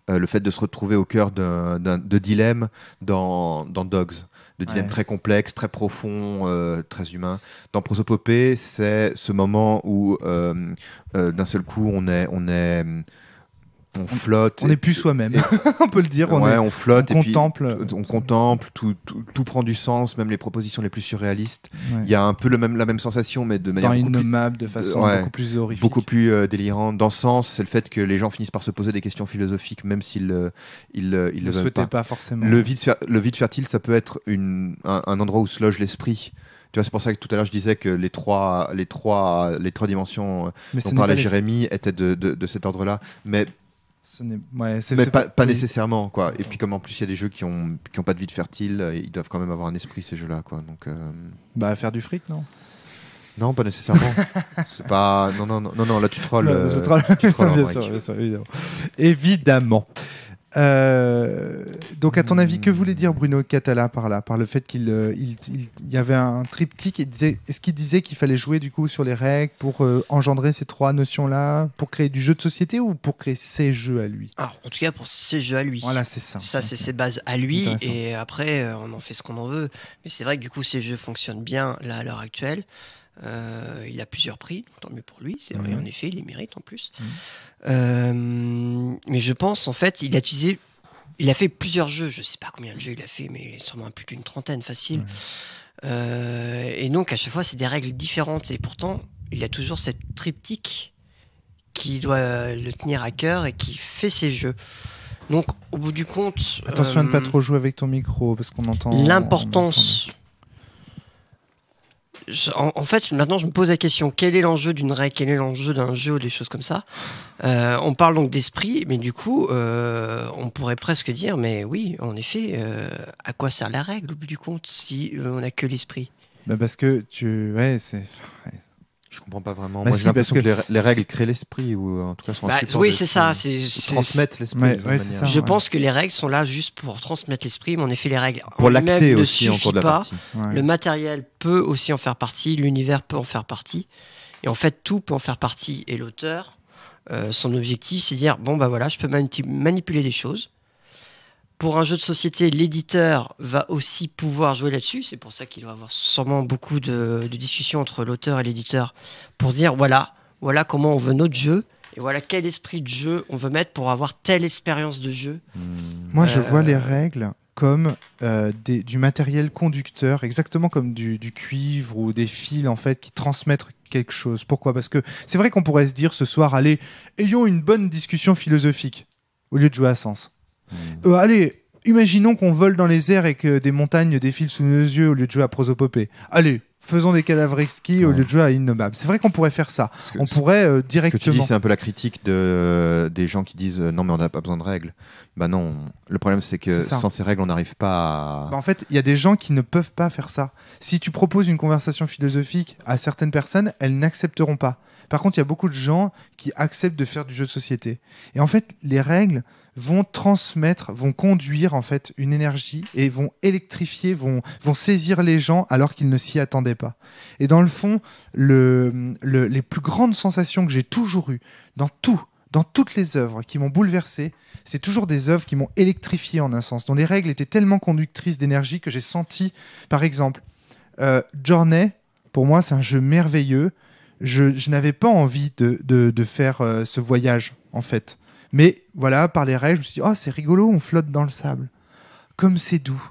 le fait de se retrouver au cœur de dilemme dans Dogs. De dilemmes Ouais. très complexes, très profonds, très humains. Dans Prosopopée, c'est ce moment où d'un seul coup on flotte. On n'est plus soi-même, et- on peut le dire. on flotte on et puis contemple. on contemple, tout prend du sens, même les propositions les plus surréalistes. Ouais. Il y a un peu la même sensation, mais de manière Dans beaucoup plus, innommable, de façon ouais, beaucoup plus horrifique. beaucoup plus délirante. Dans ce sens, c'est le fait que les gens finissent par se poser des questions philosophiques, même s'ils Ils le ne veulent souhaitaient pas. pas forcément. Le vide fertile, ça peut être un endroit où se loge l'esprit. Tu vois, c'est pour ça que tout à l'heure je disais que les trois dimensions Mais ce dont n'est parlait pas Jérémy étaient de cet ordre-là. Mais c'est pas oui. nécessairement, quoi. Et puis comme en plus il y a des jeux qui ont pas de vide fertile, ils doivent quand même avoir un esprit, ces jeux-là, quoi. Donc Bah, faire du fric, non. non, pas nécessairement. C'est pas non, là tu trolles. Non, je troll. tu trolles, bien, Henrik. sûr, bien sûr, évidemment. Donc, à ton avis, que voulait dire Bruno Catala par là, par le fait qu'il y avait un triptyque? Est-ce qu'il disait qu'il fallait jouer du coup sur les règles pour engendrer ces trois notions-là, pour créer du jeu de société ou pour créer ses jeux à lui? Alors, en tout cas, pour ces jeux à lui. Voilà, c'est ça. Ça, c'est ses bases à lui, Intéressant. et après, on en fait ce qu'on en veut. Mais c'est vrai que du coup, ces jeux fonctionnent bien là à l'heure actuelle. Il a plusieurs prix, tant mieux pour lui. C'est vrai, en effet, il les mérite en plus. Mais je pense, en fait, il a utilisé il a fait plusieurs jeux. Je sais pas combien de jeux il a fait, mais sûrement plus d'une trentaine facile. Et donc à chaque fois, c'est des règles différentes. Et pourtant, il a toujours cette triptyque qui doit le tenir à cœur et qui fait ses jeux. Donc, au bout du compte... Attention à ne pas trop jouer avec ton micro, parce qu'on entend... L'importance... En fait, maintenant, je me pose la question, quel est l'enjeu d'une règle, quel est l'enjeu d'un jeu ou des choses comme ça. On parle donc d'esprit, mais du coup, on pourrait presque dire, mais oui, en effet, à quoi sert la règle, au bout du compte, si on n'a que l'esprit? Parce que ouais, c'est... Je comprends pas vraiment. Bah Moi, si, j'ai l'impression parce que les règles créent l'esprit, ou en tout cas sont un support oui, de c'est ça. transmettre l'esprit. Ouais, d'une ouais, manière. c'est ça. Je pense que les règles sont là juste pour transmettre l'esprit, mais en effet, les règles Pour en l'acter elles-mêmes ne aussi en cours de la suffisent pas. partie. Ouais. Le matériel peut aussi en faire partie, l'univers peut en faire partie. Et en fait, tout peut en faire partie. Et l'auteur, son objectif, c'est de dire, bon, bah voilà, je peux manipuler des choses. Pour un jeu de société, l'éditeur va aussi pouvoir jouer là-dessus. C'est pour ça qu'il va y avoir sûrement beaucoup de discussions entre l'auteur et l'éditeur pour se dire, voilà comment on veut notre jeu. Et voilà quel esprit de jeu on veut mettre pour avoir telle expérience de jeu. Moi, je vois les règles comme du matériel conducteur, exactement comme du cuivre ou des fils en fait qui transmettent quelque chose. Pourquoi ? Parce que c'est vrai qu'on pourrait se dire ce soir, allez, ayons une bonne discussion philosophique au lieu de jouer à Sens. Allez, imaginons qu'on vole dans les airs et que des montagnes défilent sous nos yeux au lieu de jouer à Prosopopée. Allez, faisons des cadavres exquis au lieu de jouer à Innommable. C'est vrai qu'on pourrait faire ça. On pourrait directement... Ce que tu dis, c'est un peu la critique des gens qui disent non, mais on n'a pas besoin de règles. Bah non, le problème c'est que sans ces règles, on n'arrive pas à... En fait, il y a des gens qui ne peuvent pas faire ça. Si tu proposes une conversation philosophique à certaines personnes, elles n'accepteront pas. Par contre, il y a beaucoup de gens qui acceptent de faire du jeu de société. Et en fait, les règles vont transmettre, vont conduire en fait une énergie et vont électrifier, vont saisir les gens alors qu'ils ne s'y attendaient pas. Et dans le fond, les plus grandes sensations que j'ai toujours eues dans toutes les œuvres qui m'ont bouleversé, c'est toujours des œuvres qui m'ont électrifié en un sens, dont les règles étaient tellement conductrices d'énergie que j'ai senti, par exemple, Journey, pour moi c'est un jeu merveilleux. Je n'avais pas envie de faire ce voyage en fait. Mais voilà, par les règles, je me suis dit, oh, c'est rigolo, on flotte dans le sable. Comme c'est doux.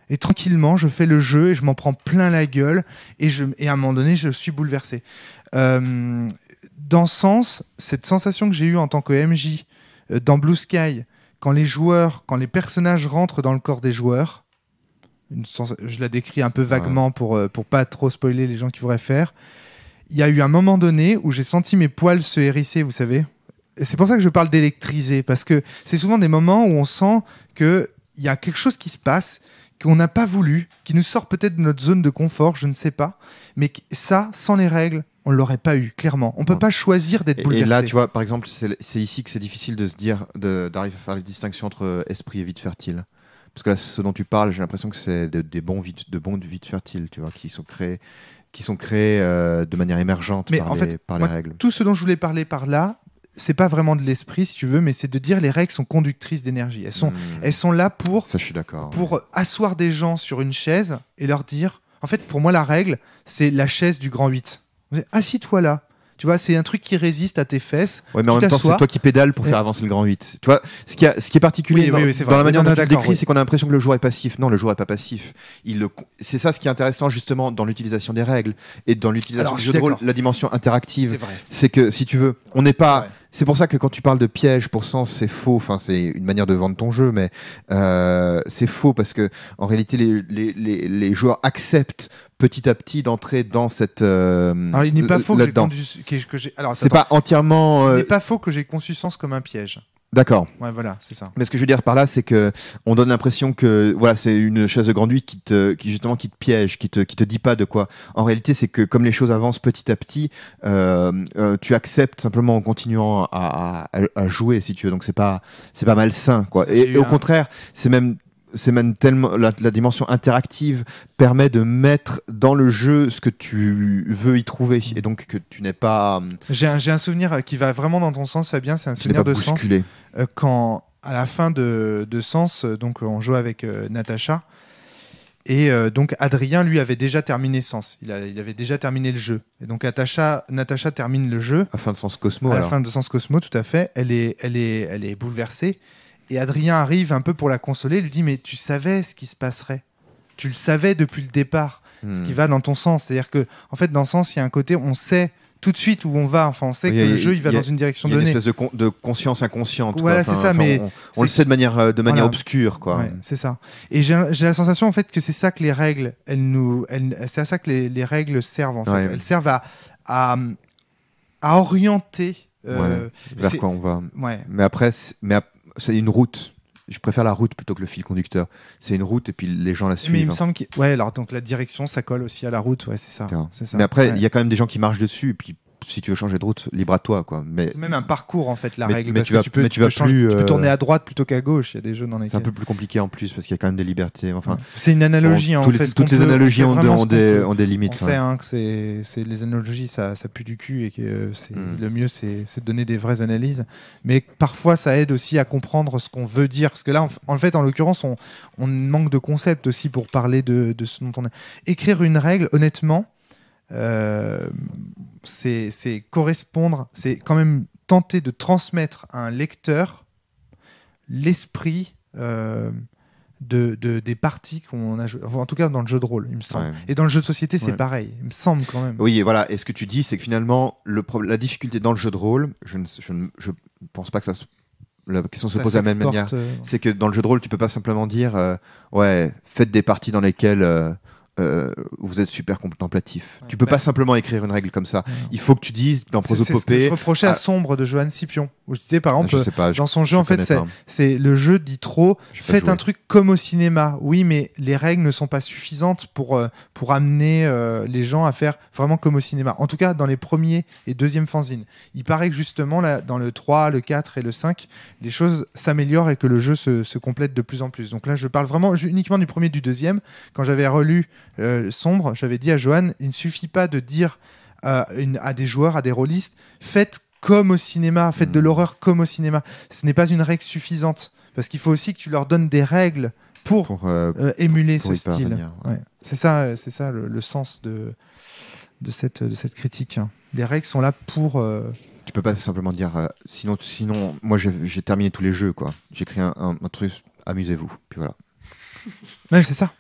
Et tranquillement, je fais le jeu et je m'en prends plein la gueule. Et à un moment donné, je suis bouleversé. Dans Sens, cette sensation que j'ai eue en tant que MJ dans Blue Sky, quand les personnages rentrent dans le corps des joueurs, je la décris un peu vaguement pour pas trop spoiler les gens qui voudraient faire. Il y a eu un moment donné où j'ai senti mes poils se hérisser, vous savez. Et c'est pour ça que je parle d'électriser, parce que c'est souvent des moments où on sent qu'il y a quelque chose qui se passe, qu'on n'a pas voulu, qui nous sort peut-être de notre zone de confort, je ne sais pas. Mais ça, sans les règles, on ne l'aurait pas eu, clairement. On ne peut pas choisir d'être bouleversé. Et là, tu vois, par exemple, c'est ici que c'est difficile de se dire, d'arriver à faire la distinction entre esprit et vide fertile. Parce que là, ce dont tu parles, j'ai l'impression que c'est de bons vides fertiles, tu vois, qui sont créés de manière émergente par les règles. Tout ce dont je voulais parler par là, c'est pas vraiment de l'esprit, si tu veux, mais c'est de dire les règles sont conductrices d'énergie. Elles sont là pour asseoir des gens sur une chaise et leur dire... En fait, pour moi, la règle, c'est la chaise du grand 8. Assis-toi là. Tu vois, c'est un truc qui résiste à tes fesses. Ouais, mais en même temps, c'est toi qui pédales pour faire avancer le grand 8. Tu vois, ce qui est particulier dans la manière dont tu le décris, c'est qu'on a l'impression que le joueur est passif. Non, le joueur n'est pas passif. C'est ça ce qui est intéressant, justement, dans l'utilisation des règles et dans l'utilisation du jeu de rôle, la dimension interactive. C'est que, si tu veux, on n'est pas... Ouais. C'est pour ça que quand tu parles de piège pour Sens, c'est faux. Enfin, c'est une manière de vendre ton jeu, mais c'est faux parce que en réalité, les joueurs acceptent petit à petit d'entrer dans cette. Alors, il n'est pas faux c'est pas entièrement. Il n'est pas faux que j'ai conçu Sens comme un piège. D'accord. Ouais, voilà, c'est ça. Mais ce que je veux dire par là, c'est que on donne l'impression que voilà, c'est une chaise de grand 8 qui te piège, qui te dit pas de quoi. En réalité, c'est que comme les choses avancent petit à petit, tu acceptes simplement en continuant à jouer, si tu veux. Donc c'est pas malsain, quoi. Et au contraire, c'est même tellement la dimension interactive permet de mettre dans le jeu ce que tu veux y trouver et donc que tu n'es pas... J'ai un souvenir qui va vraiment dans ton sens, Fabien, c'est un souvenir de Sens. Quand à la fin de Sens, donc on joue avec Natacha et donc Adrien lui avait déjà terminé Sens, il avait déjà terminé le jeu et donc Natacha termine le jeu à la fin de Sens Cosmo. À la fin de Sens Cosmo, tout à fait. Elle est bouleversée. Et Adrien arrive un peu pour la consoler, lui dit mais tu savais ce qui se passerait. Tu le savais depuis le départ, ce qui va dans ton sens. C'est-à-dire que en fait dans le sens il y a un côté on sait tout de suite où on va. Enfin, on sait que le jeu il va dans une direction donnée. Il y a une espèce de conscience inconsciente. Voilà, c'est ça. Mais on le sait de manière obscure, quoi. Ouais, c'est ça. Et j'ai la sensation en fait que c'est ça que les règles, c'est à ça que les règles servent en fait. Ouais. Elles servent à orienter. Vers quoi on va. Ouais. Mais après, c'est une route. Je préfère la route plutôt que le fil conducteur. C'est une route et puis les gens la suivent. Mais il me semble que alors donc la direction, ça colle aussi à la route, ouais, c'est ça. Mais après, il y a quand même des gens qui marchent dessus et puis si tu veux changer de route, libre à toi, quoi. Mais c'est même un parcours en fait la règle. Mais parce que tu peux tourner à droite plutôt qu'à gauche. Il y a des jeux dans lesquels c'est un peu plus compliqué en plus parce qu'il y a quand même des libertés. Enfin, c'est une analogie en fait. Toutes les analogies ont des limites. On sait que c'est les analogies, ça pue du cul et que le mieux c'est de donner des vraies analyses. Mais parfois ça aide aussi à comprendre ce qu'on veut dire. Parce que là, en fait, en l'occurrence, on manque de concept aussi pour parler de ce dont on a. Écrire une règle, honnêtement. C'est correspondre, c'est quand même tenter de transmettre à un lecteur l'esprit des parties qu'on a joué, en tout cas dans le jeu de rôle, il me semble. Ouais. Et dans le jeu de société, c'est pareil, il me semble quand même. Oui, et voilà. Et ce que tu dis, c'est que finalement, la difficulté dans le jeu de rôle, je ne pense pas que la question se pose de la même manière. C'est que dans le jeu de rôle, tu peux pas simplement dire faites des parties dans lesquelles vous êtes super contemplatif. Tu peux pas simplement écrire une règle comme ça. Il faut que tu dises dans Prosopopée. C'est ce que je reprochais à Sombre de Johan Scipion. Où je disais par exemple, dans son jeu, en fait, c'est le jeu dit trop. Faites un truc comme au cinéma. Oui, mais les règles ne sont pas suffisantes pour amener les gens à faire vraiment comme au cinéma. En tout cas, dans les premiers et deuxièmes fanzines. Il paraît que justement, là, dans le 3, le 4 et le 5, les choses s'améliorent et que le jeu se complète de plus en plus. Donc là, je parle vraiment uniquement du premier et du deuxième. Quand j'avais relu Sombre, j'avais dit à Johan, il ne suffit pas de dire à des joueurs, à des rôlistes, faites comme au cinéma, faites de l'horreur comme au cinéma. Ce n'est pas une règle suffisante, parce qu'il faut aussi que tu leur donnes des règles pour émuler ce style. Ouais. C'est ça le sens de cette critique. Les règles sont là pour... Tu peux pas simplement dire sinon moi j'ai terminé tous les jeux, quoi. J'écris un truc, amusez-vous, puis voilà. Ouais, c'est ça.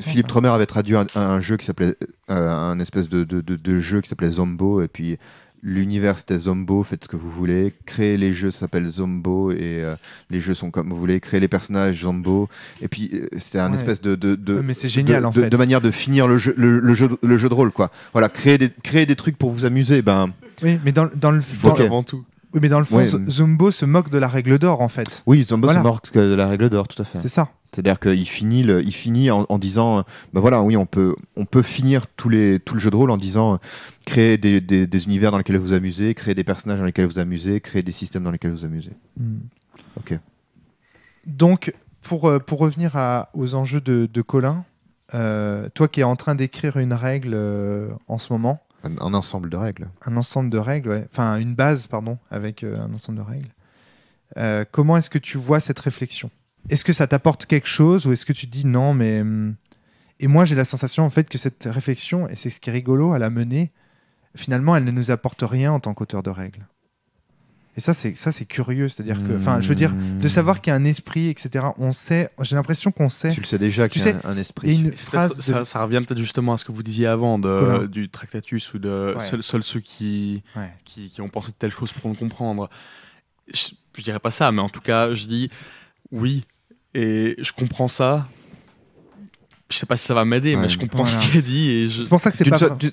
Philippe Tromer avait traduit un jeu qui s'appelait un espèce de jeu qui s'appelait Zombo, et puis l'univers c'était Zombo, faites ce que vous voulez, créer les jeux s'appelle Zombo et les jeux sont comme vous voulez, créer les personnages Zombo, et puis c'était un espèce mais c'est génial en fait. De manière de finir le jeu de rôle, quoi. Voilà, créer des trucs pour vous amuser, oui, mais dans le avant tout. Oui, mais dans le fond, Zombo se moque de la règle d'or en fait. Oui, Zombo se moque de la règle d'or, tout à fait. C'est ça. C'est-à-dire qu'il finit en disant, oui, on peut finir tout le jeu de rôle en disant créer des univers dans lesquels vous amusez, créer des personnages dans lesquels vous amusez, créer des systèmes dans lesquels vous amusez. Ok. Donc, pour revenir aux enjeux de Colin, toi qui es en train d'écrire une règle en ce moment. Un ensemble de règles. Un ensemble de règles, ouais. Enfin, une base, pardon, avec un ensemble de règles. Comment est-ce que tu vois cette réflexion ? Est-ce que ça t'apporte quelque chose ou est-ce que tu te dis non, mais... Et moi, j'ai la sensation en fait que cette réflexion, et c'est ce qui est rigolo à la mener, finalement, elle ne nous apporte rien en tant qu'auteur de règles. Et ça, c'est curieux. C'est-à-dire que... Enfin, je veux dire, de savoir qu'il y a un esprit, etc. On sait... J'ai l'impression qu'on sait... Tu le sais déjà qu'il y a un esprit. Une phrase ça revient peut-être justement à ce que vous disiez avant du Tractatus ou de seuls ceux qui ont pensé de telles choses pour le comprendre. Je dirais pas ça, mais en tout cas, je dis... Oui, et je comprends ça. Je sais pas si ça va m'aider, mais je comprends ce qui est dit. Et c'est pour ça que c'est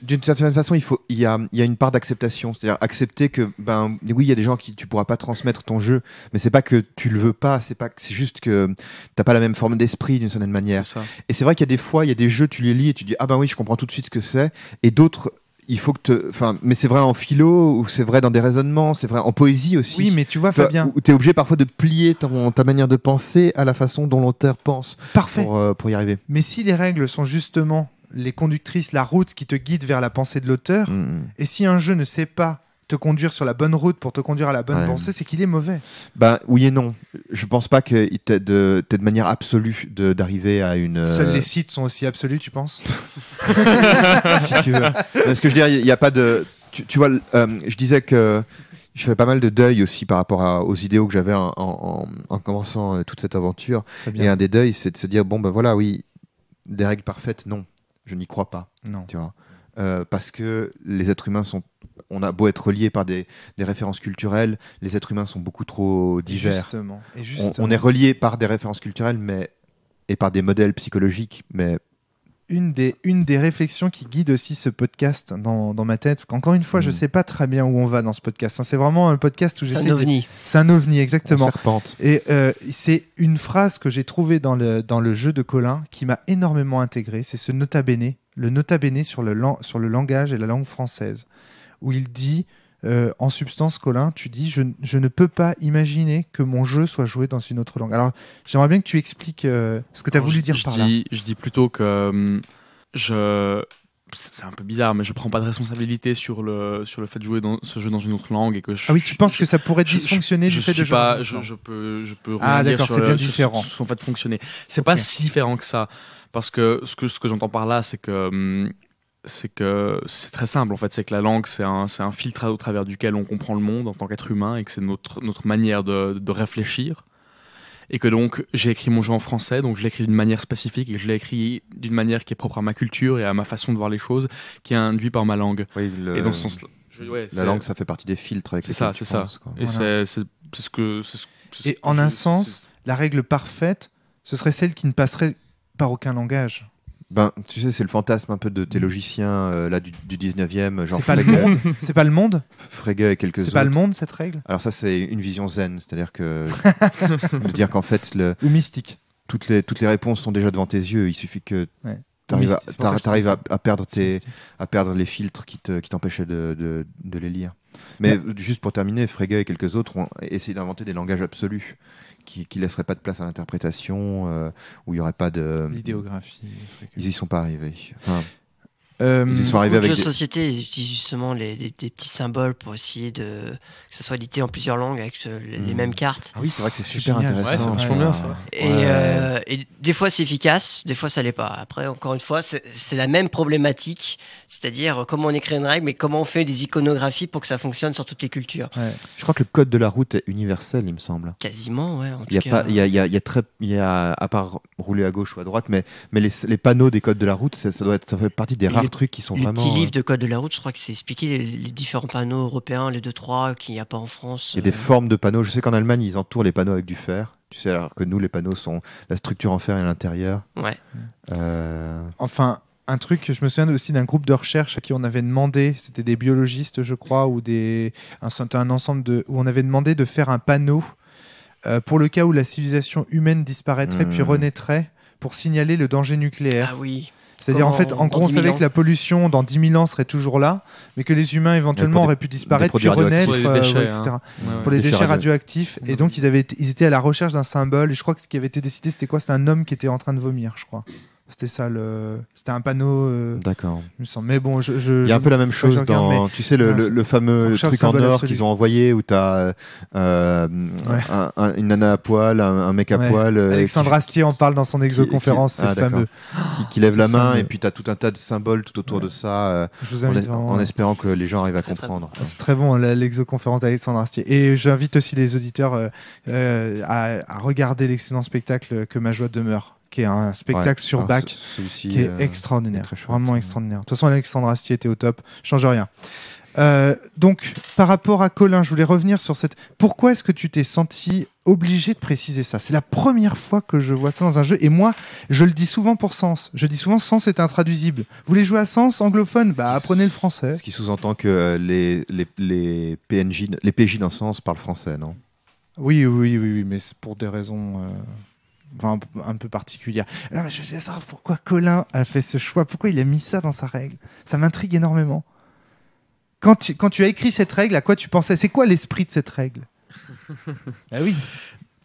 d'une certaine façon, il y a une part d'acceptation, c'est-à-dire accepter que oui, il y a des gens qui tu pourras pas transmettre ton jeu, mais c'est pas que tu le veux pas, c'est juste que t'as pas la même forme d'esprit d'une certaine manière. C'est ça. Et c'est vrai qu'il y a des fois, il y a des jeux, tu les lis et tu dis oui, je comprends tout de suite ce que c'est, et d'autres. Il faut que mais c'est vrai en philo, ou c'est vrai dans des raisonnements, c'est vrai en poésie aussi. Oui, mais tu vois, Fabien, où t'es obligé parfois de plier ta manière de penser à la façon dont l'auteur pense. Parfait. Pour y arriver. Mais si les règles sont justement les conductrices, la route qui te guide vers la pensée de l'auteur, et si un jeu ne sait pas te conduire sur la bonne route pour te conduire à la bonne pensée, c'est qu'il est mauvais. Oui et non. Je pense pas qu'il t'aide de manière absolue d'arriver à une... Seuls les sites sont aussi absolus, tu penses? Si tu veux. Ce que je veux dire, il n'y a pas de... Tu vois, je disais que je fais pas mal de deuil aussi par rapport aux idéaux que j'avais en commençant toute cette aventure. Et un des deuils, c'est de se dire, bon, ben voilà, oui, des règles parfaites, non, je n'y crois pas. Non. Tu vois. Parce que les êtres humains on a beau être reliés par des références culturelles, les êtres humains sont beaucoup trop divers. Justement. On est reliés par des références culturelles et par des modèles psychologiques, mais une des réflexions qui guide aussi ce podcast dans ma tête, qu'encore une fois, je ne sais pas très bien où on va dans ce podcast. C'est vraiment un podcast où j'essaie... C'est un ovni. C'est un ovni, exactement. on serpente. Et c'est une phrase que j'ai trouvée dans le jeu de Colin qui m'a énormément intégré. C'est ce nota bene, le nota bene sur le langage et la langue française, où il dit... en substance, Colin, tu dis je ne peux pas imaginer que mon jeu soit joué dans une autre langue. Alors, j'aimerais bien que tu expliques ce que tu as voulu dire par là. Je dis plutôt que c'est un peu bizarre, mais je prends pas de responsabilité sur le fait de jouer ce jeu dans une autre langue et que Ah oui, tu penses que ça pourrait dysfonctionner du fait de jouer. Je peux Ah rien dire d'accord, sur c'est bien sur différent. son fait de fonctionner. C'est pas si différent que ça, parce que ce que j'entends par là, c'est que c'est très simple en fait, c'est que la langue c'est un filtre au travers duquel on comprend le monde en tant qu'être humain et que c'est notre manière de réfléchir, et que donc j'ai écrit mon jeu en français, donc je l'ai écrit d'une manière spécifique et que je l'ai écrit d'une manière qui est propre à ma culture et à ma façon de voir les choses, qui est induite par ma langue. Oui, Et dans ce sens la langue, ça fait partie des filtres avec c'est ça, lesquels c'est tu ça. penses, quoi. Et Voilà. c'est ce que Et en un sens, la règle parfaite, ce serait celle qui ne passerait par aucun langage. Ben, tu sais, c'est le fantasme un peu de tes logiciens là du 19e, genre C'est pas le Frege, monde. C'est pas le monde. Frege et quelques C'est autres. pas le monde cette règle. Alors ça, c'est une vision zen, c'est-à-dire que de dire qu'en fait, Ou mystique. toutes les réponses sont déjà devant tes yeux. Il suffit que Ouais. tu arrives C'est pour ça que je t'arrives dis ça. à perdre C'est mystique. à perdre les filtres qui t'empêchaient de les lire. Mais juste pour terminer, Frege et quelques autres ont essayé d'inventer des langages absolus qui laisseraient pas de place à l'interprétation, où il y aurait pas de... L'idéographie. Ils y sont pas arrivés. Enfin, Euh, ils y sont Beaucoup arrivés de avec jeux de des... société ils utilisent justement des petits symboles pour essayer que ça soit édité en plusieurs langues avec les mêmes cartes. Ah oui, c'est vrai que c'est C'est super génial. intéressant. Ouais, c'est vachement bien, ça. Et des fois c'est efficace, des fois ça l'est pas. Après, encore une fois, c'est la même problématique, c'est-à-dire comment on écrit une règle, mais comment on fait des iconographies pour que ça fonctionne sur toutes les cultures. ouais. Je crois que le code de la route est universel, il me semble. Quasiment, ouais. En Il y a tout cas, pas, il y a à part rouler à gauche ou à droite, mais les panneaux des codes de la route, ça fait partie des Et rares les- trucs qui sont les vraiment. petits livres de code de la route, je crois que c'est expliqué les différents panneaux européens, les 2-3 qu'il n'y a pas en France. Il y a des formes de panneaux. Je sais qu'en Allemagne, ils entourent les panneaux avec du fer. Tu sais, alors que nous, les panneaux sont la structure en fer et à l'intérieur. Ouais. Enfin, un truc, je me souviens aussi d'un groupe de recherche à qui on avait demandé, c'était des biologistes, je crois, ou c'était un ensemble où on avait demandé de faire un panneau pour le cas où la civilisation humaine disparaîtrait puis renaîtrait pour signaler le danger nucléaire. Ah oui. C'est-à-dire, en Comment fait, en dans gros, on 10 000 savait ans. que la pollution, dans 10 000 ans, serait toujours là, mais que les humains, éventuellement, pour des- auraient pu disparaître, puis produits renaître, radioactifs. Pour les déchets, etc. Ouais, Pour les Déchets déchets radioactifs. Et donc, ils étaient à la recherche d'un symbole. Et je crois que ce qui avait été décidé, c'était quoi? C'était un homme qui était en train de vomir, je crois. C'était ça, c'était un panneau, D'accord. il me semble. Mais bon, Il y a un peu la même chose regarde, dans, tu sais, le fameux recherche truc en symbole or absolu. qu'ils ont envoyé où tu as une nana à poil, un mec à Ouais. poil. Alexandre Astier en parle dans son exoconférence, c'est d'accord. fameux. qui lève la C'est main fameux. et puis tu as tout un tas de symboles tout autour Ouais. de ça, Je vous invite vraiment. en espérant que les gens arrivent à C'est très comprendre. C'est très bon, l'exoconférence d'Alexandre Astier. Et j'invite aussi les auditeurs à regarder l'excellent spectacle Que ma joie demeure, qui est un spectacle Ouais. sur Alors, Bach, c'est aussi, qui est est extraordinaire, très chouette. vraiment extraordinaire. De toute façon, Alexandre Astier était au top, change rien. Donc, par rapport à Colin, je voulais revenir sur cette... Pourquoi est-ce que tu t'es senti obligé de préciser ça? C'est la première fois que je vois ça dans un jeu, et moi, je le dis souvent pour Sens. Je dis souvent Sens est intraduisible. Vous voulez jouer à Sens anglophone? Bah, apprenez le français. Ce qui sous-entend que les PJ dans Sens parlent français, non? Oui, mais c'est pour des raisons un peu particulières. Non, mais je sais savoir pourquoi Colin a fait ce choix, pourquoi il a mis ça dans sa règle. Ça m'intrigue énormément. Quand tu as écrit cette règle, à quoi tu pensais? C'est quoi l'esprit de cette règle? Ah oui.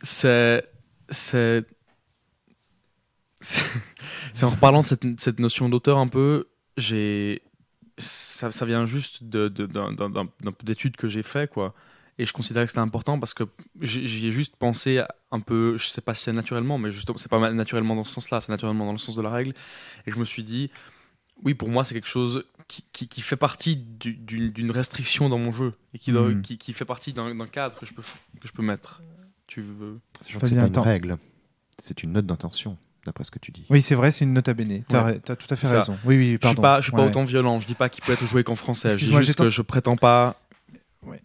C'est en reparlant de cette notion d'auteur un peu, ça vient juste d'un peu d'études que j'ai fait, quoi. Et je considérais que c'était important parce que j'y ai juste pensé un peu, je sais pas si c'est naturellement, mais justement, c'est pas naturellement dans ce sens-là, c'est naturellement dans le sens de la règle. Et je me suis dit, oui, pour moi, c'est quelque chose qui fait partie d'une restriction dans mon jeu et qui fait partie d'un cadre que je peux mettre. Tu veux... Sachant que c'est pas une règle, c'est une note d'intention, d'après ce que tu dis. Oui, c'est vrai, c'est une nota bene. T'as tout à fait raison. Oui, pardon. Je suis pas autant violent. Je dis pas qu'il peut être joué qu'en français. Je dis juste que je prétends pas. Ouais.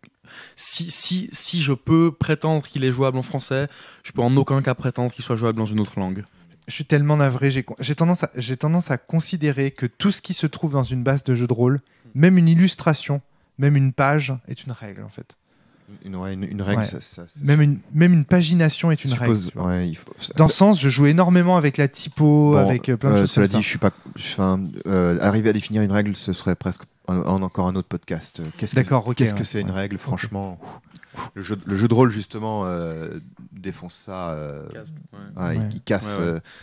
Si je peux prétendre qu'il est jouable en français, je peux en aucun cas prétendre qu'il soit jouable dans une autre langue. Je suis tellement navré. J'ai tendance à considérer que tout ce qui se trouve dans une base de jeu de rôle, même une illustration, même une page, est une règle en fait. Une règle, ouais. Même une pagination est une règle. Ouais, dans ce sens, je joue énormément avec la typo, avec plein de choses cela comme dit, ça. Arriver à définir une règle, ce serait presque encore un autre podcast. Qu'est-ce que c'est une règle, franchement le jeu de rôle, justement, défonce ça. Il casse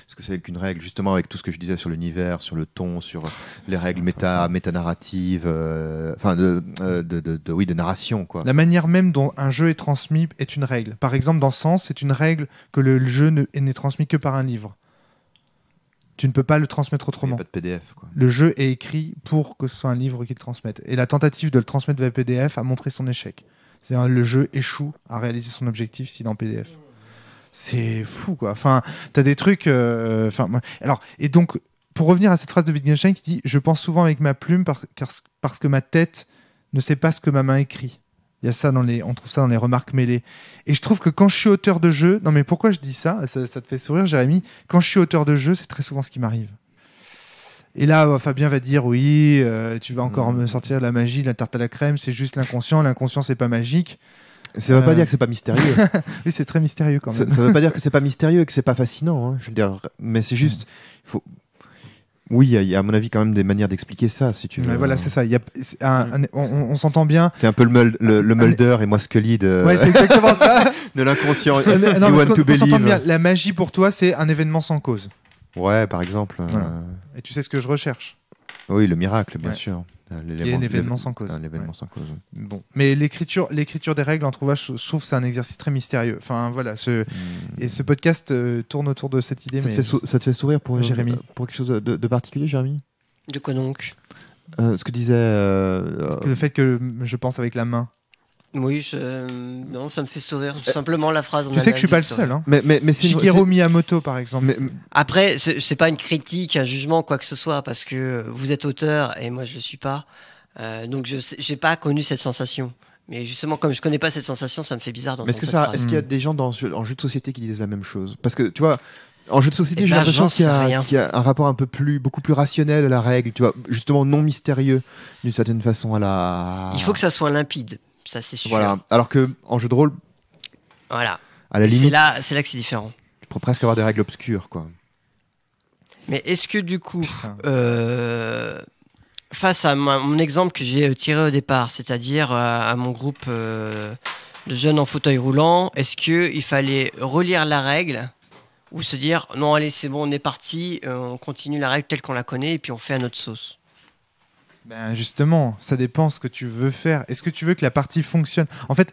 ce que c'est qu'une règle, justement, avec tout ce que je disais sur l'univers, sur le ton, sur les règles métanarratives, de narration, quoi. La manière même dont un jeu est transmis est une règle. Par exemple, dans Sens, c'est une règle que le jeu n'est transmis que par un livre. Tu ne peux pas le transmettre autrement. Il n'y a pas de PDF, quoi. Le jeu est écrit pour que ce soit un livre qui le transmette. Et la tentative de le transmettre via PDF a montré son échec. C'est-à-dire, le jeu échoue à réaliser son objectif s'il est en PDF. C'est fou, quoi. Enfin, t'as des trucs... Alors, et donc, pour revenir à cette phrase de Wittgenstein qui dit « Je pense souvent avec ma plume parce que ma tête ne sait pas ce que ma main écrit ». Il y a ça on trouve ça dans les remarques mêlées. Et je trouve que quand je suis auteur de jeu... Non, mais pourquoi je dis ça te fait sourire, Jérémy. Quand je suis auteur de jeu, c'est très souvent ce qui m'arrive. Et là, Fabien va dire, oui, tu vas encore me sortir de la magie, de la tarte à la crème, c'est juste l'inconscient. L'inconscient, c'est pas magique. Ça ne veut pas dire que c'est pas mystérieux. Oui, c'est très mystérieux quand même. Ça ne veut pas dire que c'est pas mystérieux et que c'est pas fascinant. Hein, je veux dire, mais c'est juste... Oui, il y a à mon avis quand même des manières d'expliquer ça, si tu veux. Ouais, voilà, c'est ça. On s'entend bien. C'est un peu le Mulder et moi Scully de... Ouais, c'est exactement ça. De l'inconscient. On s'entend bien. La magie pour toi, c'est un événement sans cause. Ouais, par exemple. Voilà. Et tu sais ce que je recherche. Oui, le miracle, bien sûr. Qui est l'événement sans cause. L'événement sans cause. Bon. Mais l'écriture des règles en trouvage, je trouve que c'est un exercice très mystérieux. Enfin, voilà. Et ce podcast tourne autour de cette idée. Ça te fait sourire pour Jérémy, pour quelque chose de particulier, Jérémy? De quoi donc? Ce que disait... Le fait que je pense avec la main. Oui, non, ça me fait sourire. Tout simplement la phrase. Tu sais que je suis pas le seul. Hein. Mais Shigeru Miyamoto, par exemple. Après, c'est pas une critique, un jugement, quoi que ce soit, parce que vous êtes auteur et moi je le suis pas. Donc j'ai pas connu cette sensation. Mais justement, comme je connais pas cette sensation, ça me fait bizarre d'entendre cette phrase. Est-ce qu'il y a des gens en jeu de société qui disent la même chose? Parce que tu vois. En jeu de société, j'ai l'impression qu'il y a un rapport beaucoup plus rationnel à la règle, tu vois, justement non mystérieux d'une certaine façon à la. Il faut que ça soit limpide. Ça, c'est sûr. Voilà. Alors que en jeu de rôle, voilà. À la limite, c'est là que c'est différent. Tu pourrais presque avoir des règles obscures, quoi. Mais est-ce que du coup, face à mon exemple que j'ai tiré au départ, c'est-à-dire à mon groupe de jeunes en fauteuil roulant, est-ce qu'il fallait relire la règle ou se dire non, allez, c'est bon, on est parti, on continue la règle telle qu'on la connaît et puis on fait à notre sauce? Ben justement, ça dépend ce que tu veux faire. Est-ce que tu veux que la partie fonctionne? En fait,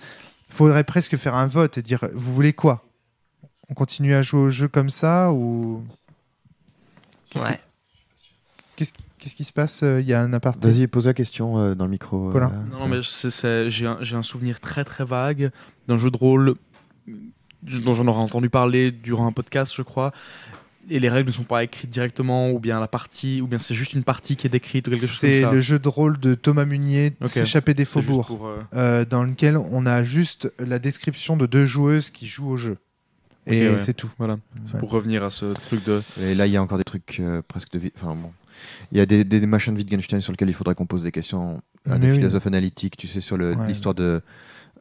il faudrait presque faire un vote et dire, vous voulez quoi? On continue à jouer au jeu comme ça ou... Qu'est-ce qui se passe? Il y a un aparté. Vas-y, pose la question dans le micro. Non, mais j'ai un souvenir très très vague d'un jeu de rôle dont j'en aurais entendu parler durant un podcast, je crois. Et les règles ne sont pas écrites directement, ou bien la partie, ou bien c'est juste une partie qui est décrite, ou quelque chose comme ça. C'est le jeu de rôle de Thomas Munier, S'échapper des faubourgs, dans lequel on a juste la description de 2 joueuses qui jouent au jeu. Et c'est tout. Voilà. C'est pour revenir à ce truc de... Et là, il y a encore des trucs presque de... Enfin, bon. Il y a des machins de Wittgenstein sur lesquels il faudrait qu'on pose des questions à des philosophes analytiques, tu sais, sur l'histoire de...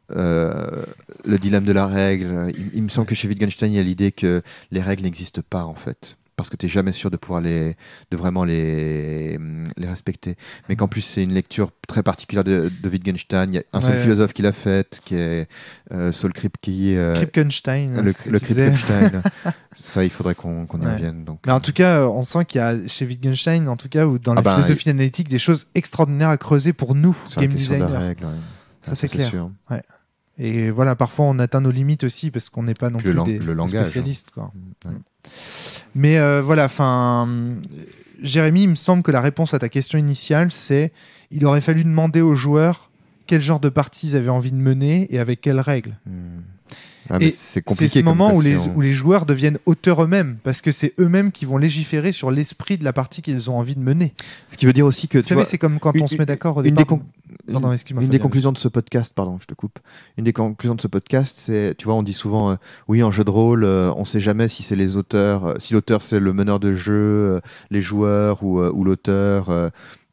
le dilemme de la règle. Il me semble que chez Wittgenstein, il y a l'idée que les règles n'existent pas, en fait. Parce que tu n'es jamais sûr de pouvoir vraiment les respecter. Mais qu'en plus, c'est une lecture très particulière de Wittgenstein. Il y a un seul philosophe qui l'a faite, qui est Saul Kripke. Kripkenstein. Le Kripkenstein. Ça, il faudrait qu'on y revienne. Donc, mais en tout cas, on sent qu'il y a chez Wittgenstein, en tout cas, ou dans la philosophie analytique, des choses extraordinaires à creuser pour nous, game designers. De règle, ça, c'est clair. Sûr. Ouais. Et voilà, parfois on atteint nos limites aussi parce qu'on n'est pas non plus des spécialistes. Quoi. Ouais. Mais voilà, enfin, Jérémy, il me semble que la réponse à ta question initiale, c'est il aurait fallu demander aux joueurs quel genre de partie ils avaient envie de mener et avec quelles règles. Ah, mais Et c'est compliqué. c'est ce comme moment où question. les joueurs deviennent auteurs eux-mêmes, parce que c'est eux-mêmes qui vont légiférer sur l'esprit de la partie qu'ils ont envie de mener. Ce qui veut dire aussi que Vous savez, c'est comme quand on se met d'accord au une départ. des, Pardon, excuse-moi, une des Fabien. conclusions de ce podcast, pardon, je te coupe. Une des conclusions de ce podcast, c'est, tu vois, on dit souvent, oui, en jeu de rôle, on sait jamais si c'est les auteurs, si l'auteur c'est le meneur de jeu, les joueurs ou l'auteur.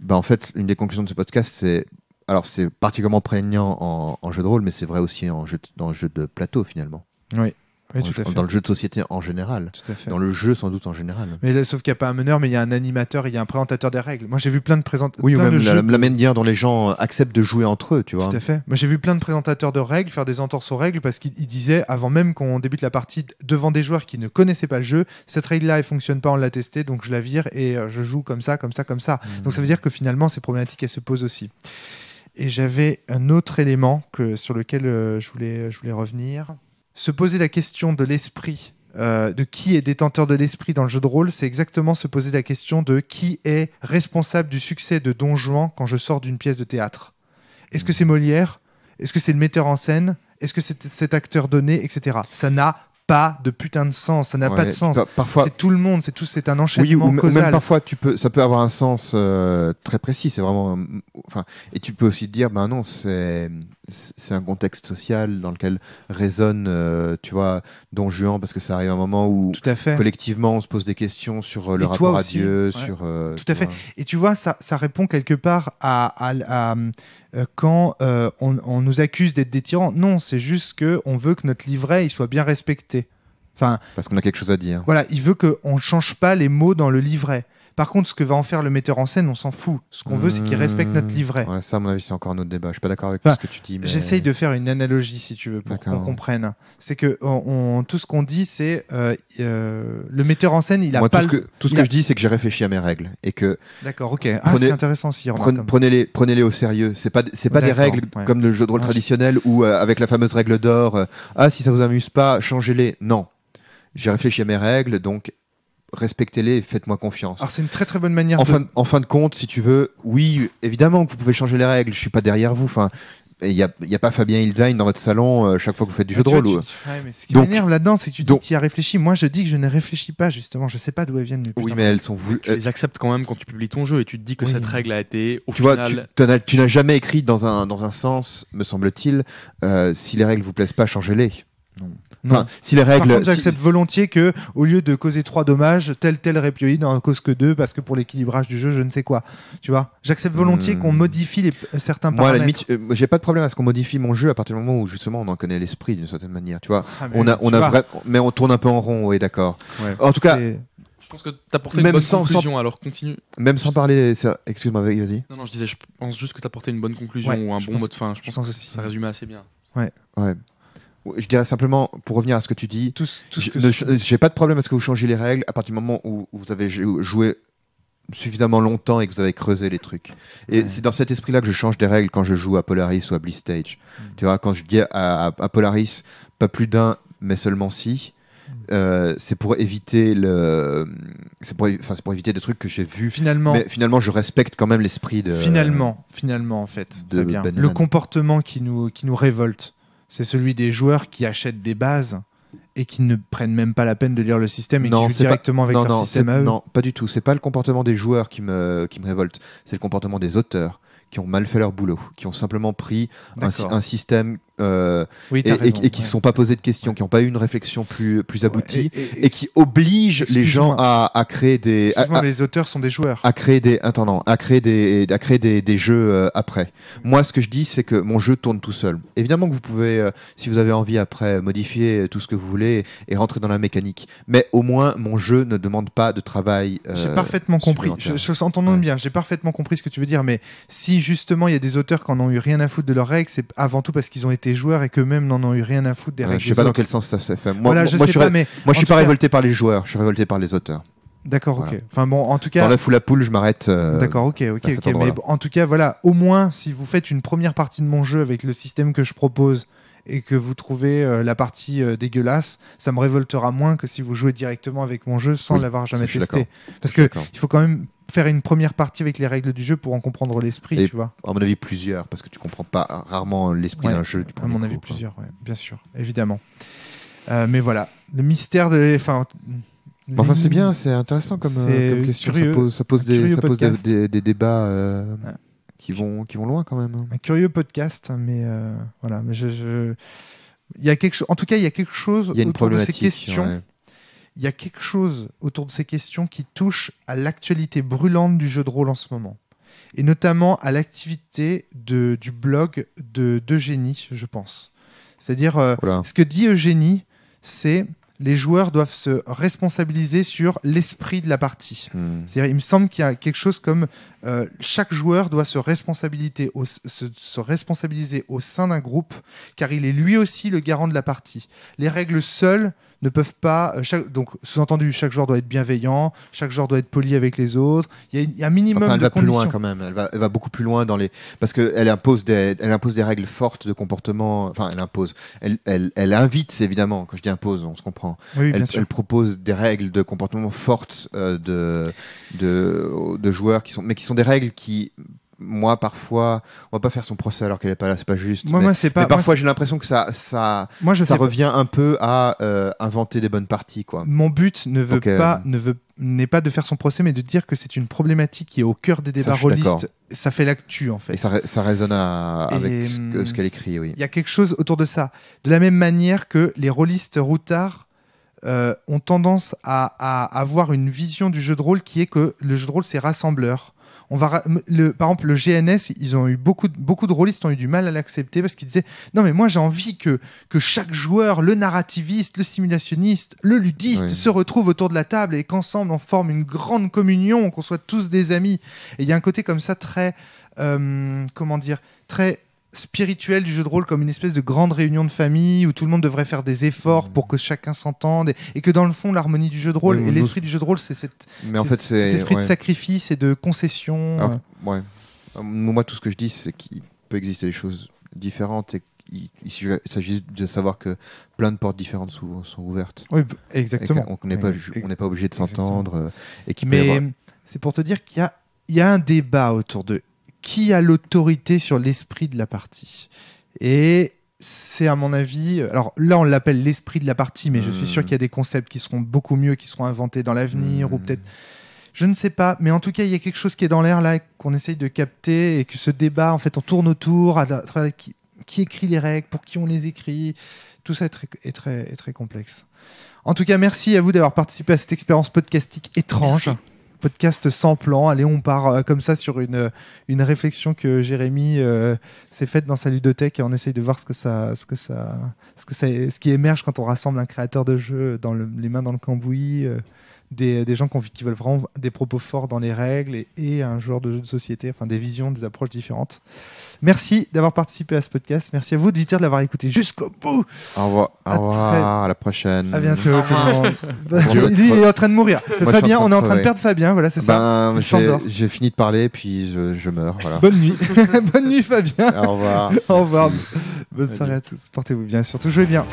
En fait, une des conclusions de ce podcast, c'est, alors c'est particulièrement prégnant en jeu de rôle, mais c'est vrai aussi dans le jeu de plateau finalement. Oui, tout à fait. Dans le jeu de société en général. Tout à fait. Dans le jeu sans doute en général. Mais là, sauf qu'il n'y a pas un meneur, mais il y a un animateur, il y a un présentateur des règles. Moi, j'ai vu plein de présentateurs. Oui, ou même la manière dont les gens acceptent de jouer entre eux, tu vois. Tout à fait. Moi, j'ai vu plein de présentateurs de règles faire des entorses aux règles parce qu'ils disaient, avant même qu'on débute la partie, devant des joueurs qui ne connaissaient pas le jeu, cette règle-là, elle fonctionne pas, on l'a testée, donc je la vire et je joue comme ça, comme ça, comme ça. Donc ça veut dire que finalement, ces problématiques, elles se posent aussi. Et j'avais un autre élément sur lequel je voulais revenir. Se poser la question de l'esprit, de qui est détenteur de l'esprit dans le jeu de rôle, c'est exactement se poser la question de qui est responsable du succès de Don Juan quand je sors d'une pièce de théâtre. Est-ce que c'est Molière ? Est-ce que c'est le metteur en scène ? Est-ce que c'est cet acteur donné, etc. Ça n'a pas de putain de sens, ça n'a pas de sens. Parfois, c'est tout le monde, c'est un enchaînement ou causal. même parfois, ça peut avoir un sens très précis. C'est vraiment, et tu peux aussi te dire, ben non, c'est un contexte social dans lequel résonne, tu vois, Don Juan, parce que ça arrive à un moment où tout à fait. Collectivement, on se pose des questions sur le rapport à Dieu, ouais. sur. Tout à fait. Et tu vois, ça répond quelque part à quand on nous accuse d'être des tyrans. Non, c'est juste que on veut que notre livret il soit bien respecté. Enfin, parce qu'on a quelque chose à dire. Voilà, il veut qu'on ne change pas les mots dans le livret. Par contre, ce que va en faire le metteur en scène, on s'en fout. Ce qu'on veut, c'est qu'il respecte notre livret. Ouais, ça, à mon avis, c'est encore un autre débat. Je suis pas d'accord avec ce que tu dis. Mais... J'essaye de faire une analogie, si tu veux, pour qu'on comprenne. C'est que tout ce qu'on dit, c'est le metteur en scène, il a pas. Tout ce que je dis, c'est que j'ai réfléchi à mes règles et que. D'accord, ok. C'est intéressant aussi. Prenez-les au sérieux. C'est pas des règles comme le jeu de rôle traditionnel ou avec la fameuse règle d'or. Si ça vous amuse pas, changez-les. Non, j'ai réfléchi à mes règles, donc. Respectez-les et faites-moi confiance. Alors c'est une très très bonne manière en fin de compte, si tu veux, oui, évidemment que vous pouvez changer les règles, je suis pas derrière vous, enfin, il y a pas Fabien Hildine dans votre salon chaque fois que vous faites du jeu de rôle. Mais ce qui m'énerve là-dedans, c'est que tu dis que tu y as réfléchi. Moi, je dis que je ne réfléchis pas, justement. Je sais pas d'où elles viennent. Oui, mais elles sont voulues. Tu les acceptes quand même quand tu publies ton jeu et tu te dis que cette règle a été au final... vois, tu n'as jamais écrit dans un sens, me semble-t-il, si les règles vous plaisent pas, changez-les. Non. Enfin, si les règles. Par contre, j'accepte volontiers que, au lieu de causer 3 dommages, tel répioïde n'en cause que 2 parce que pour l'équilibrage du jeu, je ne sais quoi. Tu vois, j'accepte volontiers qu'on modifie certains paramètres. Moi, à la limite, j'ai pas de problème à ce qu'on modifie mon jeu à partir du moment où justement on en connaît l'esprit d'une certaine manière. Tu vois, mais on tourne un peu en rond, oui, d'accord. Ouais. En tout cas. Je pense que tu as apporté une bonne conclusion, alors continue. Même sans parler. Excuse-moi, vas-y. Non, je disais, je pense juste que tu as apporté une bonne conclusion ou un bon mot de fin. Je pense que ça résumait assez bien. Ouais. Je dirais simplement, pour revenir à ce que tu dis, j'ai pas de problème à ce que vous changiez les règles à partir du moment où vous avez joué suffisamment longtemps et que vous avez creusé les trucs. Et c'est dans cet esprit-là que je change des règles quand je joue à Polaris ou à Bliss Stage. Tu vois, quand je dis à Polaris, pas plus d'un, mais seulement 6. C'est pour éviter c'est pour éviter des trucs que j'ai vus. Mais finalement, je respecte quand même l'esprit de. Finalement, en fait, Fabien, le comportement qui nous révolte, c'est celui des joueurs qui achètent des bases et qui ne prennent même pas la peine de lire le système et qui jouent directement avec leur système à eux. Non, pas du tout. C'est pas le comportement des joueurs qui me révolte. C'est le comportement des auteurs qui ont mal fait leur boulot, qui ont simplement pris un système et qui ne se sont pas posés de questions, qui n'ont pas eu une réflexion plus aboutie et qui obligent les gens à créer des. Les auteurs sont des joueurs. À créer des jeux après. Moi, ce que je dis, c'est que mon jeu tourne tout seul. Évidemment que vous pouvez, si vous avez envie après, modifier tout ce que vous voulez et rentrer dans la mécanique. Mais au moins, mon jeu ne demande pas de travail. J'ai parfaitement compris. Entendons bien. J'ai parfaitement compris ce que tu veux dire. Mais si justement il y a des auteurs qui n'en ont eu rien à foutre de leurs règles, c'est avant tout parce qu'ils ont été joueurs et qu'eux-mêmes n'en ont eu rien à foutre des règles. Je sais pas dans quel sens ça s'est fait. Moi, je suis pas révolté par les joueurs, je suis révolté par les auteurs. D'accord, voilà. Ok. Enfin bon, en tout cas. Dans la foule à poule, je m'arrête. D'accord, ok. Mais en tout cas, voilà. Au moins, si vous faites une première partie de mon jeu avec le système que je propose et que vous trouvez la partie dégueulasse, ça me révoltera moins que si vous jouez directement avec mon jeu sans l'avoir jamais testé. Parce qu'il faut quand même faire une première partie avec les règles du jeu pour en comprendre l'esprit, tu vois. À mon avis, plusieurs, parce que tu comprends pas rarement l'esprit d'un jeu. À mon avis, plusieurs, bien sûr, évidemment. Mais voilà, le mystère de... Enfin, c'est bien, c'est intéressant comme question. Curieux, ça pose des débats qui vont loin quand même. Un curieux podcast, mais voilà. Mais il y a quelque chose. En tout cas, il y a quelque chose autour de ces questions. Ouais. Il y a quelque chose autour de ces questions qui touche à l'actualité brûlante du jeu de rôle en ce moment, et notamment à l'activité du blog d'Eugénie, je pense. C'est-à-dire, ce que dit Eugénie, c'est les joueurs doivent se responsabiliser sur l'esprit de la partie. C'est-à-dire, il me semble qu'il y a quelque chose comme chaque joueur doit se responsabiliser au sein d'un groupe, car il est lui aussi le garant de la partie. Les règles seules ne peuvent pas... donc, sous-entendu, chaque joueur doit être bienveillant, chaque joueur doit être poli avec les autres. Il y a un minimum de conditions. Elle va plus loin quand même. Elle va beaucoup plus loin parce qu'elle impose des règles fortes de comportement. Enfin, elle impose. Elle invite, évidemment. Quand je dis impose, on se comprend. Oui, elle propose des règles de comportement fortes de joueurs qui sont des règles qui... Moi, parfois, on va pas faire son procès alors qu'elle est pas là, c'est pas juste. Mais parfois, j'ai l'impression que ça revient un peu à inventer des bonnes parties, quoi. Mon but n'est pas de faire son procès, mais de dire que c'est une problématique qui est au cœur des débats rôlistes. Ça fait l'actu, en fait. Et ça résonne avec ce qu'elle écrit, oui. Il y a quelque chose autour de ça. De la même manière que les rôlistes routards ont tendance à avoir une vision du jeu de rôle qui est que le jeu de rôle, c'est rassembleur. Par exemple, le GNS, ils ont eu beaucoup de rôlistes ont eu du mal à l'accepter parce qu'ils disaient non mais moi j'ai envie que chaque joueur, le narrativiste, le simulationniste, le ludiste se retrouve autour de la table et qu'ensemble on forme une grande communion, qu'on soit tous des amis. Et il y a un côté comme ça très très spirituel du jeu de rôle, comme une espèce de grande réunion de famille où tout le monde devrait faire des efforts pour que chacun s'entende et que dans le fond l'harmonie du jeu de rôle et l'esprit du jeu de rôle c'est cet esprit de sacrifice et de concession. Alors, moi tout ce que je dis c'est qu'il peut exister des choses différentes et il s'agit de savoir que plein de portes différentes sont ouvertes. Oui, exactement. On n'est pas obligé de s'entendre. Mais c'est pour te dire qu'il y a un débat autour de qui a l'autorité sur l'esprit de la partie. Et c'est à mon avis... Alors là, on l'appelle l'esprit de la partie, mais je suis sûr qu'il y a des concepts qui seront beaucoup mieux, qui seront inventés dans l'avenir, ou peut-être... Je ne sais pas, mais en tout cas, il y a quelque chose qui est dans l'air là, qu'on essaye de capter, et que ce débat, en fait, on tourne autour, qui écrit les règles, pour qui on les écrit. Tout ça est très complexe. En tout cas, merci à vous d'avoir participé à cette expérience podcastique étrange. Merci. Podcast sans plan. Allez, on part comme ça sur une réflexion que Jérémy s'est faite dans sa ludothèque et on essaye de voir ce qui émerge quand on rassemble un créateur de jeu les mains dans le cambouis, des gens qui veulent vraiment des propos forts dans les règles et un joueur de jeu de société, enfin des visions, des approches différentes. Merci d'avoir participé à ce podcast. Merci à vous, auditeurs, de l'avoir écouté jusqu'au bout. Au revoir. À la prochaine. À bientôt. Tout le monde. Lui, il est en train de mourir. Fabien, on est en train de perdre Fabien. Voilà, c'est ça. J'ai fini de parler, puis je meurs. Voilà. Bonne nuit. Bonne nuit, Fabien. Au revoir. Au revoir. Bonne soirée à tous. Portez-vous bien. Surtout, jouez bien.